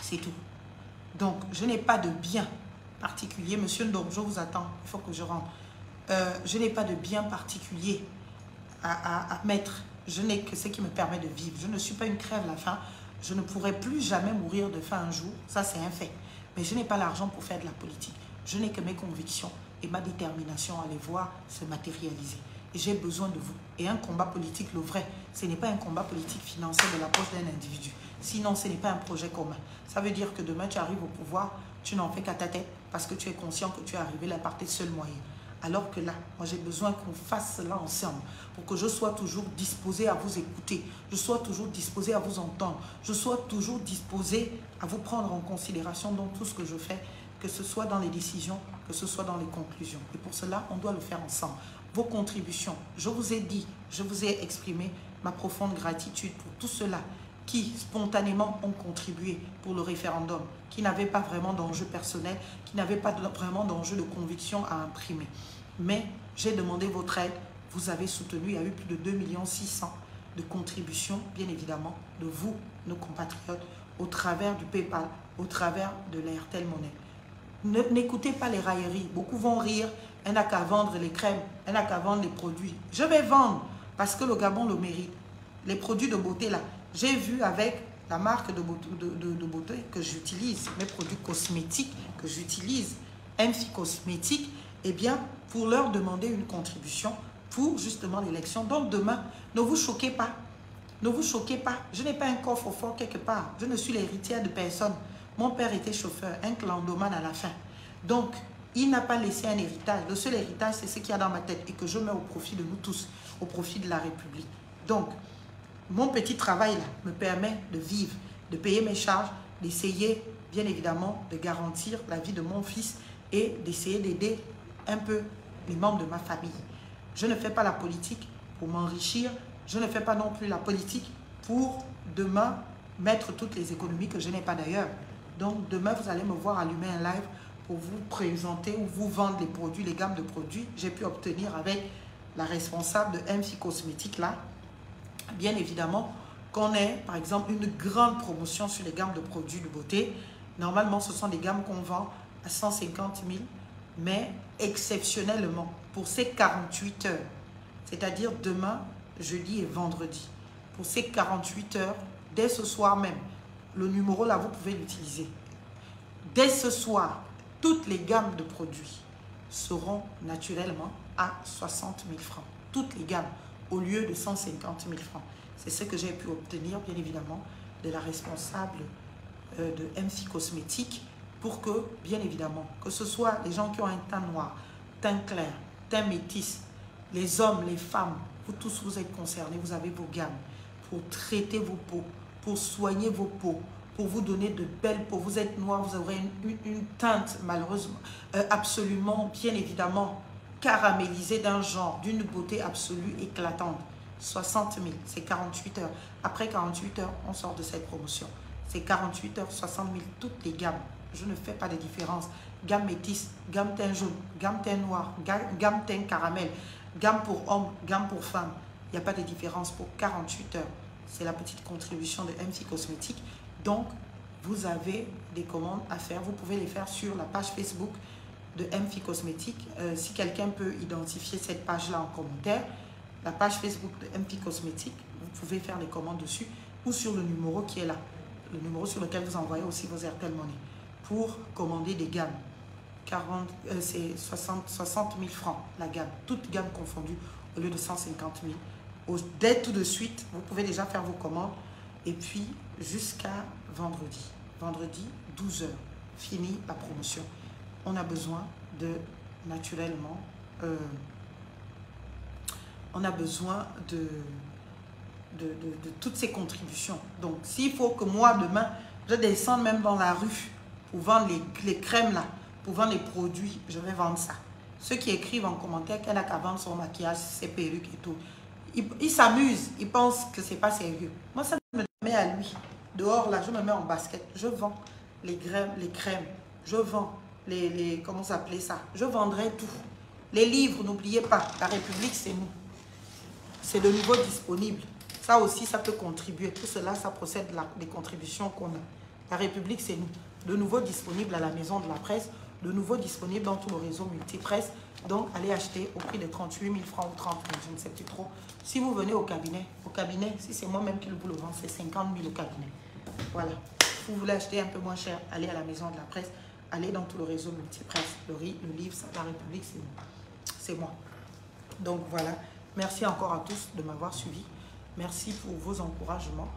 C'est tout. Donc, je n'ai pas de bien particulier. Monsieur Ndom, je vous attends, il faut que je rentre. Je n'ai pas de bien particulier à mettre. Je n'ai que ce qui me permet de vivre. Je ne suis pas une crève la faim. Je ne pourrai plus jamais mourir de faim un jour. Ça, c'est un fait. Mais je n'ai pas l'argent pour faire de la politique. Je n'ai que mes convictions et ma détermination à les voir se matérialiser. Et j'ai besoin de vous. Et un combat politique, le vrai, ce n'est pas un combat politique financé de la poche d'un individu. Sinon, ce n'est pas un projet commun. Ça veut dire que demain, tu arrives au pouvoir, tu n'en fais qu'à ta tête parce que tu es conscient que tu es arrivé là par tes seuls moyens. Alors que là, moi j'ai besoin qu'on fasse cela ensemble pour que je sois toujours disposé à vous écouter, je sois toujours disposé à vous entendre, je sois toujours disposé à vous prendre en considération dans tout ce que je fais, que ce soit dans les décisions, que ce soit dans les conclusions. Et pour cela, on doit le faire ensemble. Vos contributions, je vous ai dit, je vous ai exprimé ma profonde gratitude pour tout cela qui spontanément ont contribué pour le référendum, qui n'avaient pas vraiment d'enjeu personnel, qui n'avaient pas vraiment d'enjeu de conviction à imprimer. Mais j'ai demandé votre aide, vous avez soutenu, il y a eu plus de 2,6 millions de contributions, bien évidemment, de vous, nos compatriotes, au travers du PayPal, au travers de l'Airtel Money. N'écoutez pas les railleries, beaucoup vont rire, elle n'a qu'à vendre les crèmes, elle n'a qu'à vendre les produits. Je vais vendre, parce que le Gabon le mérite. Les produits de beauté là, j'ai vu avec la marque de beauté que j'utilise, mes produits cosmétiques que j'utilise, MFI Cosmétiques, eh bien, pour leur demander une contribution pour justement l'élection. Donc demain, ne vous choquez pas. Ne vous choquez pas. Je n'ai pas un coffre-fort quelque part. Je ne suis l'héritière de personne. Mon père était chauffeur, un clandomane à la fin. Donc, il n'a pas laissé un héritage. Le seul héritage, c'est ce qu'il y a dans ma tête et que je mets au profit de nous tous, au profit de la République. Donc, mon petit travail là me permet de vivre, de payer mes charges, d'essayer bien évidemment de garantir la vie de mon fils et d'essayer d'aider un peu les membres de ma famille. Je ne fais pas la politique pour m'enrichir, je ne fais pas non plus la politique pour demain mettre toutes les économies que je n'ai pas d'ailleurs. Donc demain vous allez me voir allumer un live pour vous présenter ou vous vendre les produits, les gammes de produits. J'ai pu obtenir avec la responsable de MFI Cosmétiques là, bien évidemment, qu'on ait, par exemple, une grande promotion sur les gammes de produits de beauté. Normalement, ce sont des gammes qu'on vend à 150 000, mais exceptionnellement, pour ces 48 heures, c'est-à-dire demain, jeudi et vendredi, pour ces 48 heures, dès ce soir même, le numéro là, vous pouvez l'utiliser. Dès ce soir, toutes les gammes de produits seront naturellement à 60 000 francs. Toutes les gammes, au lieu de 150 000 francs. C'est ce que j'ai pu obtenir, bien évidemment, de la responsable de MFI Cosmétiques pour que, bien évidemment, que ce soit les gens qui ont un teint noir, teint clair, teint métis, les hommes, les femmes, vous tous vous êtes concernés, vous avez vos gammes pour traiter vos peaux, pour soigner vos peaux, pour vous donner de belles peaux. Vous êtes noir, vous aurez une teinte, malheureusement, absolument, bien évidemment, caramélisée d'un genre, d'une beauté absolue, éclatante. 60 000, c'est 48 heures. Après 48 heures, on sort de cette promotion. C'est 48 heures, 60 000, toutes les gammes. Je ne fais pas de différence. Gamme métisse, gamme teint jaune, gamme teint noir, gamme teint caramel, gamme pour hommes, gamme pour femmes. Il n'y a pas de différence pour 48 heures. C'est la petite contribution de MFI Cosmétiques. Donc, vous avez des commandes à faire. Vous pouvez les faire sur la page Facebook de MFI Cosmétiques. Si quelqu'un peut identifier cette page-là en commentaire, la page Facebook de MFI Cosmétiques, vous pouvez faire les commandes dessus ou sur le numéro qui est là. Le numéro sur lequel vous envoyez aussi vos Airtel Money pour commander des gammes. C'est 60 000 francs la gamme, toute gamme confondue, au lieu de 150 000. Dès tout de suite, vous pouvez déjà faire vos commandes. Et puis, jusqu'à vendredi. Vendredi, 12 h. Fini la promotion. On a besoin de, naturellement, on a besoin de toutes ces contributions. Donc, s'il faut que moi, demain, je descende même dans la rue pour vendre les crèmes là, pour vendre les produits, je vais vendre ça. Ceux qui écrivent en commentaire qu'elle n'a qu'à vendre son maquillage, ses perruques et tout, ils s'amusent, ils pensent que c'est pas sérieux. Moi, ça me met à lui. Dehors, là, je me mets en basket, je vends les crèmes, je vends comment s'appelait ça? Je vendrai tout. Les livres, n'oubliez pas, la République, c'est nous. C'est de nouveau disponible. Ça aussi, ça peut contribuer. Tout cela, ça procède des contributions qu'on a. La République, c'est nous. De nouveau disponible à la Maison de la Presse, de nouveau disponible dans tout le réseau multipresse. Donc, allez acheter au prix de 38 000 francs ou 30 000, je ne sais plus trop. Si vous venez au cabinet, si c'est moi-même qui vous le vends, c'est 50 000 au cabinet. Voilà. Si vous voulez acheter un peu moins cher, allez à la Maison de la Presse, allez dans tout le réseau multipresse. Le livre, la République, c'est nous. C'est moi. Donc, voilà. Merci encore à tous de m'avoir suivi. Merci pour vos encouragements.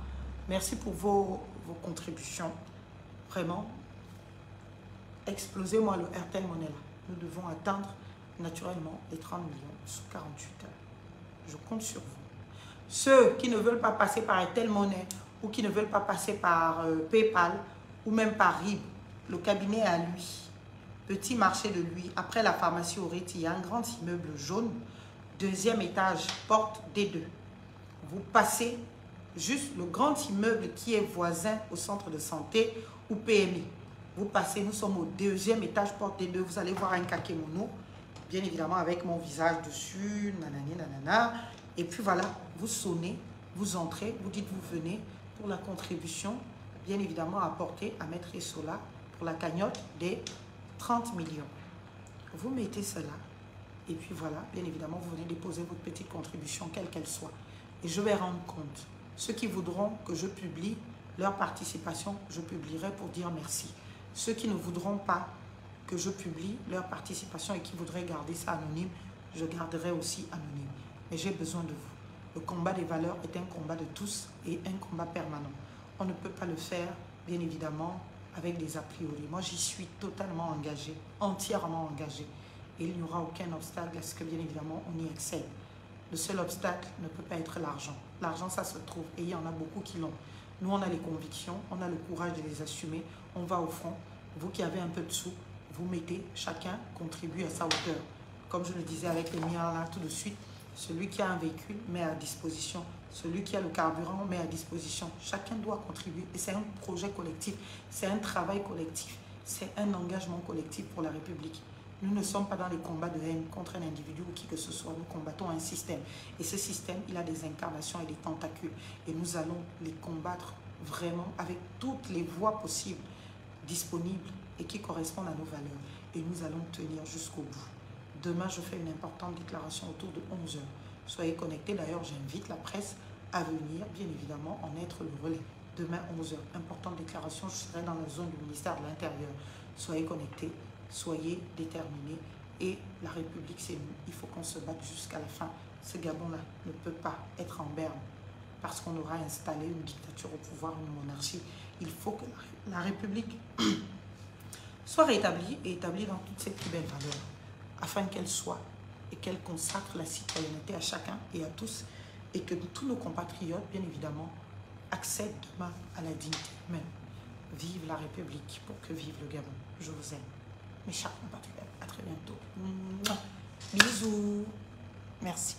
Merci pour vos contributions. Vraiment, explosez-moi le RTL Money là. Nous devons atteindre naturellement les 30 millions sous 48 heures. Je compte sur vous. Ceux qui ne veulent pas passer par RTL Money ou qui ne veulent pas passer par PayPal ou même par RIB, le cabinet est à lui. Petit marché de lui. Après la pharmacie Aureti, il y a un grand immeuble jaune. Deuxième étage, porte D2. Vous passez juste le grand immeuble qui est voisin au centre de santé ou PMI. Vous passez, nous sommes au deuxième étage, porte D2. Vous allez voir un kakémono, bien évidemment avec mon visage dessus, nanani, nanana. Et puis voilà, vous sonnez, vous entrez, vous dites vous venez pour la contribution, bien évidemment apportée à Maître Essola pour la cagnotte des 30 millions. Vous mettez cela. Et puis voilà, bien évidemment, vous venez déposer votre petite contribution, quelle qu'elle soit. Et je vais rendre compte. Ceux qui voudront que je publie leur participation, je publierai pour dire merci. Ceux qui ne voudront pas que je publie leur participation et qui voudraient garder ça anonyme, je garderai aussi anonyme. Mais j'ai besoin de vous. Le combat des valeurs est un combat de tous et un combat permanent. On ne peut pas le faire, bien évidemment, avec des a priori. Moi, j'y suis totalement engagée, entièrement engagée. Et il n'y aura aucun obstacle à ce que, bien évidemment, on y excelle. Le seul obstacle ne peut pas être l'argent. L'argent, ça se trouve, et il y en a beaucoup qui l'ont. Nous, on a les convictions, on a le courage de les assumer, on va au front. Vous qui avez un peu de sous, vous mettez, chacun contribue à sa hauteur. Comme je le disais avec les miens là tout de suite, celui qui a un véhicule met à disposition, celui qui a le carburant met à disposition. Chacun doit contribuer et c'est un projet collectif, c'est un travail collectif, c'est un engagement collectif pour la République. Nous ne sommes pas dans les combats de haine contre un individu ou qui que ce soit. Nous combattons un système. Et ce système, il a des incarnations et des tentacules. Et nous allons les combattre vraiment avec toutes les voies possibles, disponibles et qui correspondent à nos valeurs. Et nous allons tenir jusqu'au bout. Demain, je fais une importante déclaration autour de 11 h. Soyez connectés. D'ailleurs, j'invite la presse à venir, bien évidemment, en être le relais. Demain, 11 h. Importante déclaration. Je serai dans la zone du ministère de l'Intérieur. Soyez connectés. Soyez déterminés et la République, c'est nous. Il faut qu'on se batte jusqu'à la fin. Ce Gabon-là ne peut pas être en berne parce qu'on aura installé une dictature au pouvoir, une monarchie. Il faut que la République soit rétablie et établie dans toutes ses plus belles valeurs afin qu'elle soit et qu'elle consacre la citoyenneté à chacun et à tous et que tous nos compatriotes, bien évidemment, accèdent demain à la dignité humaine. Vive la République pour que vive le Gabon. Je vous aime. Mes chers compatriotes, à très bientôt. Bisous. Merci.